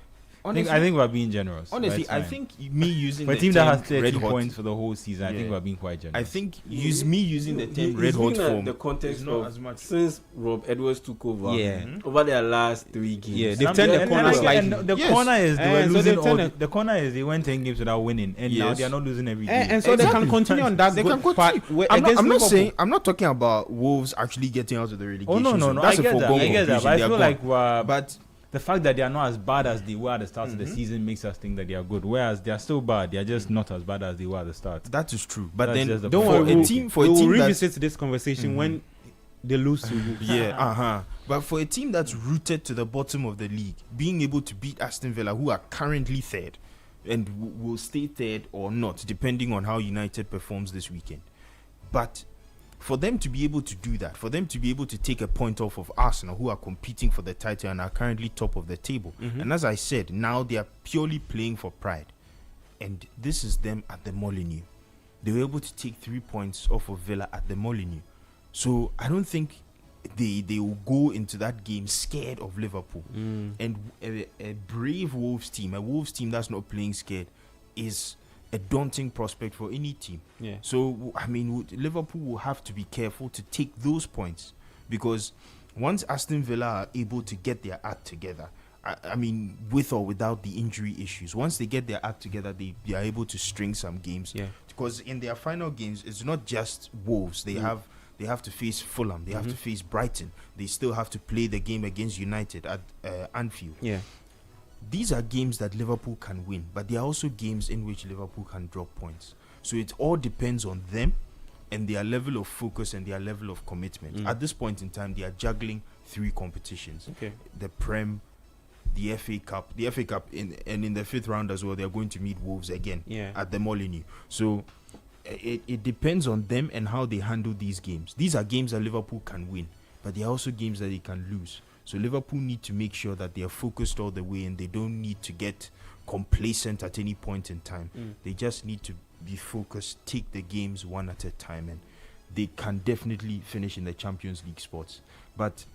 Honestly, I think we're being generous. honestly, That's I fine. think me using for a the team that has term 30 red hot, points for the whole season, I think Yeah. we're being quite generous. I think me using the term He's red hot looking at form the context is not of as much. since Rob Edwards took over. Yeah. Over their last 3 games. Yeah, they've turned the corner and slightly. the Yes. corner is they were And so losing they've all. turned The corner is they went 10 games without winning, and now Yes. they are not losing every game. And so they Exactly. can continue on that They good can part. continue. where- I'm against not Liverpool. saying I'm not talking about Wolves actually getting out of the relegation. Oh no, zone. I That's a get that. foregone I get that. conclusion. But I They are feel gone. like But the fact that they are not as bad as they were at the start of the season makes us think that they are good. Whereas they are still bad. They are just not as bad as they were at the start. that is true. But That's then just the Don't point. worry, for a we will team that's revisit this conversation when they lose to Wolves. yeah, But for a team that's rooted to the bottom of the league, being able to beat Aston Villa, who are currently third, and will stay third or not, depending on how United performs this weekend. But for them to be able to do that, for them to be able to take a point off of Arsenal, who are competing for the title and are currently top of the table, and as I said, now they are purely playing for pride, and this is them at the Molineux. They were able to take 3 points off of Villa at the Molineux. So I don't think they will go into that game scared of Liverpool. And a brave Wolves team, a Wolves team that's not playing scared, is a daunting prospect for any team. Yeah. So I mean, Liverpool will have to be careful to take those points, because once Aston Villa are able to get their act together, I mean, with or without the injury issues, once they get their act together, they are able to string some games. Yeah. Because in their final games, it's not just Wolves. They have to face Fulham. They have to face Brighton. They still have to play the game against United at Anfield. Yeah. These are games that Liverpool can win, but they are also games in which Liverpool can drop points. So it all depends on them and their level of focus and their level of commitment. At this point in time, they are juggling 3 competitions. Okay. The Prem, the FA Cup, and in the 5th round as well, they are going to meet Wolves again at the Molineux. So it depends on them and how they handle these games. These are games that Liverpool can win, but they are also games that they can lose. So Liverpool need to make sure that they are focused all the way and they don't need to get complacent at any point in time. They just need to be focused, take the games one at a time, and they can definitely finish in the Champions League spots. But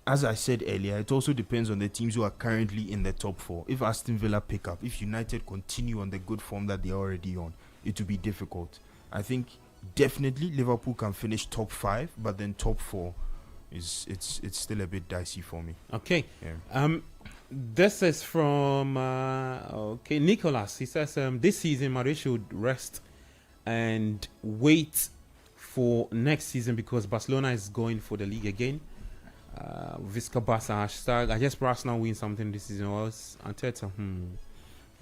as I said earlier, it also depends on the teams who are currently in the top 4. If Aston Villa pick up, if United continue on the good form that they're already on, it will be difficult. I think definitely Liverpool can finish top 5, but then top 4 it's still a bit dicey for me. Okay. Yeah. This is from Nicholas. He says this season Madrid should rest and wait for next season because Barcelona is going for the league again. Visca Barca hashtag. I guess Arsenal win something this season. Was Arteta.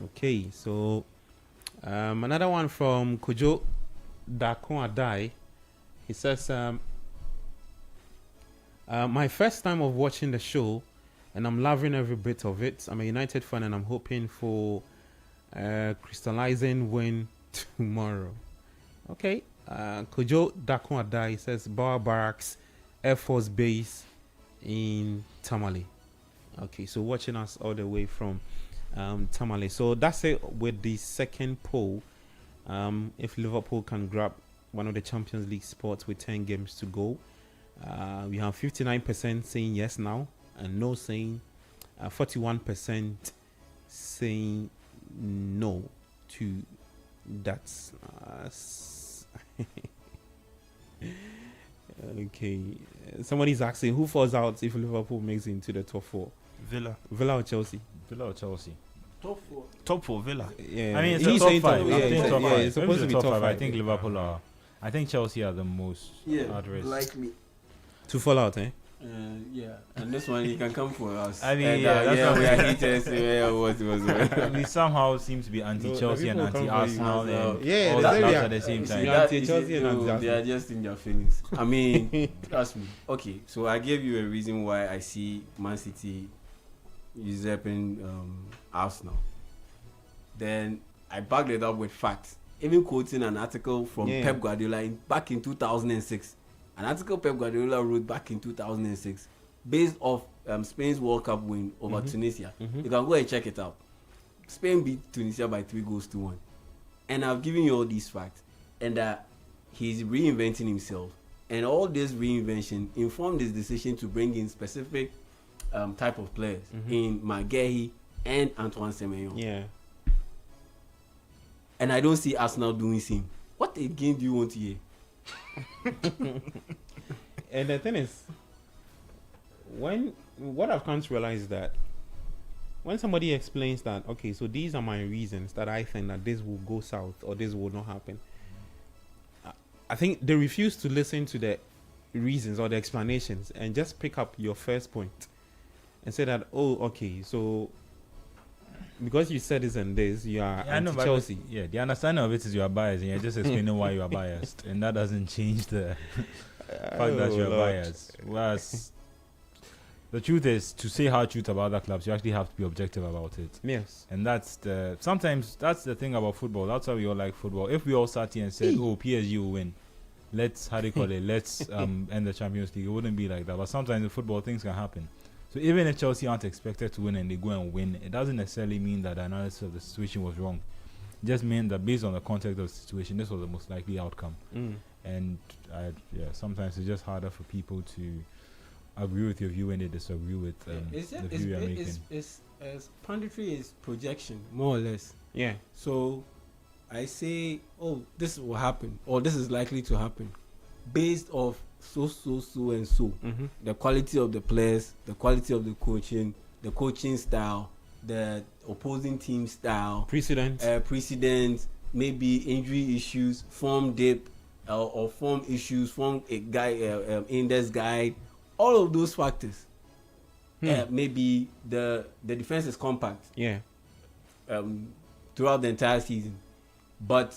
Okay, so another one from Kojo Dakon Adai. He says my first time of watching the show, and I'm loving every bit of it. I'm a United fan, and I'm hoping for crystallizing win tomorrow. Okay, Kojo Dakon Adai says Bauer Barracks, Air Force Base in Tamale. Okay, so watching us all the way from Tamale. So that's it with the second poll. If Liverpool can grab one of the Champions League spots with 10 games to go, we have 59% saying yes now and no saying, 41% saying no to that. Okay, somebody's asking who falls out if Liverpool makes it into the top 4. Villa Villa or Chelsea? Villa or Chelsea? Top 4 Villa. Yeah, I mean, it's he's a top saying 5. yeah, I think top 5. it's supposed to be top 5. I think Liverpool are. I think Chelsea are the most at risk. likely. To fall out, eh? Yeah, and this one he can come for us. I mean, and, yeah, that's yeah, what we are haters. Yeah, what? We somehow seem to be anti-Chelsea and people come for you. anti-Arsenal. and Yeah, all that's that very at the same time. Yeah. anti-Chelsea and they anti-Arsenal. are just in their feelings. I mean, trust me. Okay, so I gave you a reason why I see Man City usurping Arsenal. Then I backed it up with facts. even quoting an article from Yeah. Pep Guardiola back in 2006. An article Pep Guardiola wrote back in 2006 based off Spain's World Cup win over Tunisia. You can go and check it out. Spain beat Tunisia by 3-1. And I've given you all these facts. And that he's reinventing himself. And all this reinvention informed his decision to bring in specific type of players in Maguire and Antoine Semenyo. Yeah. And I don't see Arsenal doing same. What again do you want to hear? And the thing is, what I've come to realize is that when somebody explains that, okay, so these are my reasons that I think that this will go south or this will not happen, I think they refuse to listen to the reasons or the explanations and just pick up your first point and say that, oh, okay, so because you said this and this, you are anti-Chelsea. Yeah, the understanding of it is you are biased, and you're just explaining why you are biased, and that doesn't change the fact that you are biased. Whereas the truth is, to say hard truth about other clubs, you actually have to be objective about it. Yes. And sometimes that's the thing about football. That's why we all like football. If we all sat here and said, oh, PSG will win, let's end the Champions League, it wouldn't be like that. But sometimes in football, things can happen. So even if Chelsea aren't expected to win and they go and win, it doesn't necessarily mean that the analysis of the situation was wrong. It just meant that based on the context of the situation, this was the most likely outcome. And sometimes it's just harder for people to agree with your view when they disagree with the view you're making. It's punditry is projection, more or less. Yeah. So I say, oh, this will happen, or this is likely to happen, based off so and so. The quality of the players, the quality of the coaching style, the opposing team style, precedent, maybe injury issues, form dip, or form issues, form index guide, all of those factors. Maybe the defense is compact. Yeah. Throughout the entire season, but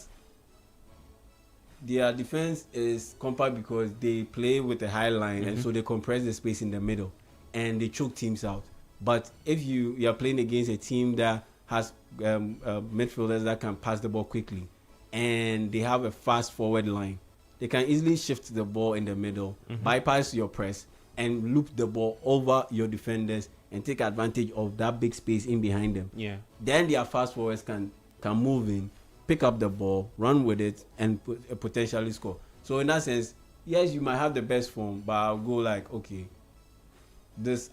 their defense is compact because they play with a high line, and so they compress the space in the middle, and they choke teams out. But if you are playing against a team that has midfielders that can pass the ball quickly, and they have a fast forward line, they can easily shift the ball in the middle, bypass your press, and loop the ball over your defenders and take advantage of that big space in behind them. Yeah. Then their fast forwards can move in, pick up the ball, run with it, and potentially score. So in that sense, yes, you might have the best form, but I'll go like, okay,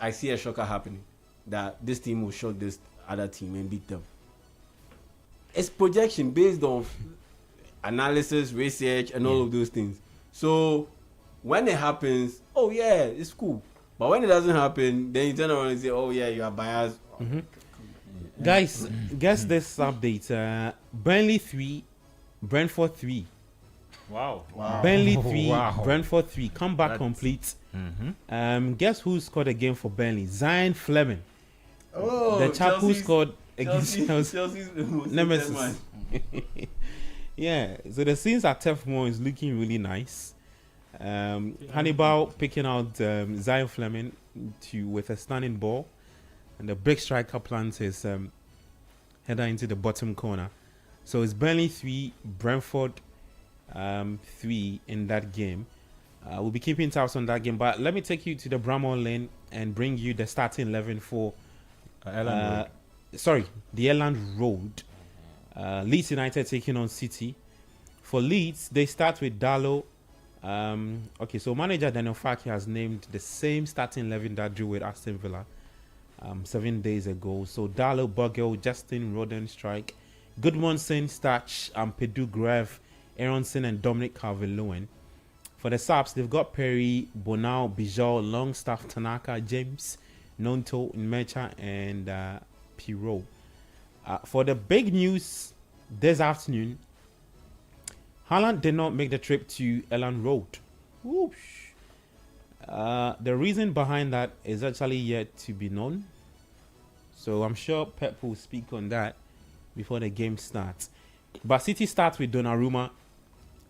I see a shocker happening, that this team will shock this other team and beat them. It's projection based on analysis, research, and all of those things. So when it happens, oh yeah, it's cool. But when it doesn't happen, then you turn around and say, oh yeah, you are biased. Guys, guess this update. Burnley 3, Brentford 3. Wow. Burnley 3, Wow. Brentford 3. Comeback That's- complete. Guess who scored again for Burnley? Zion Fleming. Oh, The chap who Chelsea's- scored against Chelsea. Chelsea's most Nemesis. hated man. Yeah, so the scenes at Turf Moor is looking really nice. Hannibal picking out Zion Fleming with a stunning ball, and the big striker plants his header into the bottom corner. So it's Burnley 3, Brentford 3 in that game. We'll be keeping tabs on that game, but let me take you to the Bramall Lane and bring you the starting 11 for the Elland Road. Leeds United taking on City. For Leeds, they start with Darlow. So manager Daniel Farke has named the same starting 11 that drew with Aston Villa 7 days ago. So Darlow, Bogle, Justin Rodenstrike, Goodmanson, Starch, Pedro Greve, Aronson, and Dominic Calvert-Lewin. For the subs, they've got Perry, Bonal, Bijol, Longstaff, Tanaka, James, Nonto, Nmecha, and Pirot. For the big news this afternoon, Haaland did not make the trip to Elland Road. Whoosh. The reason behind that is actually yet to be known. So I'm sure Pep will speak on that before the game starts. But City starts with Donnarumma,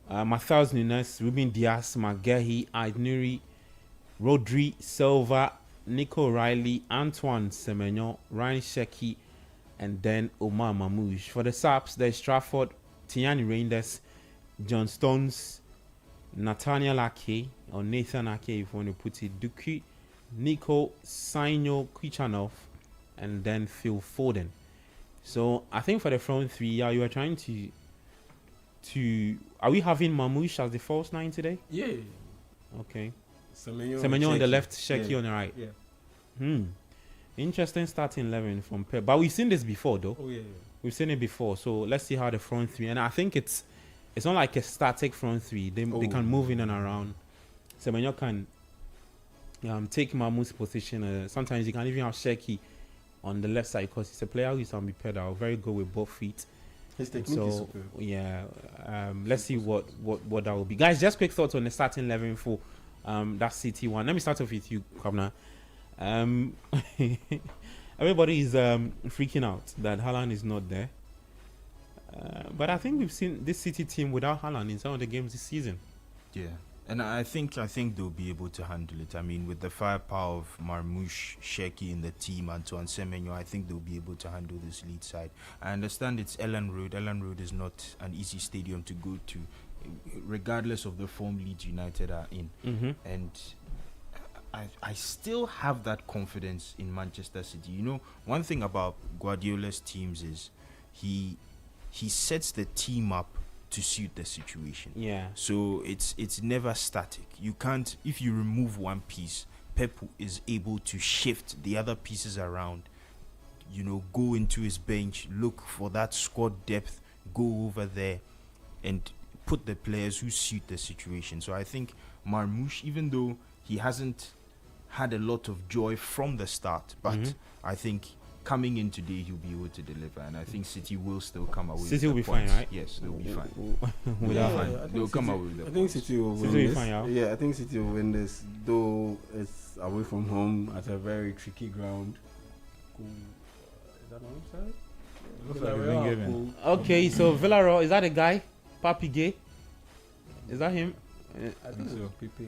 Matheus Nunes, Ruben Dias, Maguire, Aït-Nouri, Rodri, Silva, Nico Riley, Antoine Semenyo, Ryan Sheki, and then Omar Mamouche. For the subs, there's Trafford, Tiani Reinders, John Stones, Nathaniel Ake, or Nathan Ake, if you want to put it, Duki, Nico Saino Kwichanov, and then Phil Foden. So I think for the front three, yeah, you are trying to. Are we having Mamouche as the false 9 today? Yeah. Okay. Semenyo on the left, Sheki on the right. Yeah. Interesting starting 11 from Pep. But we've seen this before, though. Oh yeah. We've seen it before. So let's see how the front three. And I think it's not like a static front three. They can move in and around. Semenyo can take Mamouche's position. Sometimes you can even have Sheki on the left side because he's a player who's ambidextrous, very good with both feet. His technique is super. Yeah, let's see what that will be. Guys, just quick thoughts on the starting 11 for that City one. Let me start off with you, Kwabena. Everybody is freaking out that Haaland is not there. But I think we've seen this City team without Haaland in some of the games this season. Yeah. And I think they'll be able to handle it. I mean, with the firepower of Marmoush, Sheki in the team, Antoine Semenyo, I think they'll be able to handle this lead side. I understand it's Ellen Road. Ellen Road is not an easy stadium to go to, regardless of the form Leeds United are in. Mm-hmm. And I still have that confidence in Manchester City. You know, one thing about Guardiola's teams is he sets the team up to suit the situation. Yeah. So it's never static. You can't, if you remove one piece, Pep is able to shift the other pieces around. You know, go into his bench, look for that squad depth, go over there and put the players who suit the situation. So I think Marmouche, even though he hasn't had a lot of joy from the start, but I think coming in today, he'll be able to deliver, and I think City will still come away. City will be points. fine, right? Yes, they'll be fine. They'll come away with the I think points. City will City win will be this. fine, yeah. Yeah, I think City will win this, though it's away from home at a very tricky ground. Is that on side? Looks like it's been given. Okay, so Villarreal, is that a guy? Papi Gay? Is that him? I think so. PP.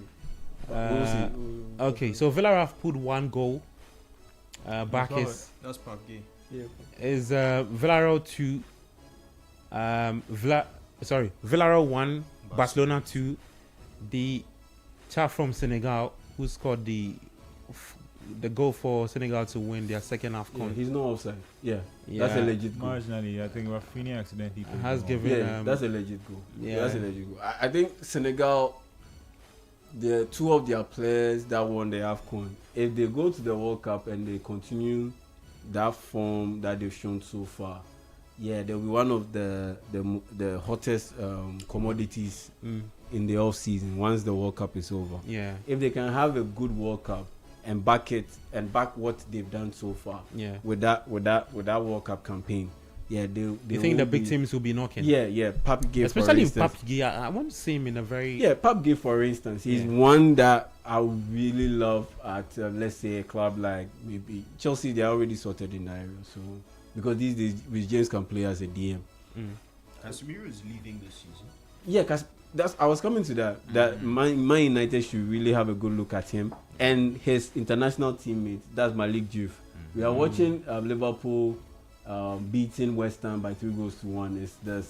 Okay, so Villarreal have put one goal. Back is That's Pap Gay. is Villarreal 2. Villarreal 1, Barcelona 2. The chap from Senegal who scored the goal for Senegal to win their second half. Yeah, he's not offside. Yeah, Yeah. that's a legit goal. Marginally, I think Rafinha accidentally played Has the given Yeah, that's a legit goal. yeah. That's a legit goal. I think Senegal, the two of their players that won the AFCON, if they go to the World Cup and they continue that form that they've shown so far, yeah, they'll be one of the hottest commodities in the off season once the World Cup is over. Yeah. If they can have a good World Cup and back what they've done so far Yeah. with that World Cup campaign, yeah, they You think will the big be- teams will be knocking? Yeah, Pape Gueye, Especially for if instance. Papi Gay, I want to see him in a very Yeah, Pape Gueye, for instance, he's Yeah. one that I would really love at, let's say, a club like maybe Chelsea. They're already sorted in that area, so because these days, Rich James can play as a DM. Casemiro is leaving this season. Yeah, because I was coming to that. That Man United should really have a good look at him and his international teammate. That's Malik Diouf. We are watching Liverpool beating West Ham by 3-1. It's the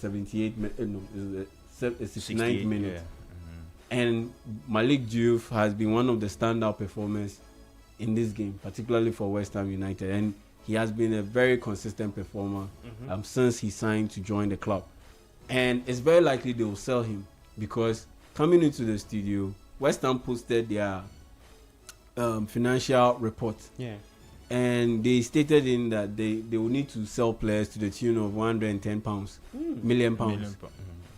69th minute. Yeah. And Malik Diouf has been one of the standout performers in this game, particularly for West Ham United. And he has been a very consistent performer since he signed to join the club. And it's very likely they will sell him because coming into the studio, West Ham posted their financial report. yeah. And they stated in that they will need to sell players to the tune of £110 million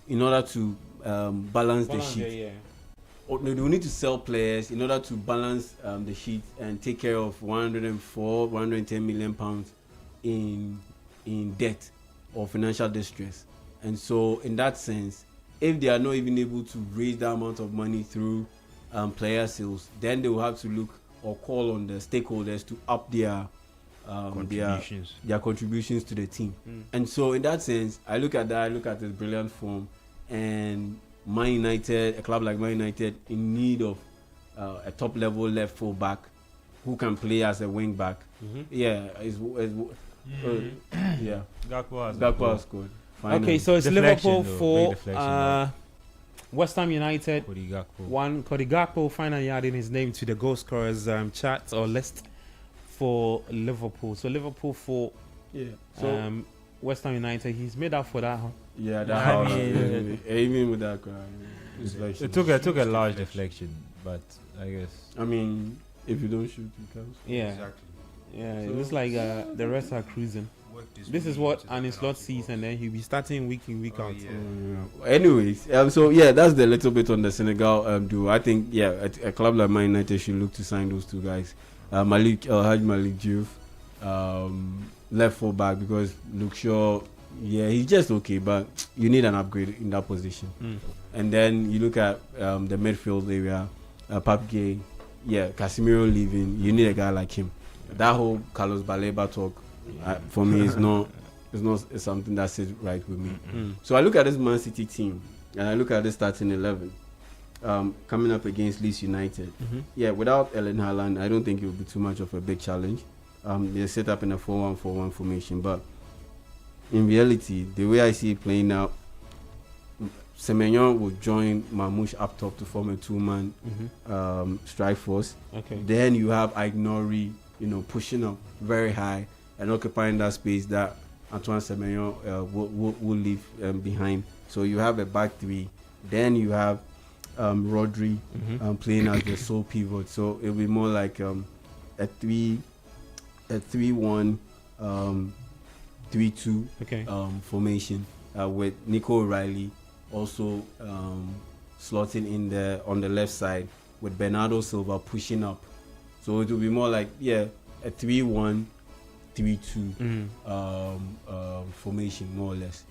in order to balance the sheet. Yeah. Or they will need to sell players in order to balance the sheet and take care of 110 million pounds in debt or financial distress. And so, in that sense, if they are not even able to raise that amount of money through player sales, then they will have to look or call on the stakeholders to up their contributions to the team. And so, in that sense, I look at this brilliant form, and Man United, a club like Man United, in need of a top level left full back who can play as a wing back. Yeah, Gakpo has scored. Finally. Okay, so it's Deflection, Liverpool though, for big deflection, West Ham United. Cody Gakpo. One Cody Gakpo finally adding his name to the goal scorers chat or list for Liverpool. So Liverpool for Yeah. So West Ham United. He's made up for that. Huh? yeah, I that mean, even with that cry. It took a large deflection, but I guess I mean, if you don't shoot, you can't. Yeah, Exactly. yeah. It So- looks like the rest are cruising. Work This is week what to the Annie Slot penalty sees, box. and then he'll be starting week in week Oh, out. yeah. Anyways, so yeah, that's the little bit on the Senegal duo. I think a club like Man United should look to sign those two guys, Haj Malik Diouf, left full back, because Luke Shaw, yeah, he's just okay, but you need an upgrade in that position. And then you look at the midfield area, Pape Gueye, yeah, Casemiro leaving, you need a guy like him. That whole Carlos Baleba talk, for me, is not it's something that sits right with me. So I look at this Man City team, and I look at this starting 11, coming up against Leeds United. Yeah, without Erling Haaland, I don't think it will be too much of a big challenge. They're set up in a 4-1-4-1 formation, but in reality, the way I see it playing out, Semenyo will join Mamouche up top to form a two-man strike force. Okay. Then you have Ignori, pushing up very high and occupying that space that Antoine Semenyo will leave behind. So you have a back three. Then you have Rodri playing as the sole pivot. So it'll be more like a 3-1, 3-2 Okay. formation with Nico O'Reilly also slotting in there on the left side with Bernardo Silva pushing up. So it will be more like a 3-1, 3-2 formation, more or less,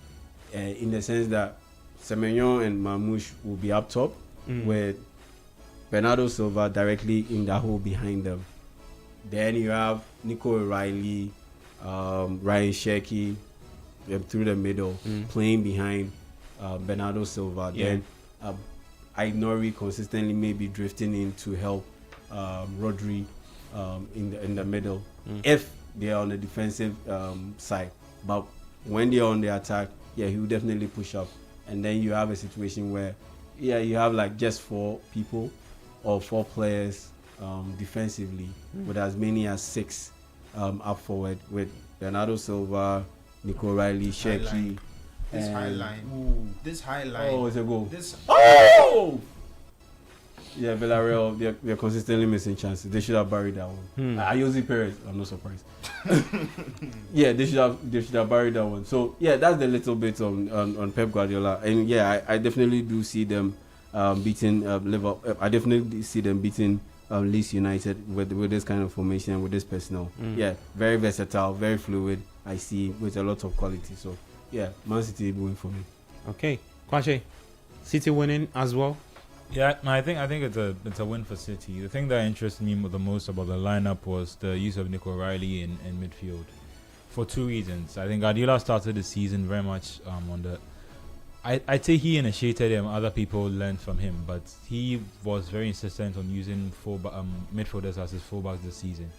in the sense that Semenyo and Mamouche will be up top with Bernardo Silva directly in the hole behind them. Then you have Nico O'Reilly, Ryan Cherki through the middle, playing behind Bernardo Silva. Yeah. Then Ignori consistently maybe drifting in to help Rodri in the middle if they are on the defensive side. But when they are on the attack, he will definitely push up. And then you have a situation where you have like just 4 people or 4 players defensively with as many as 6 up forward with Bernardo Silva, Nico O'Reilly, Cherki. This high line. This high line. Oh, it's a goal. This. Oh! Yeah, Villarreal, they're consistently missing chances. They should have buried that one. Ayoze Perez, I'm not surprised. Yeah, they should have buried that one. So yeah, that's the little bit on Pep Guardiola, and yeah, I definitely do see them beating Liverpool. I definitely see them beating Leeds United with this kind of formation and with this personnel. Yeah, very versatile, very fluid. I see with a lot of quality. So yeah, Man City will win for me. Okay. Kwache, City winning as well. Yeah, no, I think it's a win for City. The thing that interested me the most about the lineup was the use of Nico O'Reilly in midfield, for 2 reasons. I think Guardiola started the season very much on the. I'd say he initiated him. Other people learned from him, but he was very insistent on using midfielders as his fullbacks this season,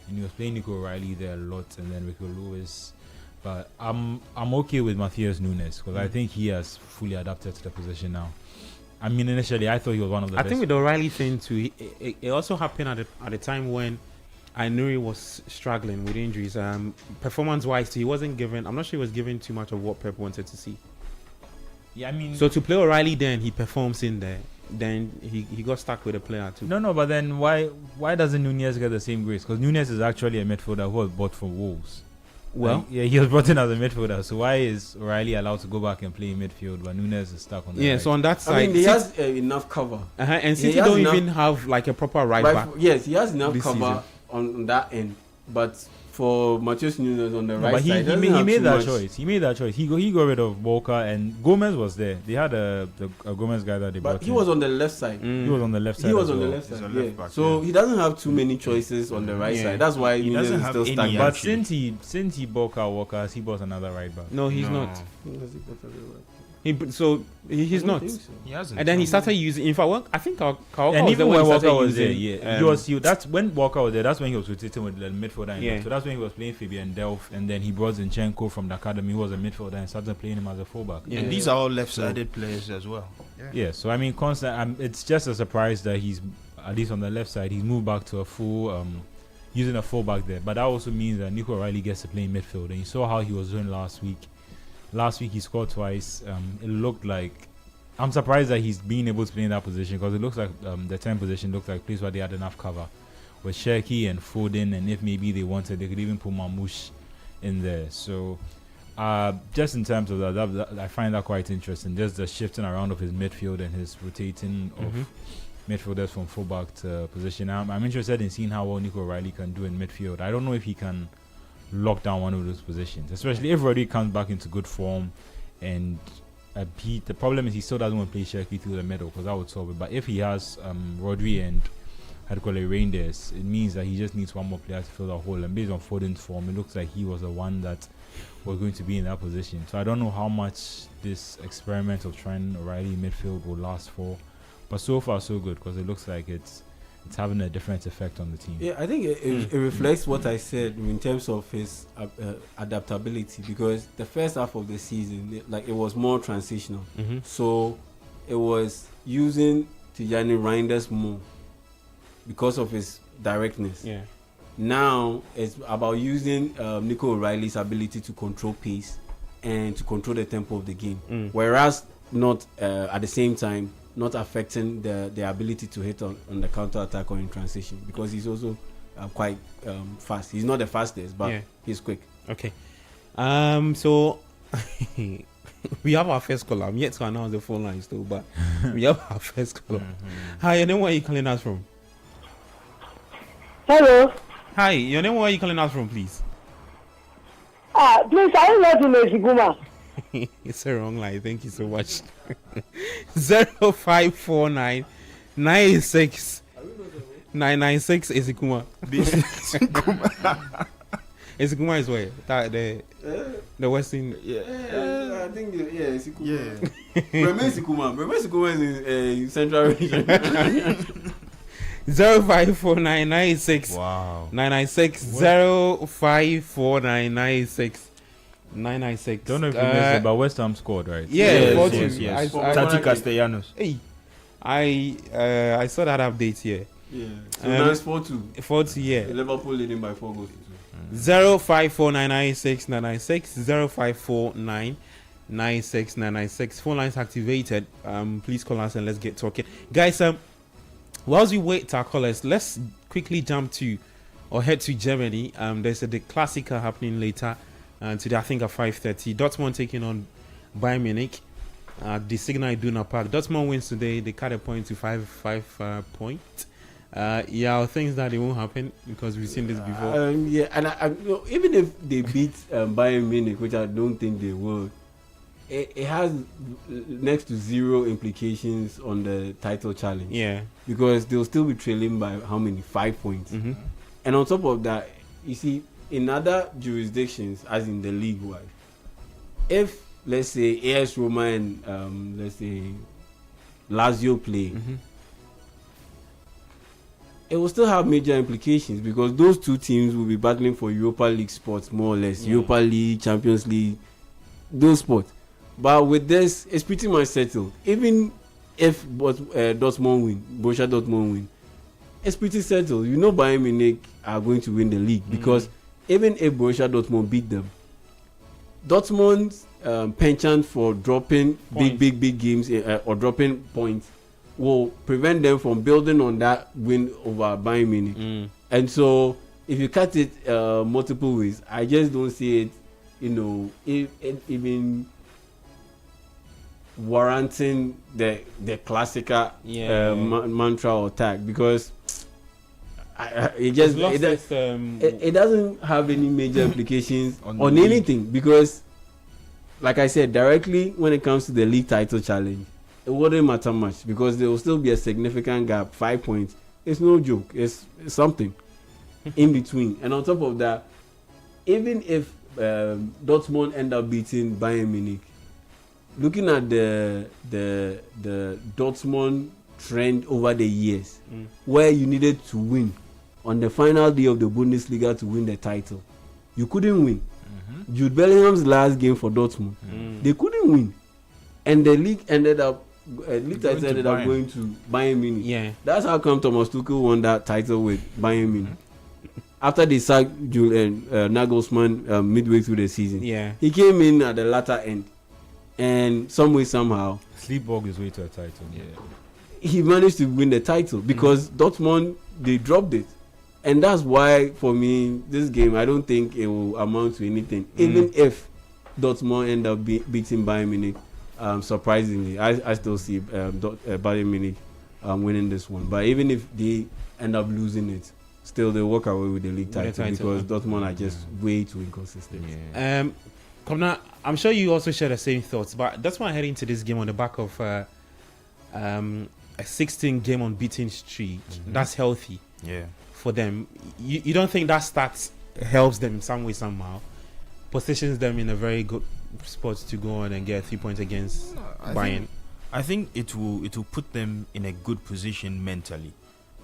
and he was playing Nico O'Reilly there a lot, and then Rico Lewis. But I'm okay with Matthias Nunes because I think he has fully adapted to the position now. I mean, initially I thought he was one of the best. I think with the O'Reilly thing too, it also happened at the time when I knew he was struggling with injuries. Performance-wise, he wasn't given. I'm not sure he was given too much of what Pep wanted to see. Yeah, I mean. So to play O'Reilly, then he performs in there. Then he got stuck with a player too. No, but then why doesn't Nunez get the same grace? Because Nunez is actually a midfielder who was bought from Wolves. Well, yeah, he was brought in as a midfielder. So why is O'Reilly allowed to go back and play midfield but Nunez is stuck on the right? So on that side, I mean, he has enough cover. And City don't even have like a proper right back. Yes, he has enough this cover on that end, but for Matheus Nunes on the right but side, he made that choice. He made that choice. He got rid of Walker and Gomez was there. They had a Gomez guy that they brought But he in. was on the left side. He was on the left side. He was as on the well. left He's side. a Yeah. left back, So yeah. he doesn't have too many choices on the right Yeah. side. That's why He Nunes doesn't is have still any stuck. But actually. since he bought Kyle Walker, he bought another right back. No, he's No. not. He's not. He hasn't. And then he started using. In fact, I think Kawaka And was even the when one he Walker started was there, using, that's when Walker was there. That's when he was rotating with the midfielder. And Yeah. so that's when he was playing Fabian Delph, and then he brought Zinchenko from the academy, who was a midfielder, and started playing him as a fullback. Yeah. And these are all left-sided players as well. Yeah, so I mean, it's just a surprise that he's at least on the left side. He's moved back to a full, using a fullback there. But that also means that Nico O'Reilly gets to play in midfield. And you saw how he was doing last week. Last week he scored twice. It looked like I'm surprised that he's being able to play in that position because it looks like the 10 position looked like a place where they had enough cover with Cherki and Foden, and if maybe they wanted, they could even put Mamouche in there. So. Just in terms of that, I find that quite interesting. Just the shifting around of his midfield and his rotating of midfielders from fullback to position. I'm interested in seeing how well Nico O'Reilly can do in midfield. I don't know if he can lock down one of those positions, especially if Rodri comes back into good form. And the problem is he still doesn't want to play Cherki through the middle because that would solve it. But if he has Rodri and Reinders, it means that he just needs one more player to fill that hole. And based on Foden's form, it looks like he was the one that was going to be in that position. So I don't know how much this experiment of trying O'Reilly in midfield will last for. But so far, so good because it looks like it's having a different effect on the team. Yeah, I think it reflects what I said in terms of his adaptability because the first half of the season, it was more transitional. So it was using Tijani Reinders more because of his directness. Yeah. Now it's about using Nico O'Reilly's ability to control pace and to control the tempo of the game, whereas not at the same time not affecting the ability to hit on the counter attack or in transition because he's also quite fast. He's not the fastest, but he's quick. Okay. So we have our first caller. I'm yet to announce the phone line still, but we have our first caller. Hi, your name, where are you calling us from? Hello. Hi, your name, where are you calling us from, please? Please, I want to know Siguma. It's a wrong line. Thank you so much. 0549 96 996 is Ikuma. Ikuma is where? The Western. I think it's Ikuma. Yeah. Remember Sikuma is in Central Region. 0549 96 Wow. 996 0549 996. Don't know if you missed it, but West Ham scored, right? Yeah, 4-2. yes. I- Castellanos. Hey, I saw that update here. Yeah. So now it's 4-2. 4-2, yeah. Liverpool leading by 4 goals to 2. 054996 996 054996 996. Phone lines activated. Please call us and let's get talking, guys. Whilst we wait to our callers, let's quickly jump to or head to Germany. There's the Klassiker happening later today, I think at 5:30. Dortmund taking on Bayern Munich at the Signal Iduna Park. Dortmund wins today. They cut a point to 5 points. Things that it won't happen because we've seen this before. And I even if they beat Bayern Munich, which I don't think they will, it has next to zero implications on the title challenge. Yeah, because they'll still be trailing by how many? 5 points. And on top of that, you see, in other jurisdictions, as in the league wide, if let's say AS Roma and let's say Lazio play, it will still have major implications because those two teams will be battling for Europa League spots more or less. Europa League, Champions League, those spots. But with this, it's pretty much settled. Even if Dortmund win, Borussia Dortmund win, it's pretty settled. You know Bayern Munich are going to win the league because even if Borussia Dortmund beat them, Dortmund's penchant for dropping big games or dropping points will prevent them from building on that win over Bayern Munich. And so if you cut it multiple ways, I just don't see it, even warranting the classical mantra or tag because it doesn't have any major implications on anything because, like I said, directly when it comes to the league title challenge, it wouldn't matter much because there will still be a significant gap. 5 points, it's no joke. It's something in between. And on top of that, even if Dortmund end up beating Bayern Munich, looking at the Dortmund trend over the years, where you needed to win on the final day of the Bundesliga to win the title, you couldn't win. Jude Bellingham's last game for Dortmund, they couldn't win, and the league ended up. League title ended up going to Bayern Munich. Yeah, that's how come Thomas Tuchel won that title with Bayern Munich. After they sacked Julian Nagelsmann midway through the season, he came in at the latter end, and some way somehow sleepwalked his way to a title. He managed to win the title because Dortmund, they dropped it, and that's why for me this game I don't think it will amount to anything. Even if Dortmund end up beating Bayern Munich, surprisingly, I still see Bayern Munich winning this one. But even if they end up losing it, still they walk away with the league title because Dortmund are just way too inconsistent. Come now, I'm sure you also share the same thoughts, but that's why I head into this game on the back of a 16 game unbeaten streak. That's healthy for them. You don't think that stats helps them in some way somehow, positions them in a very good spot to go on and get 3 points against Bayern? I think it will put them in a good position mentally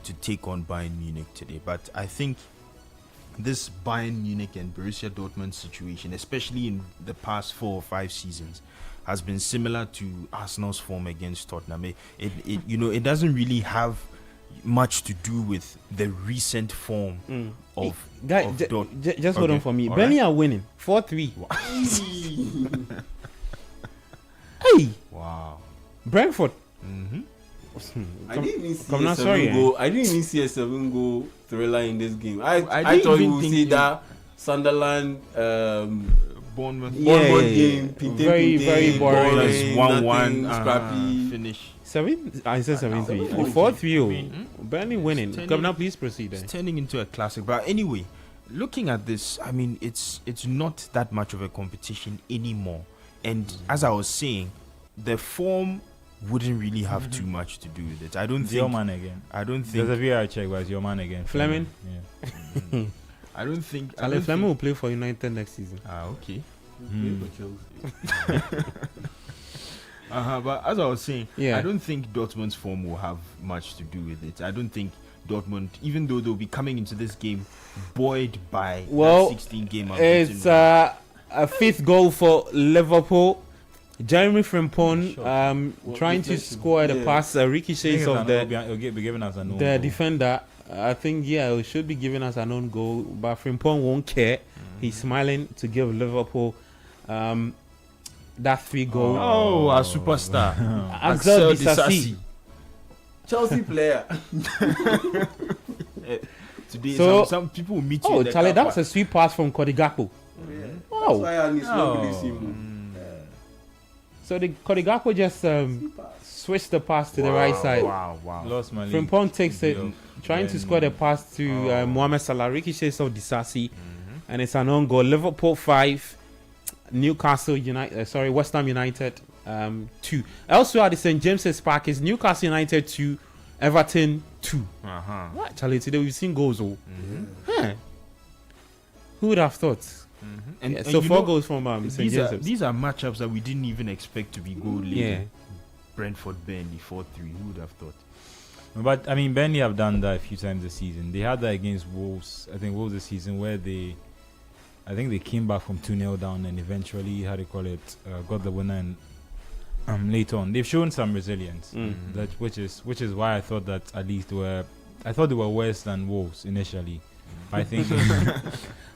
to take on Bayern Munich today. But I think this Bayern Munich and Borussia Dortmund situation, especially in the past 4 or 5 seasons, has been similar to Arsenal's form against Tottenham. It doesn't really have much to do with the recent form of Dortmund. Just hold on for me. Burnley are winning 4-3. Hey! Wow. Brentford. I didn't even see a 7-goal thriller in this game. I thought you would see that Sunderland Bournemouth game. Very boring. 1-1 scrappy finish. 7? I said 7-3. 4-3. Burnley winning. Come now, please proceed. It's turning into a classic. But anyway, looking at this, I mean, it's not that much of a competition anymore. And as I was saying, the form wouldn't really have too much to do with it. I don't think. Your man again. I don't think. There's a VAR check, but it's your man again. Fleming. Yeah. I don't think. Fleming will play for United next season. Okay. But as I was saying, I don't think Dortmund's form will have much to do with it. I don't think Dortmund, even though they'll be coming into this game buoyed by that 16 game. It's a 5th goal for Liverpool. Jeremy Frimpong trying to score the pass, ricochets of the defender. I think it should be giving us an own goal, but Frimpong won't care. He's smiling to give Liverpool that 3 goal. Oh, our superstar Axel Disasi, Chelsea player. Today, So, some people will meet you. Charlie, that was a sweet pass from Cody Gakpo. Yeah. Wow. That's why I need to So the Cody Gakpo just switched the pass to the right side. Wow. Lost my lead. Frimpong takes it, trying to score the pass to Mohamed Salah. Ricochets of Disasi, and it's an own goal. Liverpool 5, Newcastle United. West Ham United 2. Elsewhere at the St James's Park is Newcastle United 2, Everton 2. What, Charlie? Today we've seen goals. Who would have thought? And so 4 goals from St James's. These are matchups that we didn't even expect to be goal laden. Yeah. Brentford, Burnley 4-3. Who would have thought? But I mean, Burnley have done that a few times this season. They had that against Wolves. I think Wolves this season where they came back from 2-0 down and eventually, got the winner. And later on, they've shown some resilience. Which is why I thought that at least they were worse than Wolves initially. But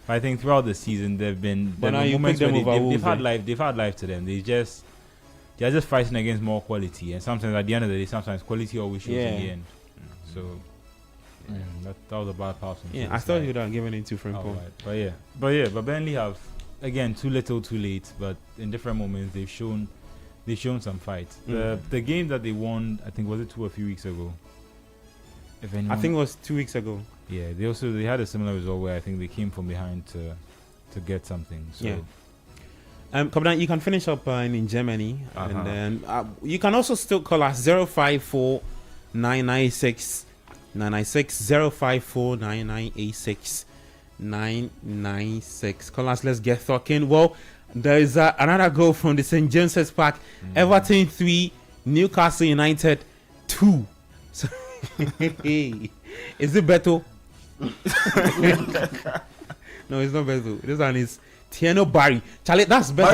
I think throughout the season they've been. But now you pick moments them where over Wolves. they've had life to them. They're just fighting against more quality, and sometimes at the end of the day, sometimes quality always shows in the end. So that was a bad pass. I thought you would have given it to Frimpong. But Burnley have again too little, too late. But in different moments, they've shown some fight. The game that they won, I think, was it 2 or 3 weeks ago? I think it was 2 weeks ago. Yeah, they had a similar result where I think they came from behind to get something. So. Come down, you can finish up in Germany, and then you can also still call us 054 996 996 054 996 996. Call us, let's get talking. Well, There is another goal from the St. James's Park. Everton 3, Newcastle United 2. So, is it Beto? No, it's not Beto. This one is Tieno Barry. Charlie, that's Beto.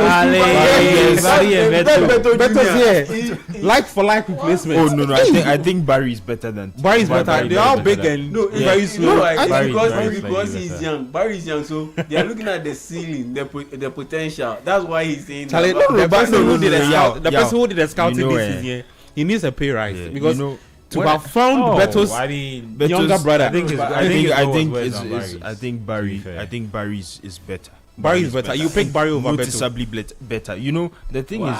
Barry and Beto. Beto's here. Like for like replacement. Oh no, I think Barry is better than Barry's better. They are big and very slow. No, I Barry- think because, Barry is because slightly he's better. young. Barry is young, so they are looking at the ceiling, the potential. That's why he's saying Charlie, that. the person who did the yeah, scout, the yeah. person who did the scouting You know, this season, he needs a pay rise Yeah, because you know, to have found Beto's Beto's- younger brother. I think his- I think his I goal think was it's, worse than it's, Barry's, I think to be Barry fair. I think Barry's is better. Barry is better. You pick Barry over Beto. Noticeably better. You know the thing is,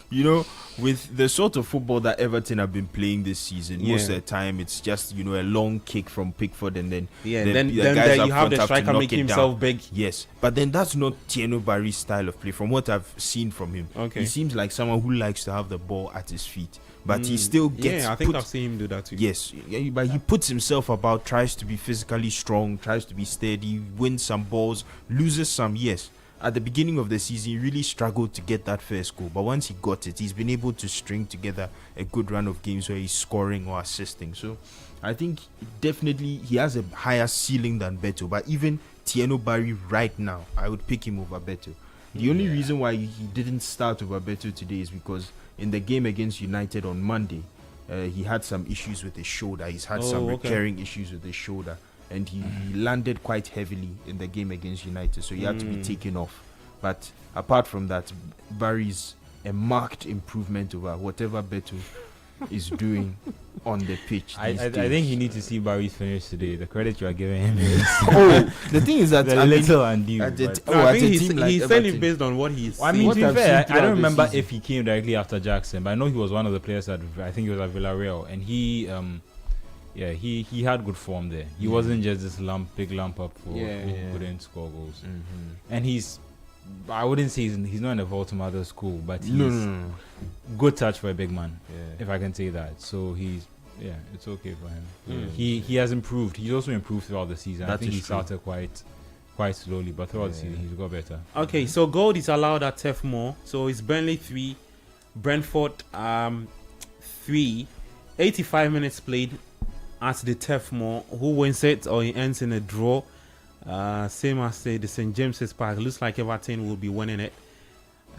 you know, with the sort of football that Everton have been playing this season, most of the time it's just a long kick from Pickford and then then guys there up you have front the to striker knock making it down. himself big. Yes, but then that's not Tieno Barry's style of play. From what I've seen from him, Okay. he seems like someone who likes to have the ball at his feet, but he still gets. I think put- I've seen him do that too. Yes, but he puts himself about, tries to be physically strong, tries to be steady, wins some balls, loses some. Yes, at the beginning of the season, he really struggled to get that first goal, but once he got it, he's been able to string together a good run of games where he's scoring or assisting. So I think definitely he has a higher ceiling than Beto, but even Tieno Barry right now, I would pick him over Beto. The only reason why he didn't start over Beto today is because in the game against United on Monday, he had some issues with his shoulder. He's had some recurring issues with his shoulder, and he landed quite heavily in the game against United, so he had to be taken off. But apart from that, Barry's a marked improvement over whatever Beto is doing on the pitch. I these days. think you need to see Barry's finish today. The credit you are giving him is The thing is that a little undue. at the but- t- No, I at think a he's team like saying Everton- it based on what he's I mean, What to be I've fair, seen I throughout don't the remember season. if he came directly after Jackson, but I know he was one of the players that I think he was at Villarreal, and he had good form there. He wasn't just this big lump up for who couldn't score goals. And I wouldn't say he's not in the Voltemada school, but he's good touch for a big man, if I can say that. So it's okay for him. He has improved. He's also improved throughout the season. I That think is he true. started quite slowly, but throughout the season he's got better. Okay, so goal is allowed at Turf Moor. So it's Burnley 3, Brentford 3. 85 minutes played at the Turf Moor. Who wins it or it ends in a draw? Same as the St. James's Park. Looks like Everton will be winning it.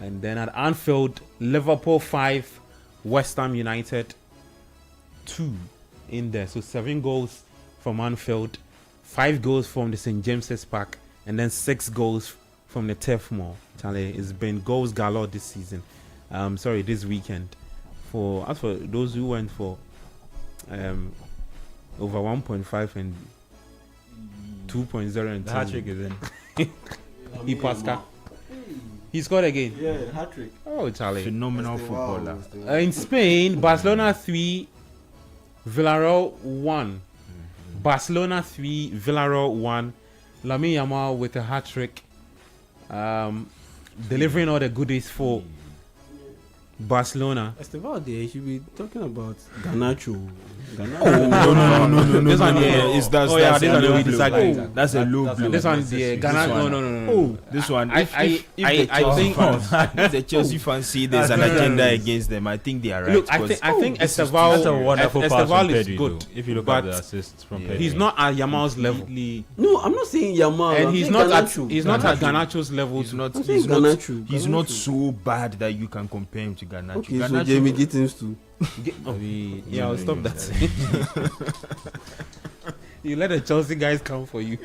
And then at Anfield, Liverpool 5, West Ham United 2 in there. So 7 goals from Anfield, 5 goals from the St. James's Park, and then 6 goals from the Turf Moor. Charlie, it's been goals galore this season. This weekend. As for those who went for over 1.5 and 2.0 and The hat trick is in. Pascal. He scored again. Yeah, hat trick. Oh, Charlie. phenomenal footballer. In Spain, Barcelona 3, Villarreal 1. Barcelona 3, Villarreal 1. Lamine Yamal with a hat trick, delivering all the goodies for Barcelona. Esteval there, he should be talking about Garnacho. No. This one, It's that's Oh, yeah, that's this a one low we blow. disagree. That's a low blow. This one, the Ghana. No. This one, I- if I the Chelsea think- fans, if the Chelsea fans see there's an agenda against them, I think they are right. Look, I because think That's Esteval. a wonderful pass from Esteval is Pedri, good, though, if you look but at the assists from Pedri. he's not at Yamal's level, Completely- No, I'm not saying Yamal. and I'm he's saying not at Garnacho. Garnacho's level. he's not. I'm saying He's not. Garnacho. He's not so bad that you can compare him to Garnacho. Okay, so Garnacho- Jamie Gittins too. Yeah, I'll stop that. You let the Chelsea guys come for you.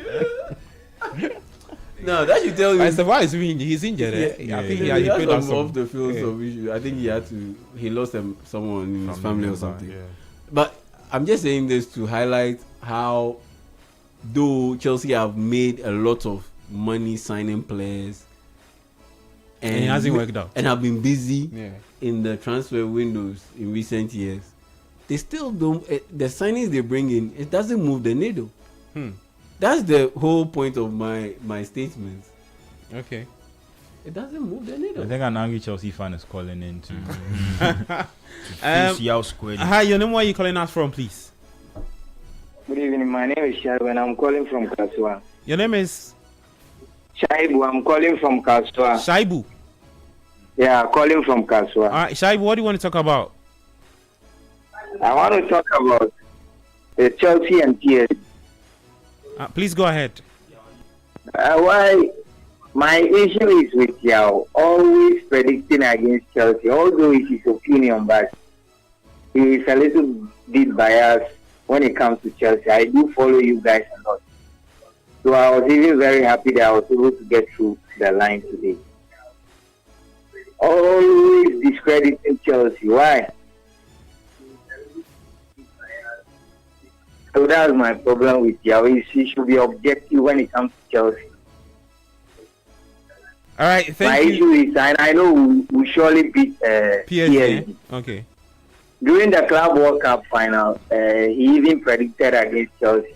No, that should tell you. Esteval is he's injured. I think he he had played us some off some. the field some issue. I think he lost someone in his family or something. Yeah. But I'm just saying this to highlight how, though Chelsea have made a lot of money signing players, And it hasn't worked out. and have been busy Yeah. in the transfer windows in recent years, they still don't. The signings they bring in, it doesn't move the needle. That's the whole point of my statement. Okay. It doesn't move the I needle. think an angry Chelsea fan is calling in to Face Yao squarely. Hi, your name? Where are you calling us from, please? Good evening. My name is Sharu and I'm calling from Kasua. Your name is Shaibu, I'm calling from Kaswa. Shaibu. Yeah, calling from Kaswa. All right, Shaibu, what do you want to talk about? I want to talk about the Chelsea and PSG. Please go ahead. Why my issue is with Yao, always predicting against Chelsea, although it's his opinion, but he is a little bit biased when it comes to Chelsea. I do follow you guys a lot. So I was even very happy that I was able to get through the line today. Always discrediting Chelsea. Why? So that's my problem with Yao. He should be objective when it comes to Chelsea. All right, thank my you. issue is, and I know we surely beat PSG. Okay. During the Club World Cup final, he even predicted against Chelsea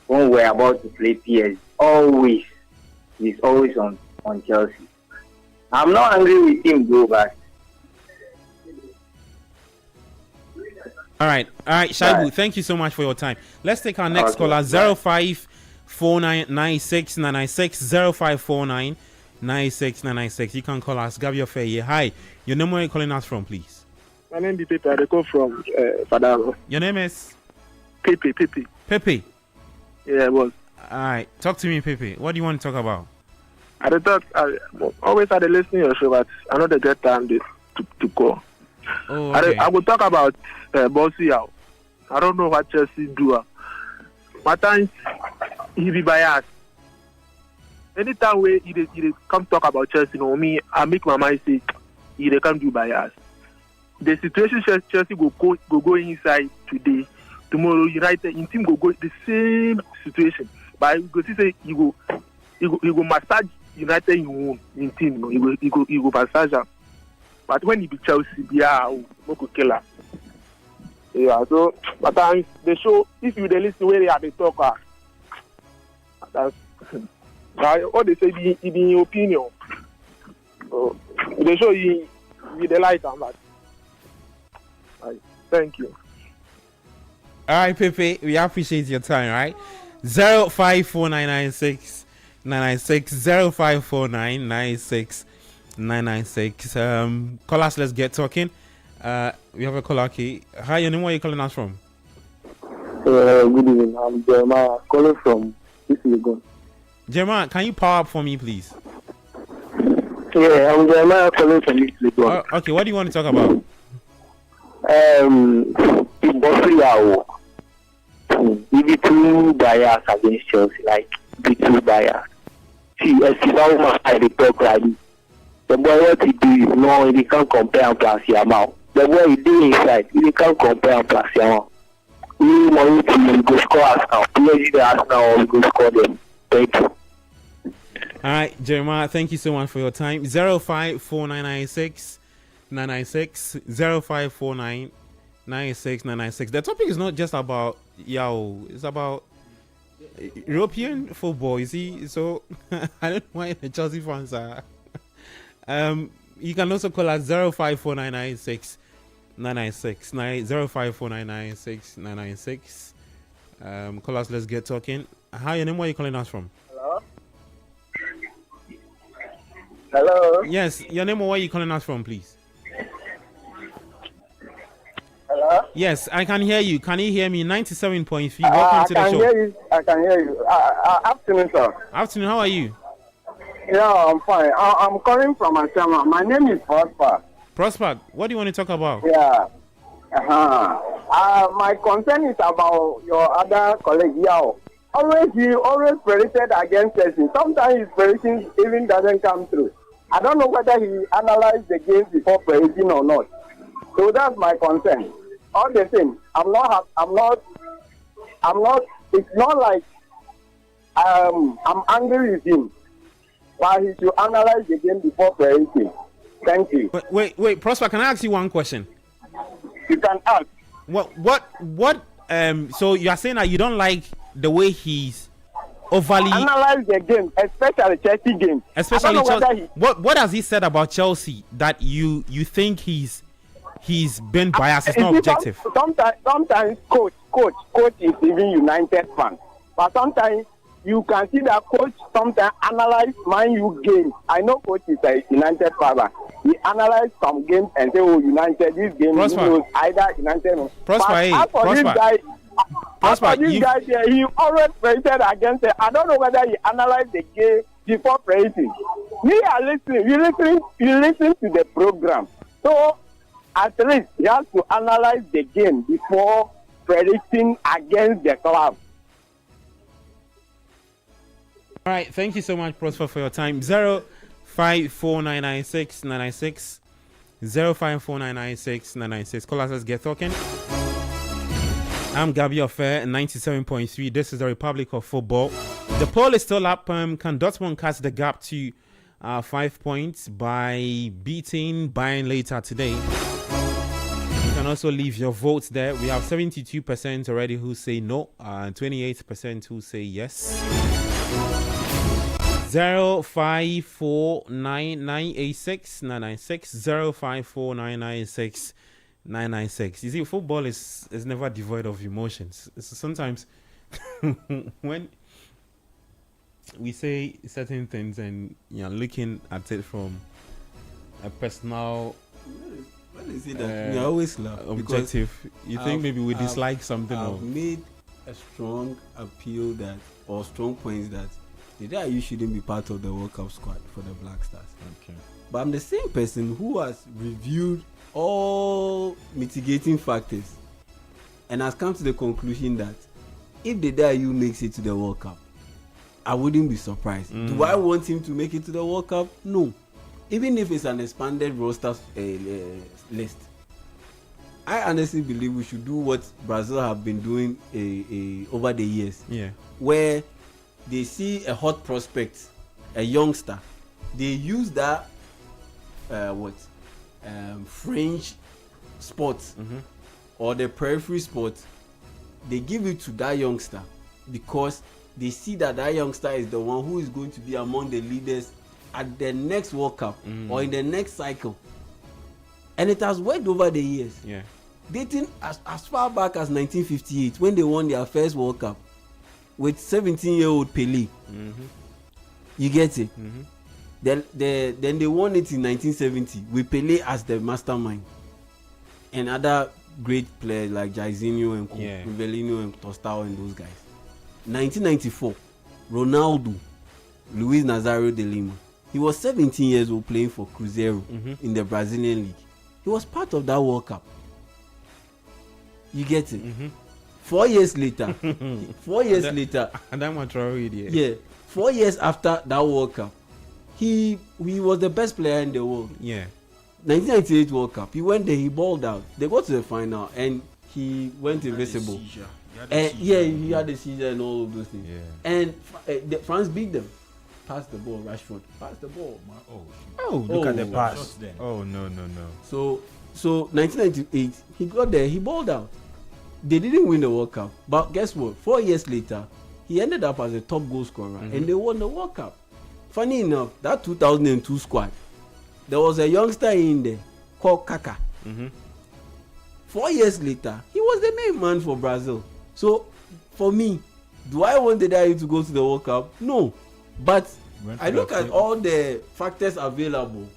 when we were about to play PSG. Always. He's always on Chelsea. I'm not angry with him, though, but... All right, Shaibu, thank you so much for your time. Let's take our next caller, 054996 96996. You can call us. Gabriel Faye. Hi, your name, where are you calling us from, please? My name is Pepe. I call from Fadaro. Your name is? Pepe. Pepe? Yeah, it was. All right, talk to me, Pepe. What do you want to talk about? I always had a listening to your show, but I know the get time to call. Oh, okay. I will talk about Bossy out. I don't know what Chelsea do. But times he be biased. Anytime he come talk about Chelsea, me, I make my mind say he can't do bias. The situation Chelsea go inside today, tomorrow United in team go the same situation. But you go see say he go massage United in team. He go massage them. But when he be Chelsea, go kill her. Yeah, so but times the show, if you listen where they are the talker, that's all they say in your opinion. So they show you the light on that. Thank you. All right, Pepe, we appreciate your time, right? 054996 996 054996 call us, let's get talking. We have a caller, okay. Hi, your name, where are you calling us from? Good evening. I'm Jeremiah calling from Legon. Jeremiah, can you power up for me, please? Yeah, I'm Jeremiah calling from Legon. Okay, what do you want to talk about? Maybe two bias against Chelsea, like the two bias. See, as you know, I talk like this. The boy what he do is no, he can't compare and plus your mouth. The boy he do inside, he can't compare and plus your mouth. We want to go score us now. PSG the Arsenal or we go score them. Thank you. All right, Jeremiah, thank you so much for your time. 054996 996 0549 996. The topic is not just about Yao, it's about European football, you see. So I don't know why the Chelsea fans are. You can also call us 054996 996 054996 996. Call us, let's get talking. Hi, your name, where are you calling us from? Hello? Yes, your name, where are you calling us from, please? Hello? Yes, I can hear you. Can you hear me? 97.3. Welcome to the show. I can hear you. Afternoon, sir. Afternoon, how are you? Yeah, I'm fine. I'm calling from Ashama. My name is Prosper. Prosper, what do you want to talk about? Yeah. My concern is about your other colleague, Yao. He always predicted against Chelsea. Sometimes his prediction even doesn't come through. I don't know whether he analyzed the game before predicting or not. So that's my concern. All the same, it's not like I'm angry with him. But he should analyze the game before predicting. Thank you. Wait, Prosper, can I ask you one question? You can ask. So you are saying that you don't like the way he's overly analyze the game, especially Chelsea game. Especially Chelsea. What has he said about Chelsea that you think he's been biased? It's not objective. Sometimes coach is even United fan, but sometimes you can see that coach sometimes analyze Man U games. I know coach is a United father. He analyzed some games and say, "Oh, United, this game he knows either United." Prosper, but as for this guy, Prosper, here, he always praised against it. I don't know whether he analyzed the game before praising. We are listening. You listen to the program. So at least he has to analyze the game before predicting against the club. All right, thank you so much, Prosper, for your time. 054996 054996 Call us, let's get talking. I'm Gabby Affair, 97.3. This is the Republic of Football. The poll is still up. Can Dortmund cut the gap to 5 points by beating Bayern later today? You can also leave your votes there. We have 72% already who say no, and 28% who say yes. 054996 054996. You see, football is never devoid of emotions. Sometimes when we say certain things and you're looking at it from a personal we always laugh objective, you think maybe we dislike something. I've made a strong appeal that, or strong points that you shouldn't be part of the World Cup squad for the Black Stars. Okay. But I'm the same person who has reviewed all mitigating factors and has come to the conclusion that if the Dayu makes it to the World Cup, I wouldn't be surprised. Do I want him to make it to the World Cup? No. Even if it's an expanded roster list. I honestly believe we should do what Brazil have been doing over the years. Yeah. Where they see a hot prospect, a youngster, they use that fringe sports or the periphery sports, they give it to that youngster because they see that youngster is the one who is going to be among the leaders at the next World Cup or in the next cycle. And it has worked over the years. Yeah. Dating as far back as 1958 when they won their first World Cup with 17-year-old Pelé. You get it? Then they won it in 1970 with Pelé as the mastermind and other great players like Jairzinho and Rivelino and Tostão and those guys. 1994, Ronaldo, Luiz Nazário de Lima. He was 17 years old playing for Cruzeiro in the Brazilian league. He was part of that World Cup. You get it? 4 years later, 4 years later, and I'm a idiot. Yeah, 4 years after that World Cup, he was the best player in the world. Yeah. 1998 World Cup, he went there, he balled out. They got to the final and he went invisible. He had the seizure and all of those things. Yeah. And France beat them. Pass the ball, Rashford. Pass the ball. Look at the pass. Oh no. So 1998, he got there, he balled out. They didn't win the World Cup, but guess what? 4 years later, he ended up as a top goal scorer, and they won the World Cup. Funny enough, that 2002 squad, there was a youngster in there called Kaká. 4 years later, he was the main man for Brazil. So, for me, do I want the Dayu to go to the World Cup? No. But I look at all the factors available.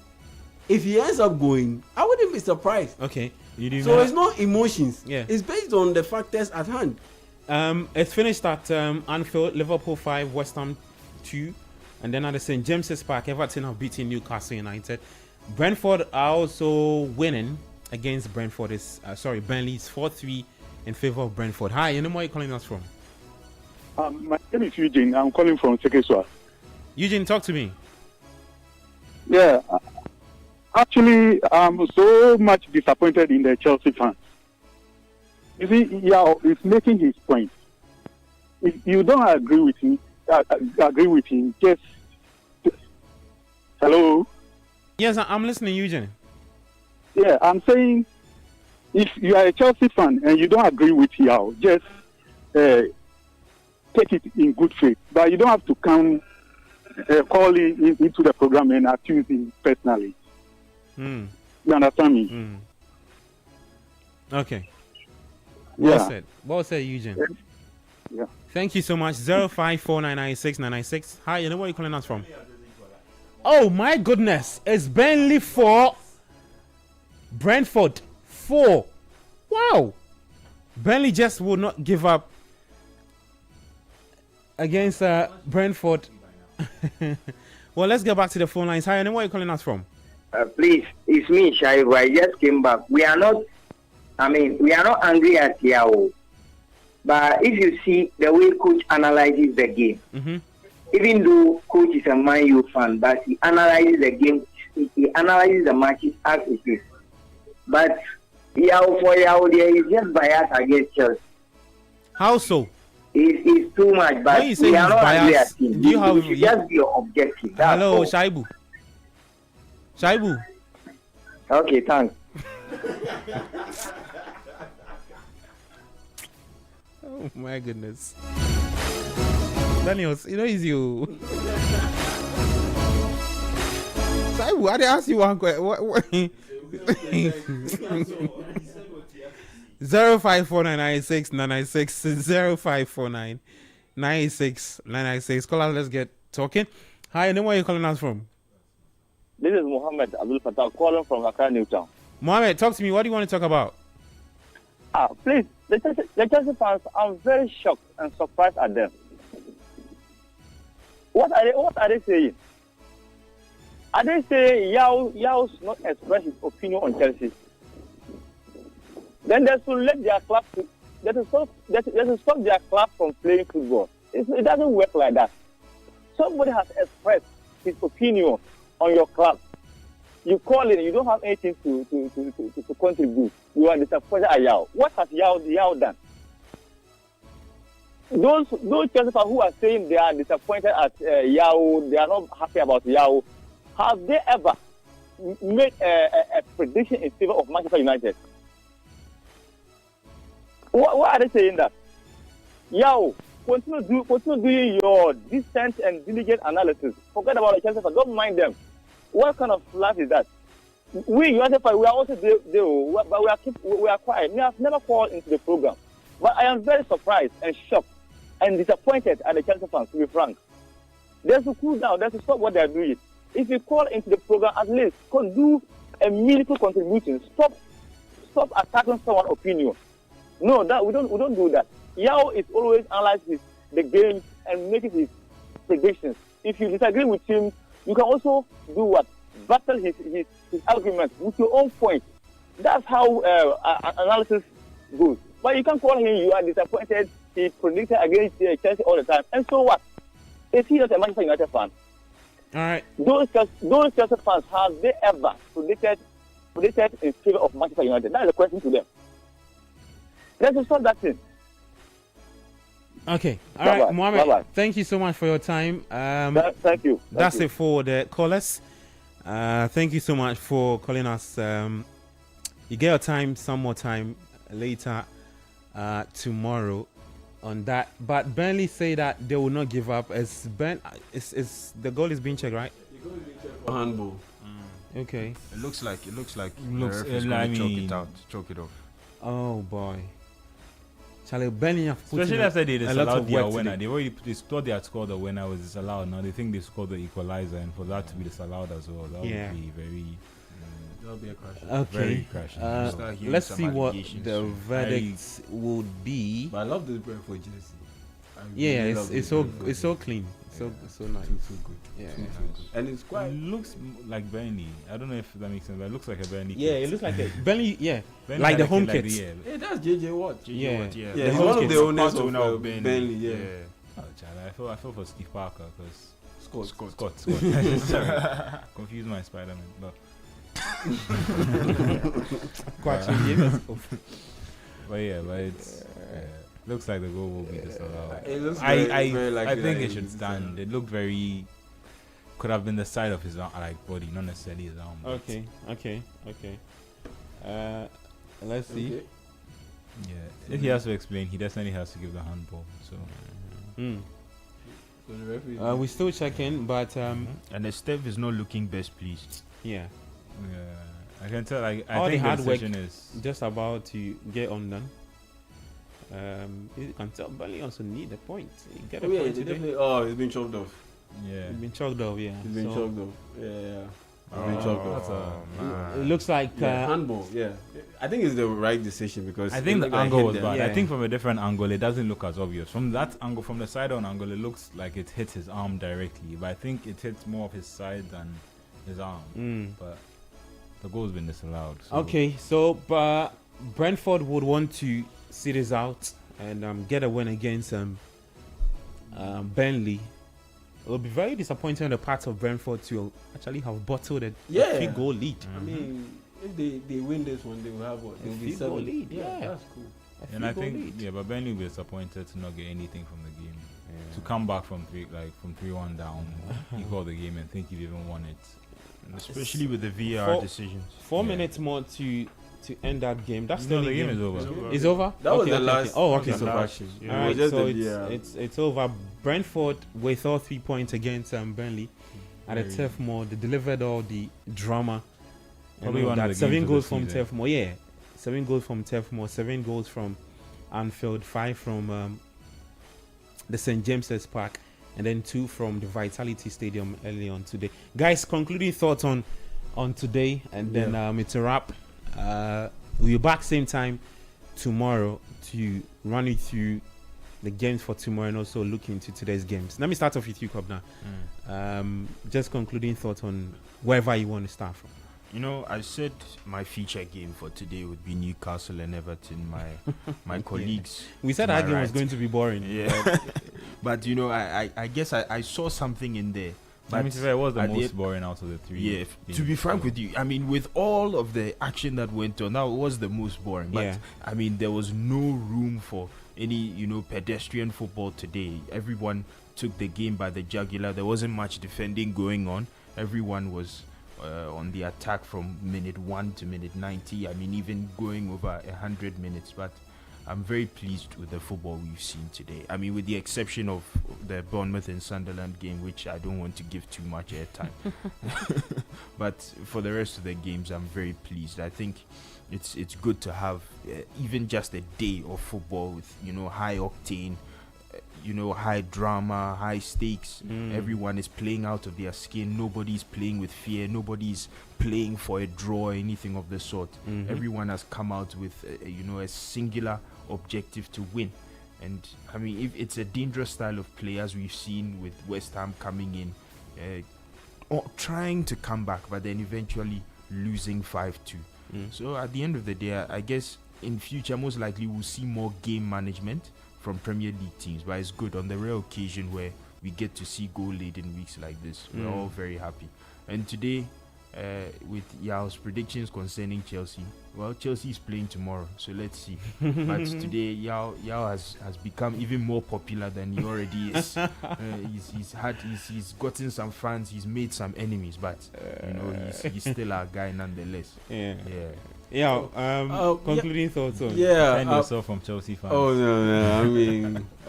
If he ends up going, I wouldn't be surprised. Okay. So it's not emotions. Yeah. It's based on the factors at hand. It's finished at Anfield, Liverpool 5, West Ham 2. And then at the St. James's Park, Everton have beaten Newcastle United. Brentford are also winning against Brentford. Burnley is 4-3 in favor of Brentford. Hi, you know where you're calling us from? My name is Eugene. I'm calling from Sekeswa. Eugene, talk to me. Yeah. Actually, I'm so much disappointed in the Chelsea fans. You see, he's making his point. If you don't agree with him, just... Hello? Yes, I'm listening, Eugene. Yeah, I'm saying, if you are a Chelsea fan and you don't agree with Yao, just take it in good faith. But you don't have to come calling into the program and accuse him personally. You understand me? Okay. Yeah. Well said, Eugene. Yeah. Thank you so much. 054996996. Hi, you know where you're calling us from? Oh my goodness. It's Burnley 4. Brentford 4. Wow. Burnley just will not give up against Brentford. Well, let's get back to the phone lines. Hi, and where are you calling us from? Please, it's me, Shaibu. I just came back. We are not angry at Yao. But if you see the way coach analyzes the game, even though coach is a Man U fan, but he analyzes the game, he analyzes the matches as it is. But Yao, there is just bias against Chelsea. How so? It's too much, but when you say we are not angry at him. do you have should just be objective. Hello, Shaibu. Shaibu. Okay, thanks. Oh my goodness. Daniel, you know it's you. Shaibu, I did ask you one question. What? 054996996 0549996 Call us, let's get talking. Hi, and then where are you calling us from? This is Mohammed Abdul Fattah calling from Accra, Newtown. Mohammed, talk to me. What do you want to talk about? Please, the Chelsea fans, I'm very shocked and surprised at them. What are they saying? Are they saying Yao's not express his opinion on Chelsea? Then they should let their club they should stop their club from playing football. It doesn't work like that. Somebody has expressed his opinion on your club. You call it, you don't have anything to contribute. You are disappointed at Yao. What has Yao done? Those Chelsea fans who are saying they are disappointed at Yao, they are not happy about Yao, have they ever made a prediction in favor of Manchester United? Why are they saying that? Yao, continue doing your decent and diligent analysis. Forget about the Chelsea fans. Don't mind them. What kind of life is that? We United fans, we are also there, but we are quiet. We have never called into the program. But I am very surprised and shocked and disappointed at the Chelsea fans, to be frank. They should cool down. They should stop what they are doing. If you call into the program, at least do a meaningful contribution. Stop attacking someone's opinion. No, we don't do that. Yao is always analyzing the game and making his predictions. If you disagree with him, you can also do what? Battle his argument with your own point. That's how analysis goes. But you can call him, you are disappointed, he predicted against Chelsea all the time. And so what? Is he not a Manchester United fan? All right. Those Chelsea fans, have they ever predicted in favor of Manchester United? That is a question to them. Let's stop that thing. Okay. All right, Mohammed. Thank you so much for your time. Thank you. That's it for the callers. Thank you so much for calling us. You get your time, some more time later tomorrow on that. But Burnley say that they will not give up. It's the goal is being checked, right? The goal is being checked for handball. Okay. It looks like choke it off. Oh boy. Charlie, Burnley have put especially after they disallowed their winner. Today. They thought they had scored the winner was disallowed. Now they think they scored the equalizer, and for that to be disallowed as well, that would be very. That'll be a crash. Okay. Very crashing. Let's see what the verdict would be. But I love this Brentford jersey. It's so clean. So nice. Too good. Yeah. Too good. And it's quite. It looks like Burnley. I don't know if that makes sense, but it looks like a Burnley. Yeah, it looks like a Burnley. Yeah, Burnley like the had home kit kits. Hey, that's JJ Watt. Yeah, he's home one of kits. the owners of Burnley. Burnley. Yeah. Oh, child, I feel for Steve Parker because Scott. Sorry, confused my Spider-Man, but. But it's looks like the goal will be disallowed. It looks I very think it should stand. It looked very could have been the side of his body, not necessarily his arm. Okay. Let's see. Okay. Yeah, if he has to explain, he definitely has to give the handball. So. So the referee. We're still checking, but and the Steph is not looking best pleased. yeah, I can tell. I all the think hard work decision is just about to get undone. You can tell Burnley also need a point. You get a Oh, yeah, point they today. definitely. Oh, it's been chopped off. Yeah. It's been chalked off, yeah. It's been So, chopped off. Yeah. It's been chopped off. That's it looks like Handball. Yeah. I think it's the right decision because I think it the looked like angle hit was them. bad. Yeah. I think from a different angle, it doesn't look as obvious. From that angle, from the side-on angle, it looks like it hit his arm directly. But I think it hits more of his side than his arm. But the goal's been disallowed. So. Okay, so Brentford would want to see this out and get a win against Burnley. It will be very disappointing on the part of Brentford to actually have bottled a 3-goal lead. I mean, if they win this one, they will have what? They will be 3-goal 7. lead, yeah. That's cool. And I 3-goal think, lead. but Burnley will be disappointed to not get anything from the game. To come back from 3-1 down, equal the game, and think you've even won it. And especially with the VAR decisions. 4 minutes more to end that game. That's No, the the game game is over. It's over. That was the last Oh, okay. piece of action. Yeah. All It was right, just so the VAR. it's over. Brentford with all 3 points against Burnley at a Very Turf Moor. They delivered all the drama. Probably And all one of that. the 7 games of goals the from season. Turf Moor. Yeah, 7 goals from Turf Moor. 7 goals from Anfield. 5 from the St James's Park, and then 2 from the Vitality Stadium early on today. Guys, concluding thoughts on today, and then it's a wrap. We'll be back same time tomorrow to run you through the games for tomorrow and also look into today's games. Let me start off with you, Kobna. Just concluding thoughts on wherever you want to start from. You know, I said my feature game for today would be Newcastle and Everton. My colleagues. We said to our my game was right. going to be boring. Yeah, but you know, I guess I saw something in there. I mean, to be fair, it was the at most boring out of the 3. Yeah, to be frank with you, I mean, with all of the action that went on, that was the most boring. But Yeah. I mean, there was no room for any, pedestrian football today. Everyone took the game by the jugular. There wasn't much defending going on. Everyone was on the attack from minute 1 to minute 90. I mean, even going over 100 minutes. But I'm very pleased with the football we've seen today. I mean, with the exception of the Bournemouth and Sunderland game, which I don't want to give too much airtime. But for the rest of the games, I'm very pleased. I think it's good to have even just a day of football with, high octane, high drama, high stakes. Everyone is playing out of their skin. Nobody's playing with fear. Nobody's playing for a draw or anything of the sort. Everyone has come out with, a singular objective to win. And I mean, if it's a dangerous style of play, as we've seen with West Ham coming in, or trying to come back, but then eventually losing 5-2. So at the end of the day, I guess in future, most likely we'll see more game management from Premier League teams. But it's good on the rare occasion where we get to see goal-laden weeks like this. We're all very happy. And today, with Yao's predictions concerning Chelsea, well, Chelsea is playing tomorrow, so let's see. But today, Yao has become even more popular than he already is. He's gotten some fans, he's made some enemies, but he's still our guy nonetheless. Concluding thoughts on Defend yourself from Chelsea fans. Oh no!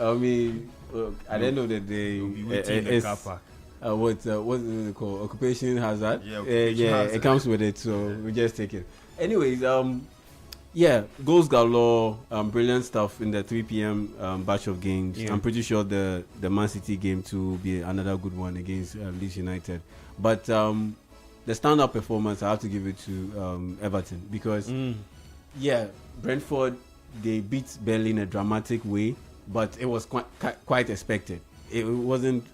I mean, look, at the end of the day, We'll be waiting in the car park. What's it called? Occupation hazard. Yeah, occupation hazard. It comes with it, so we just take it. Anyways, goals galore. Brilliant stuff in the 3 p.m. Batch of games. Yeah. I'm pretty sure the Man City game too will be another good one against Leeds United. But the stand-up performance, I have to give it to Everton because Brentford, they beat Burnley in a dramatic way, but it was quite expected. It wasn't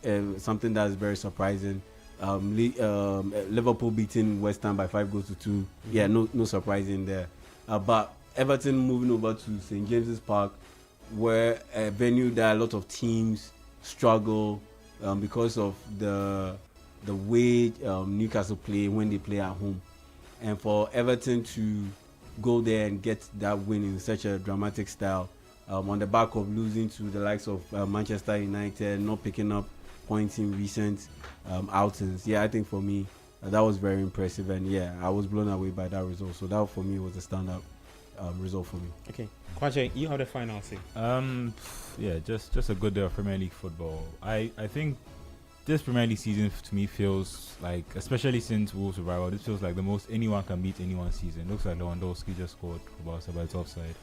something that's very surprising. Liverpool beating West Ham by 5-2. Yeah, no surprising there. But Everton moving over to St James's Park, where a venue that a lot of teams struggle because of the way Newcastle play when they play at home, and for Everton to go there and get that win in such a dramatic style, on the back of losing to the likes of Manchester United, not picking up points in recent outings. I think for me that was very impressive, and I was blown away by that result. So that for me was a standout result for me. Okay, Kwache, you have the final say. Just a good day of Premier League football. I think this Premier League season to me feels like, especially since Wolves survival, this feels like the most anyone can beat anyone season. Looks like Lewandowski just scored for Barca, but it's offside.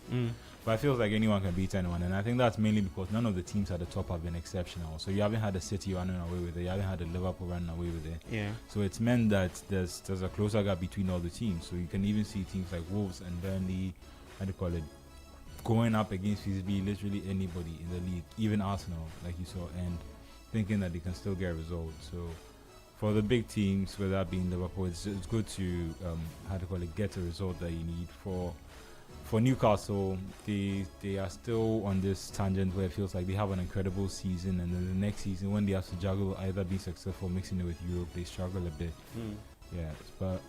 But it feels like anyone can beat anyone, and I think that's mainly because none of the teams at the top have been exceptional. So you haven't had a City running away with it, you haven't had a Liverpool running away with it. Yeah. So it's meant that there's a closer gap between all the teams. So you can even see teams like Wolves and Burnley, going up against feasibly literally anybody in the league, even Arsenal, like you saw, and thinking that they can still get results. So for the big teams, whether that being Liverpool, it's good to get a result that you need. For Newcastle, they are still on this tangent where it feels like they have an incredible season, and then the next season when they have to juggle either be successful mixing it with Europe, they struggle a bit. Yeah, but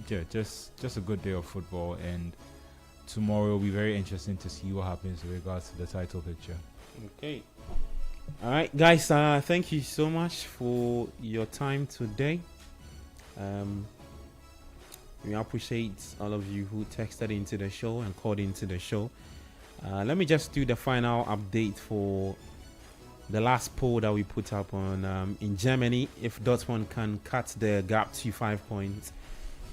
yeah, just a good day of football, and tomorrow will be very interesting to see what happens with regards to the title picture. Okay. All right, guys. Thank you so much for your time today. We appreciate all of you who texted into the show and called into the show. Let me just do the final update for the last poll that we put up on in Germany. If Dortmund can cut the gap to 5 points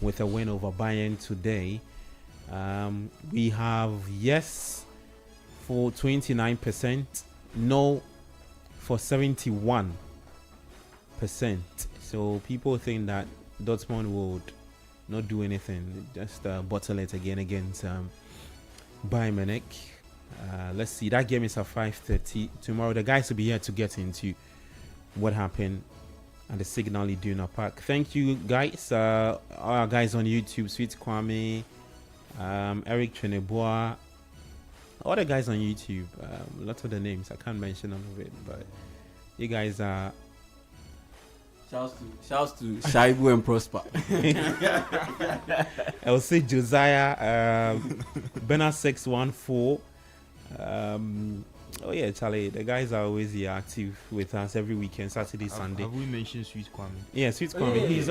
with a win over Bayern today, we have yes for 29%, no for 71%. So people think that Dortmund would not do anything, just bottle it again against Bayern Munich. Let's see, that game is at 5:30 tomorrow. The guys will be here to get into what happened at the Signal Iduna Park. Thank you, guys. Our guys on YouTube, Sweet Kwame, Eric Chenebois, all the guys on YouTube. Lots of the names, I can't mention all of it, but you guys are. Shouts to Shaibu and Prosper. I will say Josiah, Bernard 614. Oh yeah, Charlie. The guys are always here active with us every weekend, Saturday, Sunday. Have we mentioned Sweet Kwame? Yeah, Sweet Kwame. Yeah, he's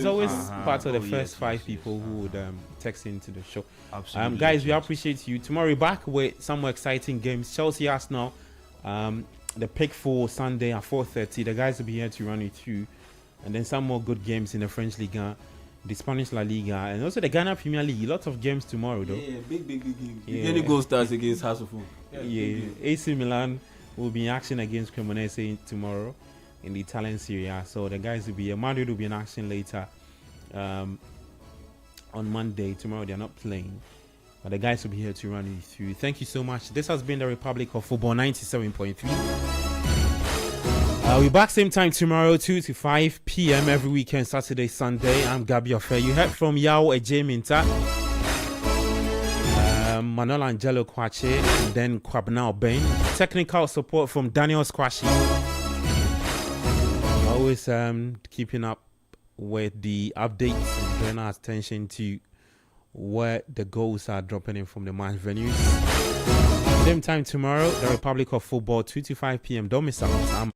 always part of the first yes, five yes, people who would text into the show. Absolutely. Guys, we appreciate you. Tomorrow we're back with some more exciting games. Chelsea Arsenal. The pick for Sunday at 4:30. The guys will be here to run it through. And then some more good games in the French Liga, the Spanish La Liga, and also the Ghana Premier League. Lots of games tomorrow, though. Yeah, big games. Yeah. Any goal starts against House of Hope. Yeah, AC Milan will be in action against Cremonese tomorrow in the Italian Serie A. So the guys will be here. Madrid will be in action later on Monday. Tomorrow they're not playing, but the guys will be here to run you through. Thank you so much. This has been the Republic of Football 97.3. We'll be back same time tomorrow, 2 to 5 p.m. every weekend, Saturday, Sunday. I'm Gabi Ofe. You heard from Yao Ejeminta, Manuel Angelo Kwache, and then Kwabna Oben. Technical support from Daniel Squashy. Always keeping up with the updates and paying our attention to where the goals are dropping in from the match venues. Same time tomorrow, the Republic of Football, 2 to 5 p.m. Don't miss out.